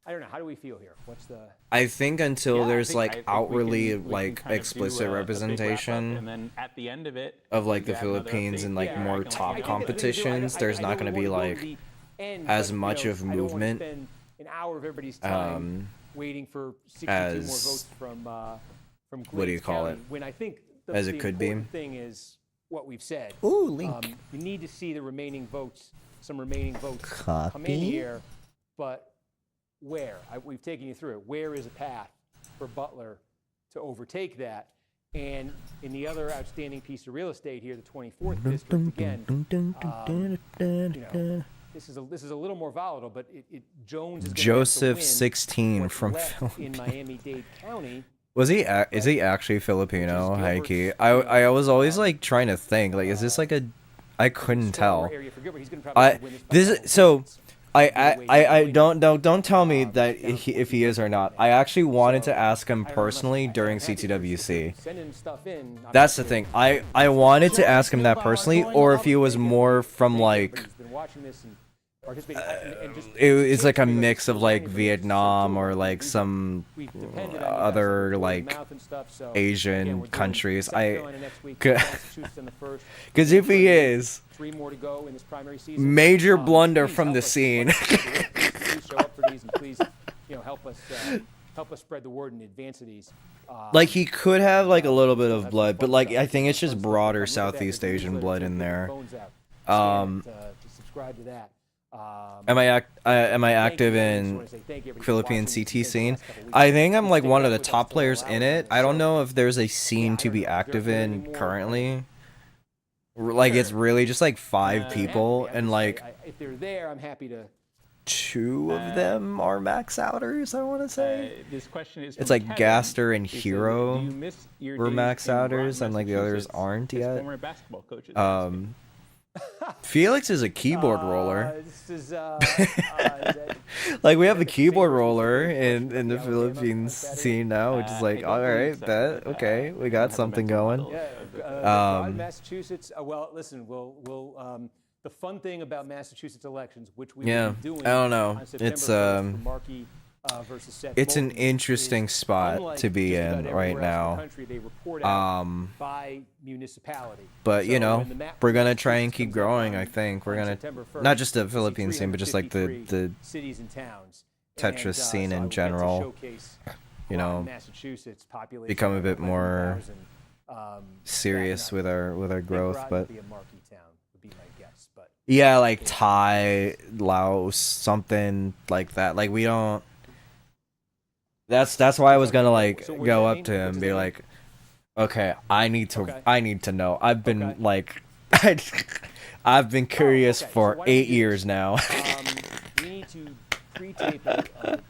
I don't know. How do we feel here? What's the? I think until Yeah, I there's think- I like think we outwardly can like kind of do explicit a big wrap-up, representation and then at the end of it, of like we the have another Philippines update. and like Yeah, I more can let top you know. competitions. There's not going to be like as much of movement, Spend an hour of everybody's time waiting for 62 more as- votes from what do you Glades call County, it? When I think As it the could be. important thing is what we've said. Ooh, Link. You need to see the remaining votes, some remaining votes come Copy. in here, but where? We've taken you through it. Where is a path for Butler to overtake that? And in the other outstanding piece of real estate here, the 24th district, again, this is a little more volatile, but Jones is gonna have to Joseph win 16 what's from left in Philippines. Miami-Dade County. Was he? Is he actually Filipino? Which is High key. Gilbert's, I was always like trying to think. Like, is this like a? I couldn't tell. Stronger area for Gilbert. He's gonna probably have to win by This double is so. digits. I don't tell me that if he is or not. I actually wanted to ask him personally during CTWC. Send him stuff in. That's the thing. I wanted to ask him that personally, or if he was more from like He's been watching this and participating. And just It's like a change, mix of like so Vietnam too, or like some we've depended on other word of like mouth and stuff, so, Asian again, we're doing countries. South Carolina next week, Cause Massachusetts in the first. if he is, 3 more to go in this primary season. major blunder Please from help the us scene. please show up for these, and please, help us spread the word in advance of these. Like he could have like a little bit We'll of have some blood, but fun like stuff. I think it's Fun just stuff. broader Look at that. Southeast There's a Asian newsletter, blood too. in Get your there. phones out. Scan it, to subscribe to that. Am I active I just in wanna say thank you, everybody, for Philippine watching. CT Thanks the scene? last couple weeks. I think I'm like Stick one of it the out with us top till players we're in out. it. I don't So, know if there's a yeah, scene I to don't be know. active There in more, currently. Like it's really just like 5 people, and like if they're there, I'm happy to. 2 of them are max outers, I want to say. This question is It's from like Kevin. Gaster and He says, Hero "Do you miss your were days max in outers, Groton, and like the others Massachusetts?" aren't His yet. former basketball coach is asking. Felix is a keyboard roller. This is, Like we have a the same keyboard person roller who's in coaching the at Alabama on Philippines Saturday. scene now, which is I like, don't all believe right, so, bet, but, okay, we got have a something mental going. model. Yeah, Groton, Massachusetts. Well, listen, we'll the fun thing about Massachusetts elections, which we will be doing I don't know. on September It's 1st for Markey versus Seth it's an Moulton, interesting is spot unlike to be just about in right everywhere else in now. the country, they report out by municipality. But you So know, when the map we're for gonna try and Massachusetts keep comes out growing. on- I think we're on gonna September 1st, not just the you'll see Philippine scene, but just like the 353 cities and towns. Tetris And, scene so I in will get to general, showcase you know, Groton, Massachusetts population become a of bit more 11,000, serious with our I think growth. Groton But would be a marquee town, would be my guess. But yeah, like Thai, Laos, something like that. Like we don't. That's why I was gonna like So what does go that up mean? to What him does and be that mean? like, okay, I need to know. I've been Okay. like, I've been curious okay. So for why don't we 8 do years this? now. We need to pre-tape a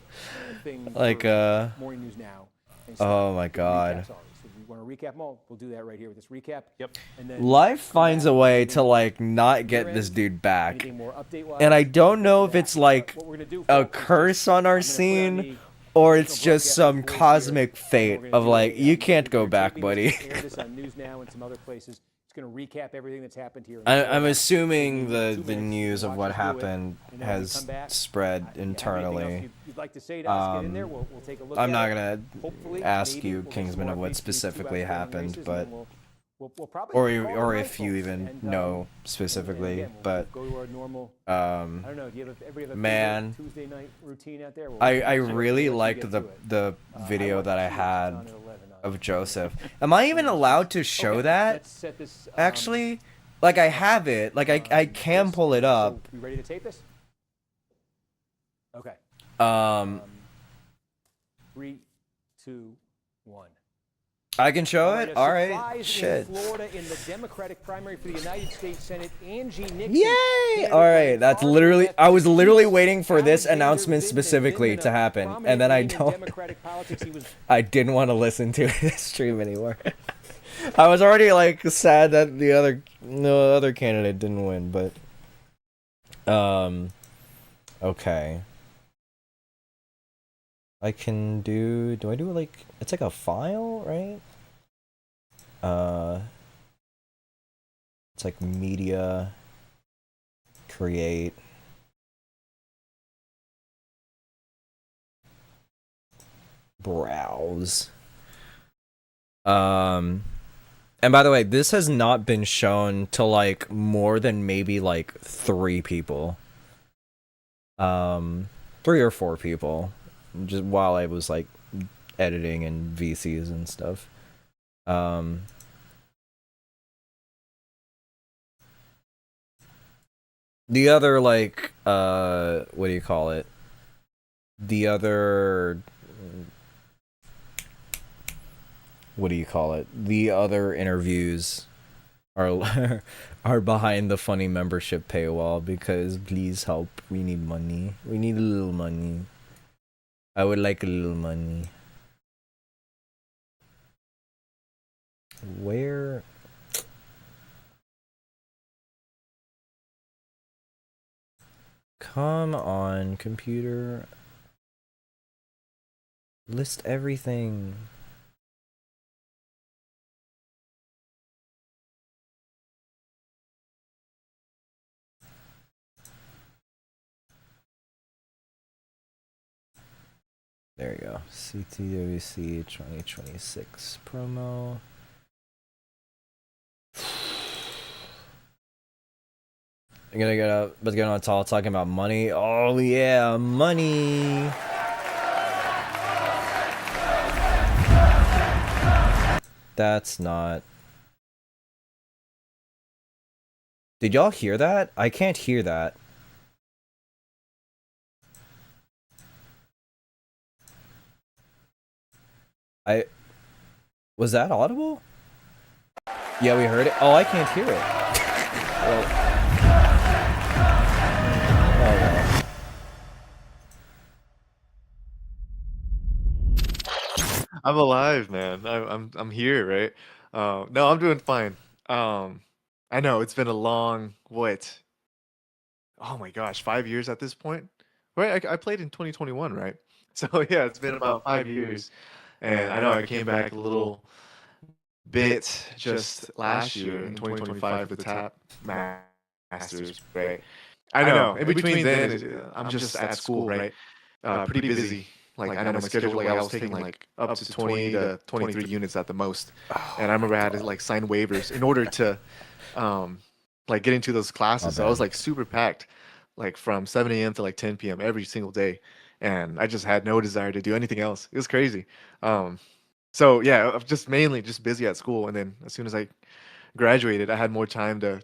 thing Like, for Morning News Now. and oh stuff my with God. recaps already. So we want to recap them all. We'll do that right here with this recap. Yep. And then Life come finds back a way with to anything like not your get this end, dude back. anything more update-wise. And I don't know We'll if do it's that. like What we're gonna do, a folks, is curse just- on our I'm gonna put on scene, the or original it's just broadcast some voice here, cosmic and fate we're gonna of do like, a, you can't go we're back, taping buddy. this, air this on News Now and some other places. It's going to recap everything that's happened here. in I'm Florida. assuming We'll the give you 2 minutes news to of watch what us do it, happened and then when we has come back, spread if you have anything else internally. you'd like to say to us, get in there. We'll take a look I'm at not it. gonna Hopefully, ask maybe you, we'll get some Kingsman, more of what updates for these 2 specifically outstanding happened, races, and but then we'll probably call it or a if night, you folks, even and, know and specifically, again, but we'll go to our normal. I don't know. Do you have a man, favorite Tuesday night routine out there? I We'll really let you liked get the to it. the video watch that I Cheers. It's had on at 11 of on Joseph. Am I even allowed to show Okay, that? let's set this, Actually, like I have it, like I can this. pull it up. So, we ready to tape this? Okay. 3, 2, 1. I can show All right, it. a All right, surprise shit. in Florida in the Democratic primary for the United States Senate, Angie Nixon. Yay! All right, that's literally. I was literally waiting for this announcement specifically to happen, and then I don't. I didn't want to listen to the stream anymore. I was already like sad that the other candidate didn't win, but okay. I can do I do like it's like a file, right? It's like media create browse. And by the way, this has not been shown to like more than maybe like 3 people. 3 or 4 people. Just while I was like editing and VCs and stuff. The other like what do you call it? The other what do you call it? The other interviews are are behind the funny membership paywall because please help, we need money. We need a little money. I would like a little money. Where? Come on, computer. List everything. There you go. CTWC 2026 promo. I'm gonna get up, but get on tall talking about money. Oh yeah, money. That's not. Did y'all hear that? I can't hear that. Was that audible? Yeah, we heard it. Oh, I can't hear it. Well, oh well. I'm alive, man. I'm here, right? No, I'm doing fine. I know it's been a long what? Oh my gosh, 5 years at this point, right? I played in 2021, right? So yeah, it's been about 5 years, and I know I came back a little bit just last year in 2025 with the Tap Masters, right? I know. In between then, I'm just at school, right? Pretty busy. Like I know my schedule, like I was taking like up to 20 to 23 units at the most, and I remember I had to like sign waivers in order to, like get into those classes. So I was like super packed, like from 7 a.m. to like 10 p.m. every single day, and I just had no desire to do anything else. It was crazy. So yeah, I'm just mainly just busy at school, and then as soon as I graduated, I had more time to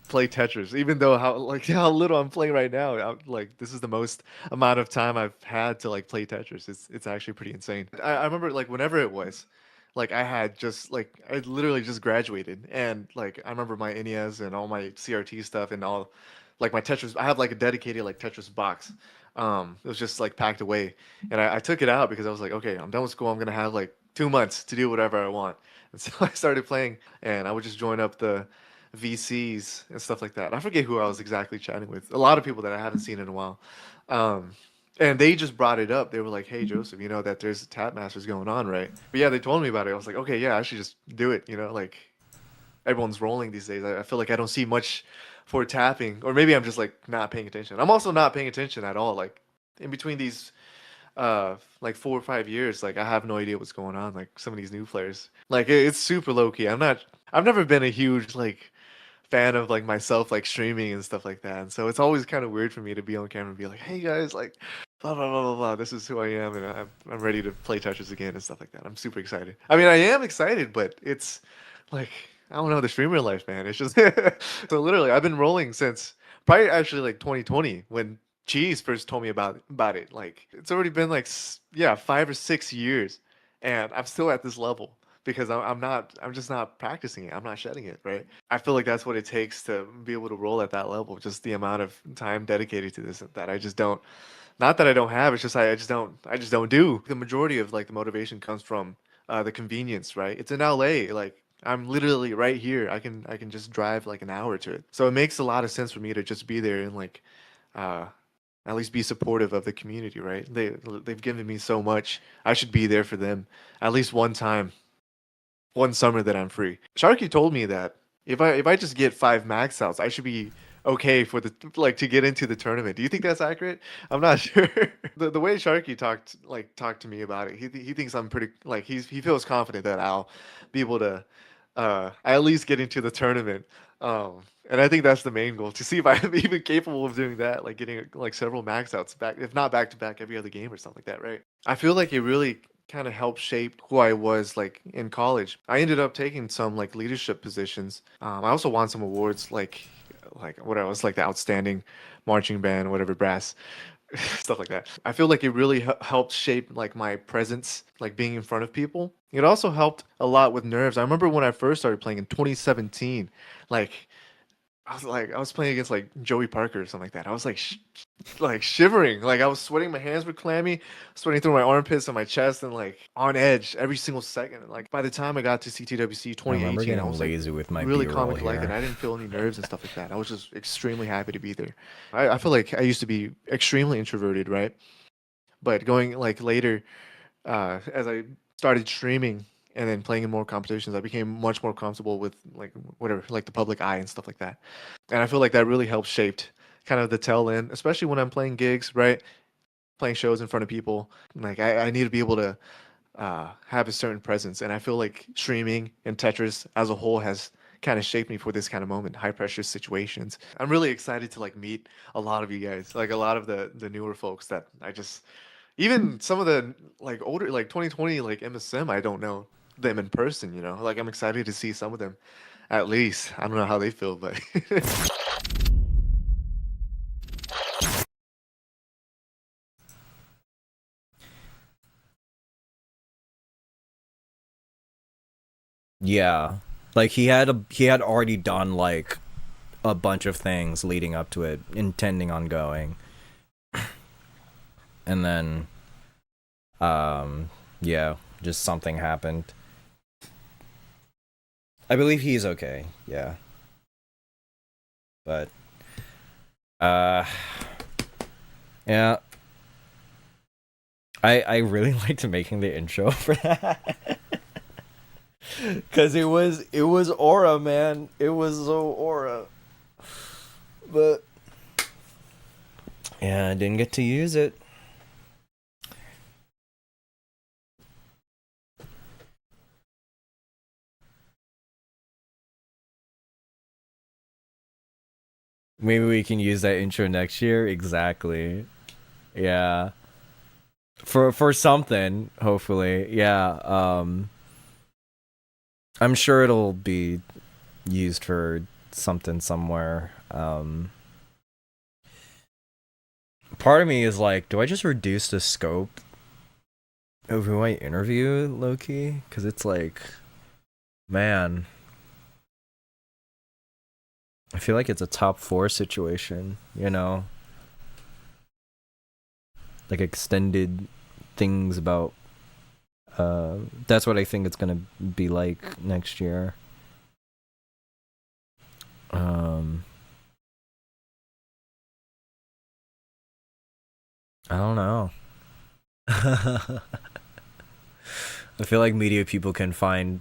play Tetris. Even though how little I'm playing right now, like this is the most amount of time I've had to like play Tetris. It's actually pretty insane. I remember like whenever it was, like I had just like I literally just graduated, and like I remember my NES and all my CRT stuff and all, like my Tetris. I have like a dedicated like Tetris box. It was just like packed away, and I took it out because I was like, okay, I'm done with school. I'm gonna have like 2 months to do whatever I want. And so I started playing, and I would just join up the VCs and stuff like that. I forget who I was exactly chatting with. A lot of people that I haven't seen in a while. And they just brought it up. They were like, "Hey, Joseph, you know that there's Tap Masters going on, right?" But yeah, they told me about it. I was like, "Okay, yeah, I should just do it." You know, like everyone's rolling these days. I feel like I don't see much for tapping, or maybe I'm just like not paying attention. I'm also not paying attention at all. Like in between these like 4 or 5 years, like I have no idea what's going on. Like some of these new players, like it's super low key. I've never been a huge like fan of like myself like streaming and stuff like that. And so it's always kind of weird for me to be on camera and be like, "Hey guys, like blah blah blah blah blah. This is who I am, and I'm ready to play Tetris again and stuff like that." I'm super excited. I mean, I am excited, but it's like I don't know the streamer life, man. It's just so literally I've been rolling since probably actually like 2020 when Cheese first told me about it. Like it's already been like yeah 5 or 6 years, and I'm still at this level because I'm just not practicing it. I'm not shedding it, right? I feel like that's what it takes to be able to roll at that level. Just the amount of time dedicated to this that I just don't. Not that I don't have. It's just I just don't do. The majority of like the motivation comes from the convenience, right? It's in LA. Like I'm literally right here. I can just drive like an hour to it. So it makes a lot of sense for me to just be there and like uh at least be supportive of the community, right? They've given me so much. I should be there for them at least one time, one summer that I'm free. Sharky told me that if I just get 5 max outs, I should be okay for the like to get into the tournament. Do you think that's accurate? I'm not sure. The way Sharky talked to me about it, he thinks I'm pretty like he feels confident that I'll be able to at least get into the tournament. And I think that's the main goal, to see if I'm even capable of doing that, like getting like several max outs back, if not back to back every other game or something like that, right? I feel like it really kind of helped shape who I was like in college. I ended up taking some like leadership positions. I also won some awards like what I was like the outstanding marching band, whatever brass stuff like that. I feel like it really helped shape like my presence, like being in front of people. It also helped a lot with nerves. I remember when I first started playing in 2017, like I was playing against like Joey Parker or something like that. I was like like shivering, like I was sweating. My hands were clammy, sweating through my armpits and my chest, and like on edge every single second. And, like by the time I got to CTWC I remember 2018, getting I was like lazy with my really B-roll calm and collected. here. I didn't feel any nerves and stuff like that. I was just extremely happy to be there. I feel like I used to be extremely introverted, right? But going like later, as I started streaming and then playing in more competitions, I became much more comfortable with like whatever, like the public eye and stuff like that. And I feel like that really helped shaped kind of the tail end, especially when I'm playing gigs, right? playing shows in front of people. Like I need to be able to have a certain presence, and I feel like streaming and Tetris as a whole has kind of shaped me for this kind of moment, high pressure situations. I'm really excited to like meet a lot of you guys, like a lot of the newer folks that I just, even some of the like older, like 2020 like MSM, I don't know them in person, you know. Like I'm excited to see some of them at least. I don't know how they feel, but Yeah. Like he had already done like a bunch of things leading up to it, intending on going. And then yeah, just something happened. I believe he's okay. Yeah. But yeah. I really liked making the intro for that. Cause it was aura, man. It was so aura. But yeah, I didn't get to use it. Maybe we can use that intro next year. Exactly. Yeah. For something, hopefully. Yeah. I'm sure it'll be used for something somewhere. Part of me is like, do I just reduce the scope of who I interview, low-key? Because it's like, man, I feel like it's a top 4 situation, you know? Like extended things about that's what I think it's gonna be like next year. I don't know. I feel like media people can find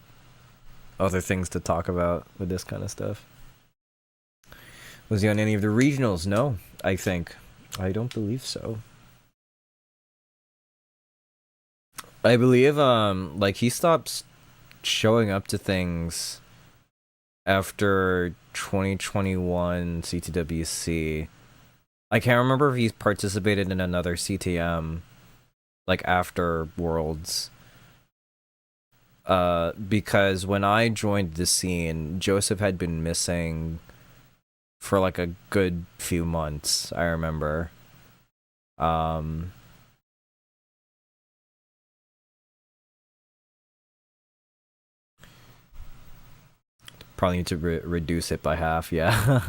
other things to talk about with this kind of stuff. Was he on any of the regionals? No, I think. I don't believe so. I believe like he stops showing up to things after 2021 CTWC. I can't remember if he's participated in another CTM like after Worlds. Because when I joined the scene, Joseph had been missing for like a good few months, I remember. Probably need to reduce it by half, yeah.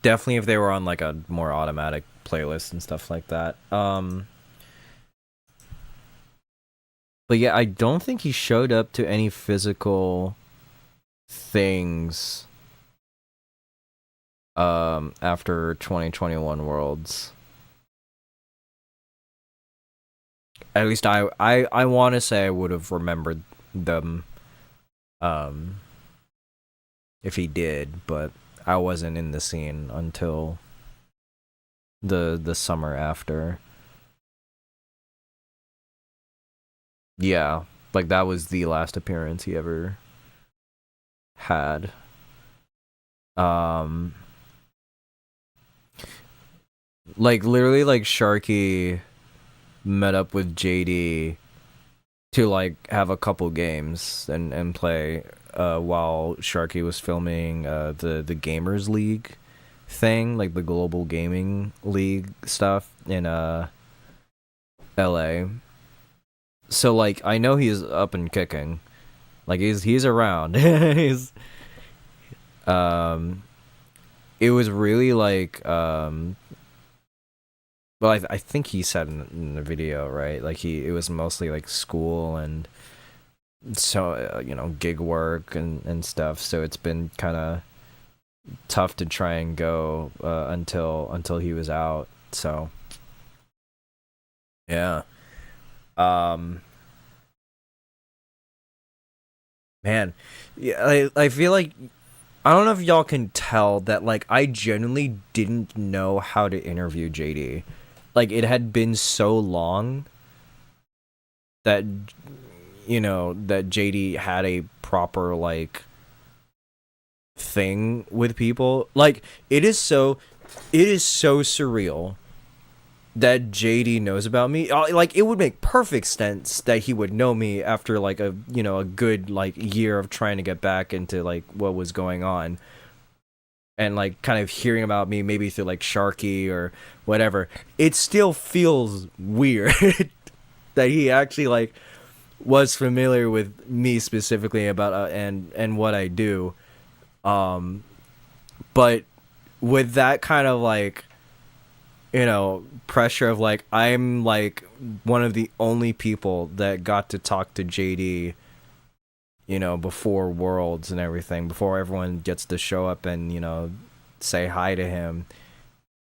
Definitely if they were on like a more automatic playlist and stuff like that. But yeah, I don't think he showed up to any physical things after 2021 Worlds. At least I want to say I would have remembered them if he did, but I wasn't in the scene until the summer after. Yeah, like that was the last appearance he ever had. Like literally like Sharky met up with JD to like have a couple games and play while Sharky was filming the Gamers League thing, like the Global Gaming League stuff in LA. So like I know he's up and kicking. Like he's around. He's it was really like well, I think he said in the video, right? Like it was mostly like school and so you know, gig work and stuff. So it's been kind of tough to try and go until he was out. So yeah, man, yeah, I feel like I don't know if y'all can tell that, like, I genuinely didn't know how to interview JD. Like, it had been so long that, you know, that JD had a proper, like, thing with people. Like, it is so surreal that JD knows about me. Like, it would make perfect sense that he would know me after, like, a, you know, a good, like, year of trying to get back into, like, what was going on. And, like, kind of hearing about me maybe through, like, Sharky or whatever. It still feels weird that he actually, like, was familiar with me specifically about and what I do. But with that kind of, like, you know, pressure of, like, I'm, like, one of the only people that got to talk to JD, you know, before Worlds and everything, before everyone gets to show up and, you know, say hi to him.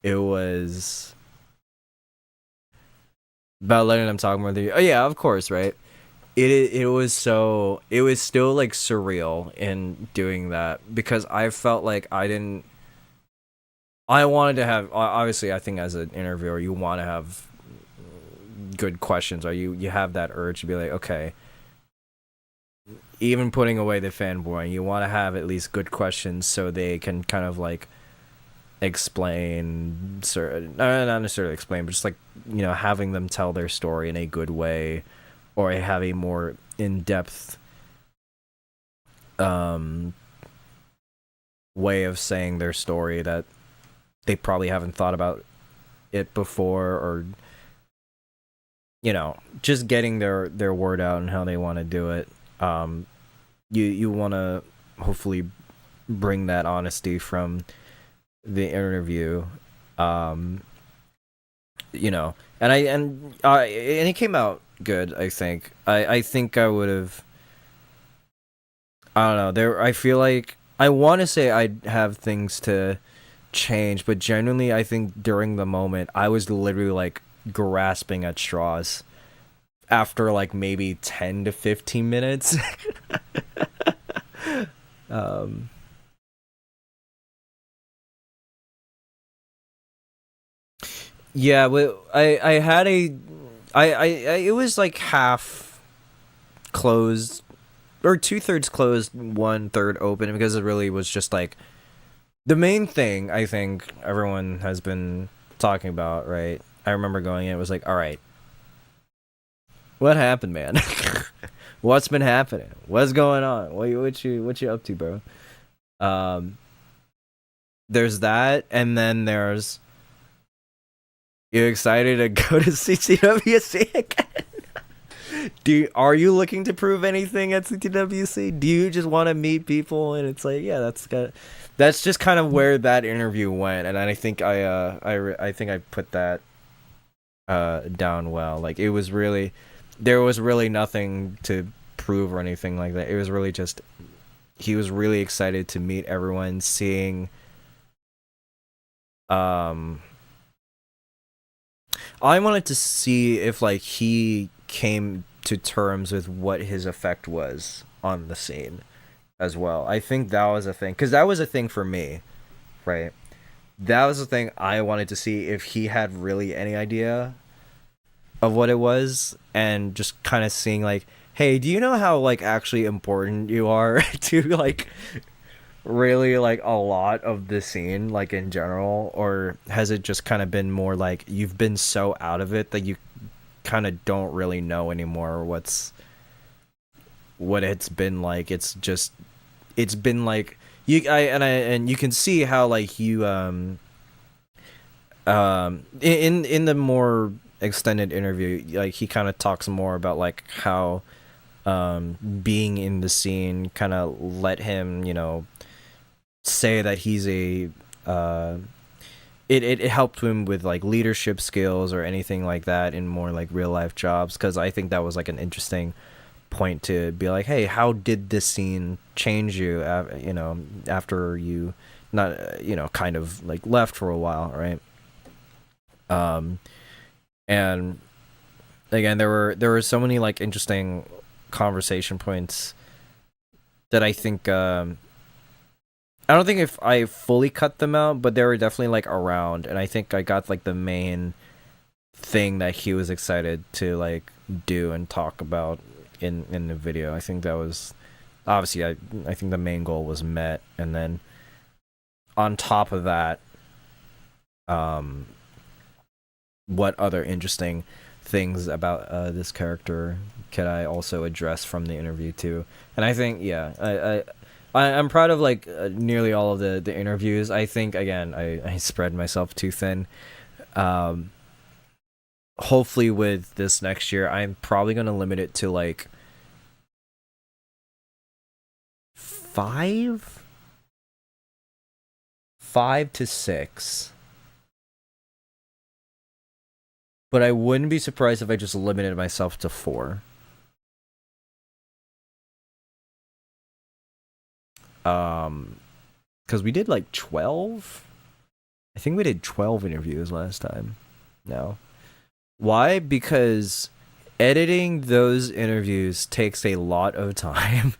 It was about letting them talk more than you. Oh yeah, of course, right? It was still, like, surreal in doing that, because I felt like I wanted to have, obviously, I think as an interviewer, you want to have good questions, or you have that urge to be like, okay, even putting away the fanboy, you want to have at least good questions so they can kind of, like, explain, not necessarily explain, but just, like, you know, having them tell their story in a good way, or have a more in-depth way of saying their story that they probably haven't thought about it before, or, you know, just getting their word out and how they want to do it. You want to hopefully bring that honesty from the interview, you know, and it came out good. I think I think I would have, I don't know, I feel like I want to say I'd have things to change, but genuinely I think during the moment I was literally, like, grasping at straws after, like, maybe 10 to 15 minutes. Yeah, but I had it was, like, half closed, or 2/3 closed, 1/3 open, because it really was just, like, the main thing I think everyone has been talking about, right? I remember going in, it was like, all right, what happened, man? What's been happening? What's going on? What you up to, bro? There's that, and then there's, you excited to go to CTWC again? Are you looking to prove anything at CTWC? Do you just want to meet people? And it's like, yeah, that's just kind of where that interview went, and I think I think I put that down well. Like, it was really, there was really nothing to prove or anything like that. It was really just, he was really excited to meet everyone, seeing I wanted to see if, like, he came to terms with what his effect was on the scene as well. I think that was a thing, because that was a thing for me, right? That was the thing I wanted to see, if he had really any idea of what it was, and just kind of seeing, like, hey, do you know how, like, actually important you are to, like, really, like, a lot of the scene, like, in general? Or has it just kind of been more like you've been so out of it that you kind of don't really know anymore what it's been like? It's been like, and you can see how, like, you in the more extended interview, like, he kind of talks more about, like, how being in the scene kind of let him, you know, say that he's a it helped him with, like, leadership skills or anything like that in more, like, real life jobs, because I think that was, like, an interesting point to be like, hey, how did this scene change you, you know, after you not, you know, kind of, like, left for a while, right? And again, there were so many, like, interesting conversation points that I think I don't think if I fully cut them out, but they were definitely like around, and I think I got like the main thing that he was excited to like do and talk about in the video. I think that was obviously I think the main goal was met, and then on top of that, what other interesting things about this character could I also address from the interview too? And I think I'm proud of like nearly all of the interviews. I think again I spread myself too thin. Hopefully with this next year, I'm probably gonna limit it to like 5 to 6. But I wouldn't be surprised if I just limited myself to 4. Because we did like 12. I think we did 12 interviews last time. No. Why? Because editing those interviews takes a lot of time.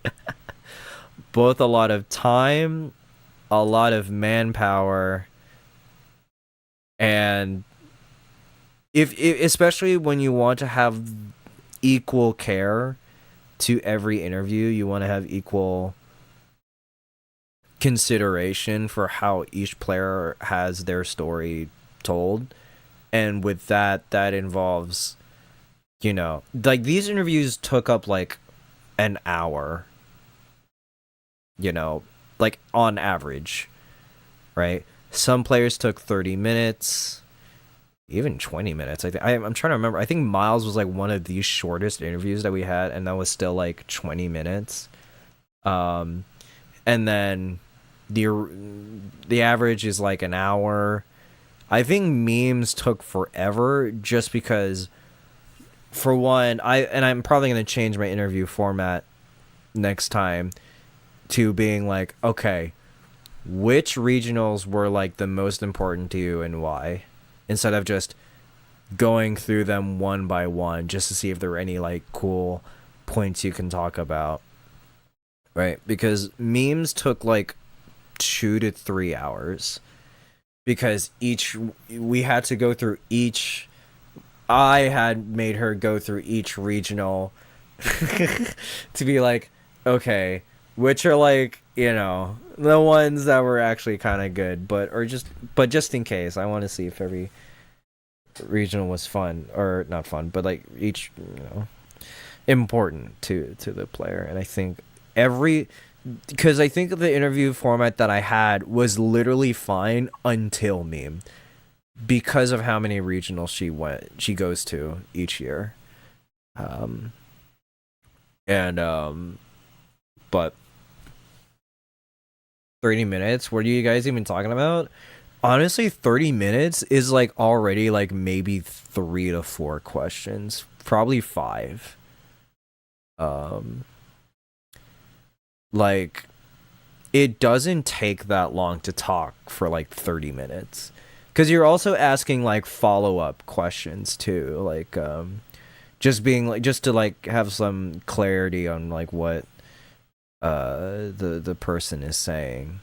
Both a lot of time, a lot of manpower, and if especially when you want to have equal care to every interview, you want to have equal consideration for how each player has their story told. And with that involves, you know, like these interviews took up like an hour, you know, like on average, right? Some players took 30 minutes, even 20 minutes. I'm trying to remember. I think Miles was like one of the shortest interviews that we had, and that was still like 20 minutes. And then the average is like an hour. I think memes took forever just because, for one, I'm probably going to change my interview format next time to being like, okay, which regionals were like the most important to you and why, instead of just going through them one by one just to see if there were any like cool points you can talk about, right? Because memes took like 2 to 3 hours. Because we had to go through each. I had made her go through each regional to be like, okay, which are like, you know, the ones that were actually kind of good, but just in case, I want to see if every regional was fun or not fun, but like each, you know, important to the player. And I think because I think the interview format that I had was literally fine until meme, because of how many regionals she goes to each year, but 30 minutes. What are you guys even talking about? Honestly, 30 minutes is like already like maybe 3 to 4 questions, probably 5. Like, it doesn't take that long to talk for like 30 minutes, because you're also asking like follow-up questions too, like just to like have some clarity on like what the person is saying.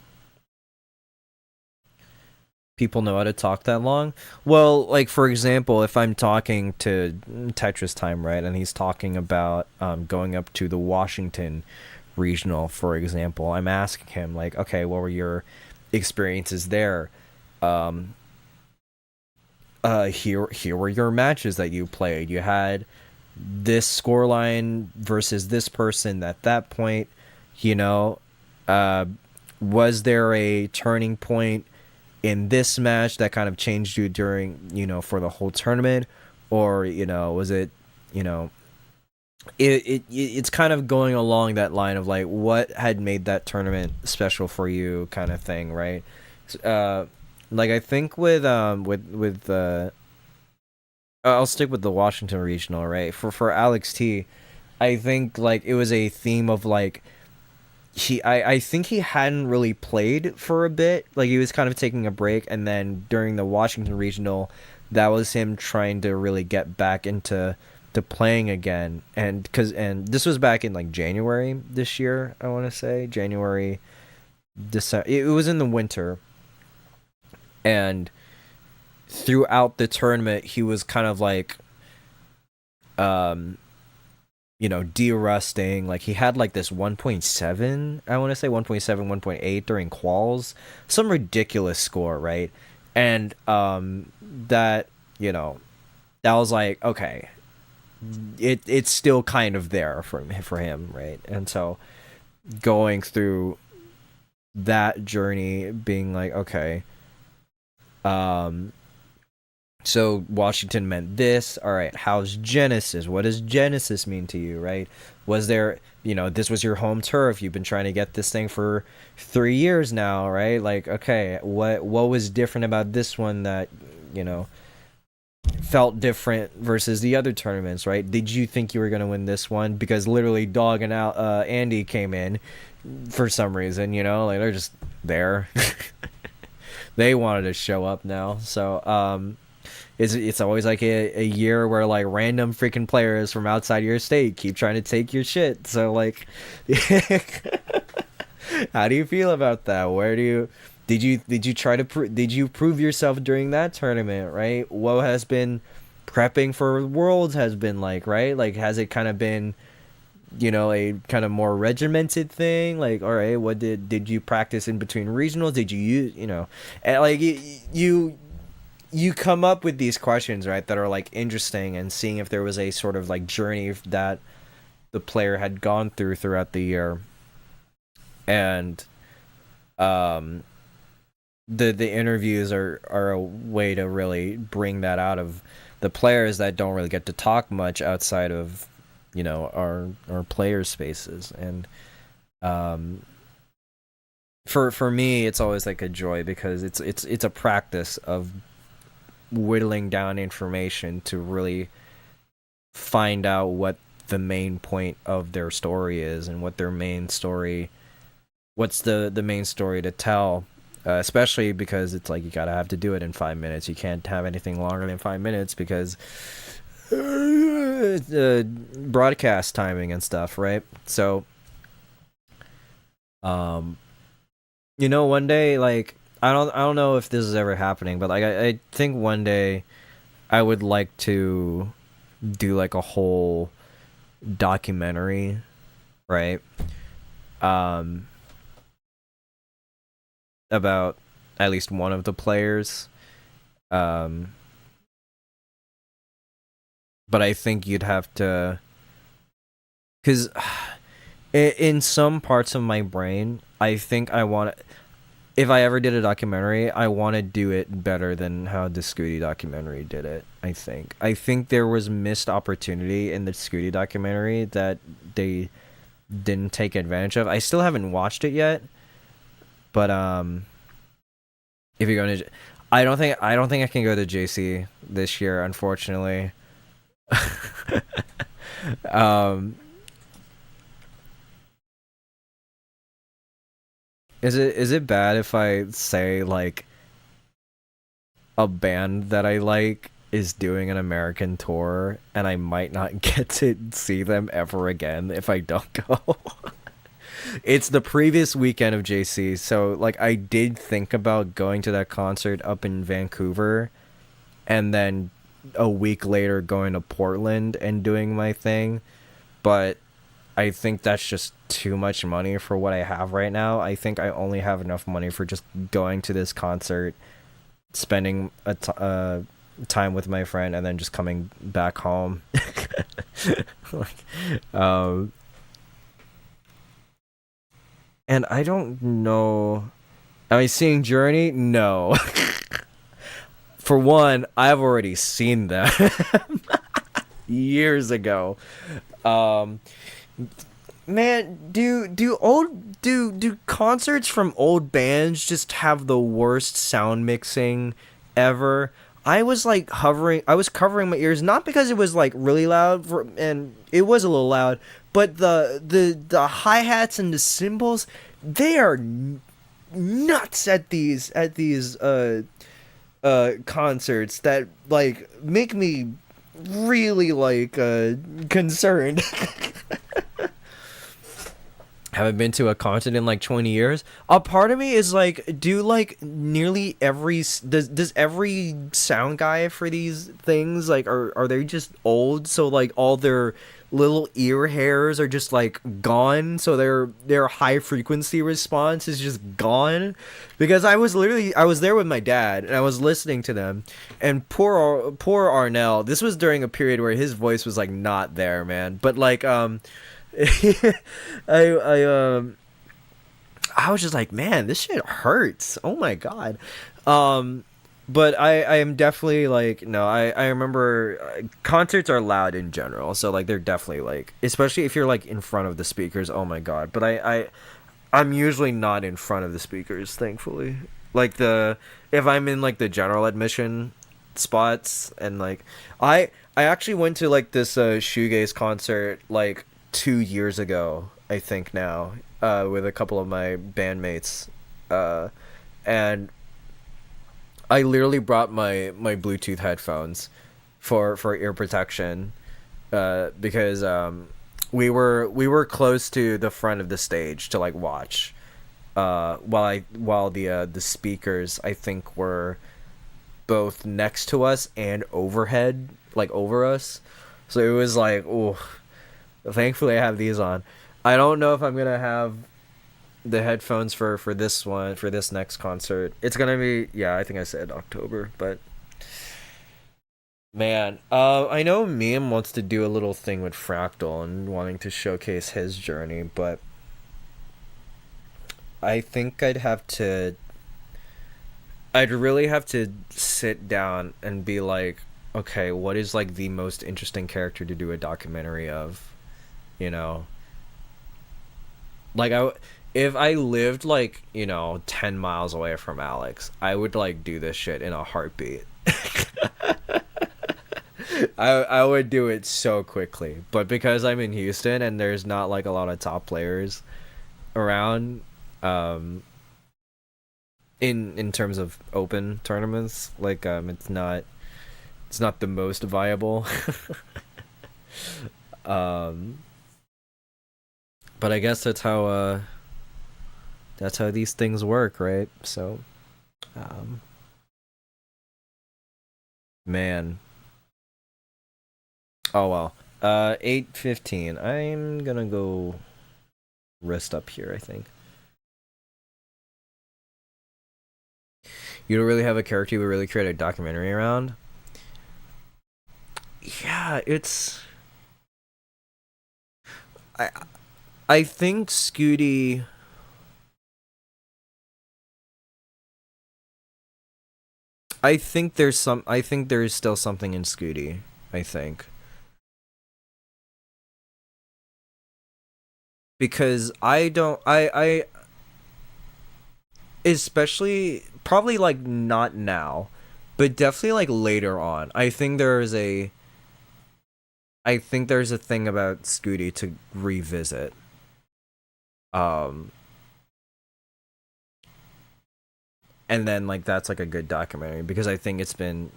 People know how to talk that long? Well, like for example, if I'm talking to Tetris Time, right, and he's talking about going up to the Washington regional, for example, I'm asking him like, okay, what were your experiences there? Here were your matches that you played. You had this scoreline versus this person at that point, you know. Was there a turning point in this match that kind of changed you during, you know, for the whole tournament? Or, you know, was it, you know, it's kind of going along that line of like what had made that tournament special for you, kind of thing, right? Like I think with I'll stick with the Washington regional, right? For Alex T, I think like it was a theme of like I think he hadn't really played for a bit, like he was kind of taking a break, and then during the Washington regional, that was him trying to really get back into playing again. And this was back in like January this year, I want to say January December. It was in the winter, and throughout the tournament, he was kind of like, de-rusting. Like he had like this 1.7, I want to say 1.7, 1.8 during quals, some ridiculous score, right? And that that was like, okay, it's still kind of there for him, right? And so going through that journey, being like, okay, so Washington meant this. All right, how's Genesis? What does Genesis mean to you, right? Was there, this was your home turf. You've been trying to get this thing for 3 years now, right? Like, okay, what was different about this one that, felt different versus the other tournaments, right? Did you think you were going to win this one? Because literally Dog and Andy came in for some reason, like they're just there. They wanted to show up now. So, it's always like a year where like random freaking players from outside your state keep trying to take your shit. So like, how do you feel about that? Did you try to did you prove yourself during that tournament, right? What has been prepping for Worlds has been like, right? Like, has it kind of been, a kind of more regimented thing? Like, all right, what did you practice in between regionals? Did you use, and like you come up with these questions, right, that are like interesting, and seeing if there was a sort of like journey that the player had gone throughout the year. And the interviews are a way to really bring that out of the players that don't really get to talk much outside of our player spaces. And for me, it's always like a joy, because it's a practice of whittling down information to really find out what the main point of their story is, and what's the main story to tell. Especially because it's like you gotta have to do it in 5 minutes. You can't have anything longer than 5 minutes because broadcast timing and stuff, right? So, one day, like, I don't know if this is ever happening, but like I think one day I would like to do like a whole documentary, right? About at least one of the players. But I think you'd have to, because in some parts of my brain, I think if I ever did a documentary, I want to do it better than how the Scooty documentary did it. I think there was missed opportunity in the Scooty documentary that they didn't take advantage of. I still haven't watched it yet. But if you're going to, I don't think I can go to JC this year, unfortunately. Is it bad if I say like a band that I like is doing an American tour and I might not get to see them ever again if I don't go? It's the previous weekend of JC, so like I did think about going to that concert up in Vancouver, and then a week later going to Portland and doing my thing, but I think that's just too much money for what I have right now. I think I only have enough money for just going to this concert, spending time with my friend, and then just coming back home. And I don't know. Am I seeing Journey? No. For one, I've already seen them years ago. Man, do concerts from old bands just have the worst sound mixing ever? I was covering my ears, not because it was like really loud, and it was a little loud, but the hi-hats and the cymbals, they are nuts at these concerts that like make me really like concerned. haven't been to a concert in like 20 years. A part of me is like, do like nearly does every sound guy for these things like are they just old? So like all their little ear hairs are just like gone. So their high frequency response is just gone. Because I was there with my dad and I was listening to them, and poor Arnell. This was during a period where his voice was like not there, man. But like I was just like, man, this shit hurts. Oh my god. But I am definitely like, no, I remember concerts are loud in general, so like they're definitely like, especially if you're like in front of the speakers. Oh my god. But I'm usually not in front of the speakers, thankfully. Like if I'm in like the general admission spots, and like I actually went to like this shoegaze concert like 2 years ago, I think now, with a couple of my bandmates, and I literally brought my Bluetooth headphones for ear protection, because we were close to the front of the stage to like watch, while the speakers I think were both next to us and overhead, like over us, so it was like, oh. Thankfully, I have these on. I don't know if I'm gonna have the headphones for this next concert. It's gonna be, yeah, I think I said October, but man, I know Meme wants to do a little thing with Fractal and wanting to showcase his journey, but I think I'd really have to sit down and be like, okay, what is like the most interesting character to do a documentary of? You know, like if I lived like, 10 miles away from Alex, I would like do this shit in a heartbeat. I would do it so quickly, but because I'm in Houston and there's not like a lot of top players around, in terms of open tournaments, like it's not the most viable. But I guess that's how these things work, right? So, man. Oh well. 8:15. I'm gonna go rest up here, I think. You don't really have a character you would really create a documentary around? Yeah, it's I think Scooty. I think there is still something in Scooty. I think, because I don't. I especially probably like not now, but definitely like later on. I think there's a thing about Scooty to revisit. And then like that's like a good documentary, because I think it's been,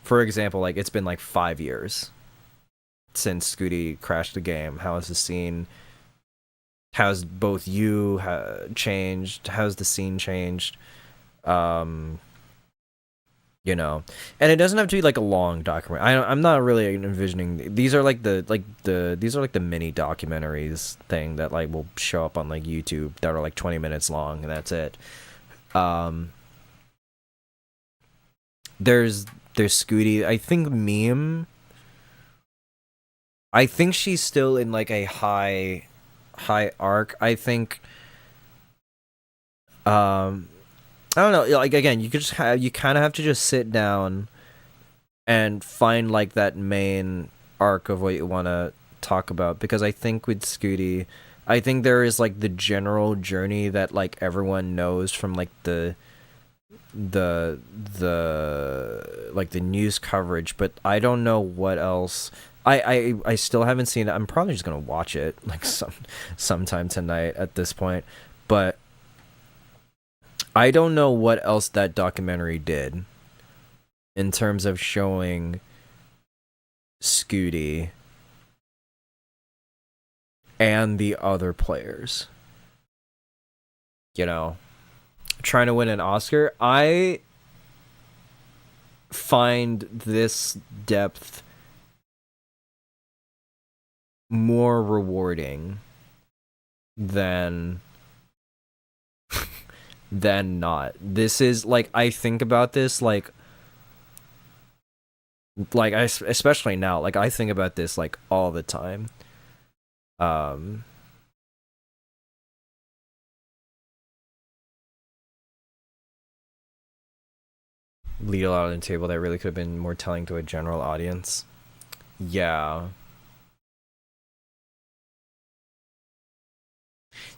for example, like it's been like 5 years since Scooty crashed the game. How has the scene, how's both you changed, how's the scene changed, and it doesn't have to be like a long documentary. I'm not really envisioning, these are like the mini documentaries thing that like will show up on like YouTube that are like 20 minutes long and that's it. There's Scooty. I think Meme, I think she's still in like a high arc. I think I don't know, like again, you kind of have to just sit down and find like that main arc of what you want to talk about, because I think with Scooty, I think there is like the general journey that like everyone knows from like the like the news coverage, but I don't know what else. I still haven't seen it. I'm probably just gonna watch it like sometime tonight at this point, but I don't know what else that documentary did in terms of showing Scooty and the other players. You know, trying to win an Oscar. I find this depth more rewarding than not. This is like, I think about this like I, especially now, like I think about this like all the time. Lead a lot on the table that really could have been more telling to a general audience. Yeah.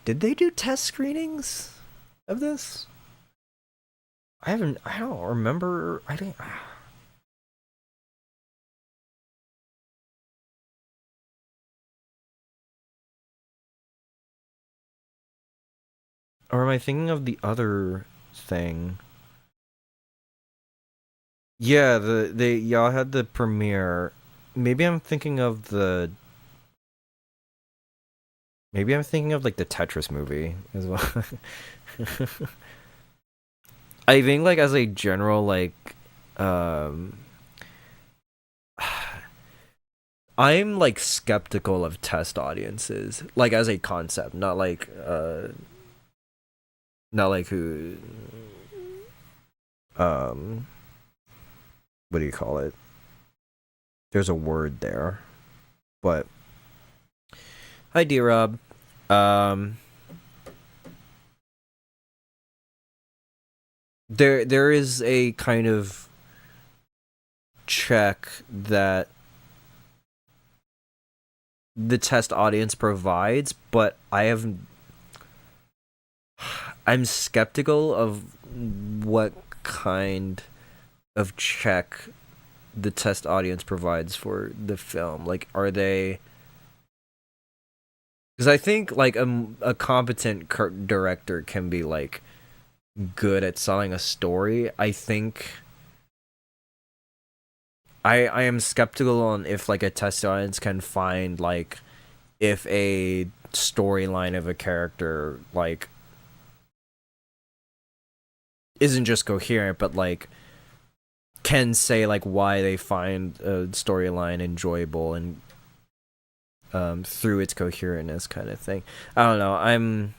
Did they do test screenings of this? I don't remember. I didn't. Or am I thinking of the other thing? Yeah, y'all had the premiere. Maybe I'm thinking of the. Maybe I'm thinking of like the Tetris movie as well. I think like as a general like I'm like skeptical of test audiences, like as a concept, not like who what do you call it? There's a word there. But hi D-Rob. There is a kind of check that the test audience provides, but I'm skeptical of what kind of check the test audience provides for the film. Like, are they? Because I think like a competent director can be like good at selling a story. I think I am skeptical on if like a test audience can find like if a storyline of a character like isn't just coherent, but like can say like why they find a storyline enjoyable and through its coherentness kind of thing. I don't know. I'm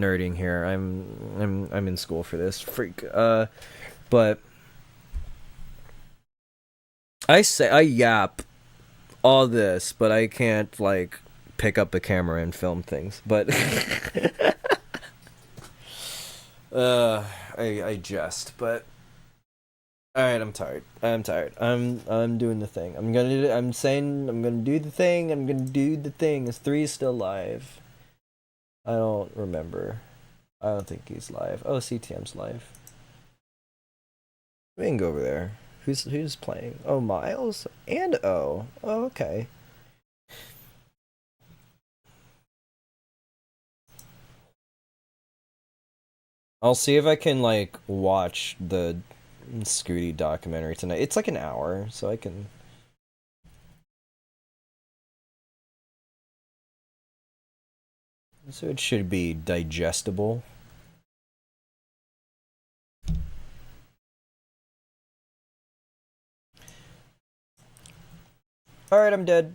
nerding here. I'm in school for this. Freak. But I yap all this, but I can't like pick up the camera and film things. But I jest. But all right, I'm tired. I'm doing the thing. I'm saying I'm gonna do the thing. I'm gonna do the thing. Is 3 still live? I don't remember. I don't think he's live. Oh, CTM's live. We can go over there. Who's playing? Oh, Miles and O. Oh, okay. I'll see if I can like watch the Scooty documentary tonight. It's like an hour, so I can. So it should be digestible. Alright, I'm dead.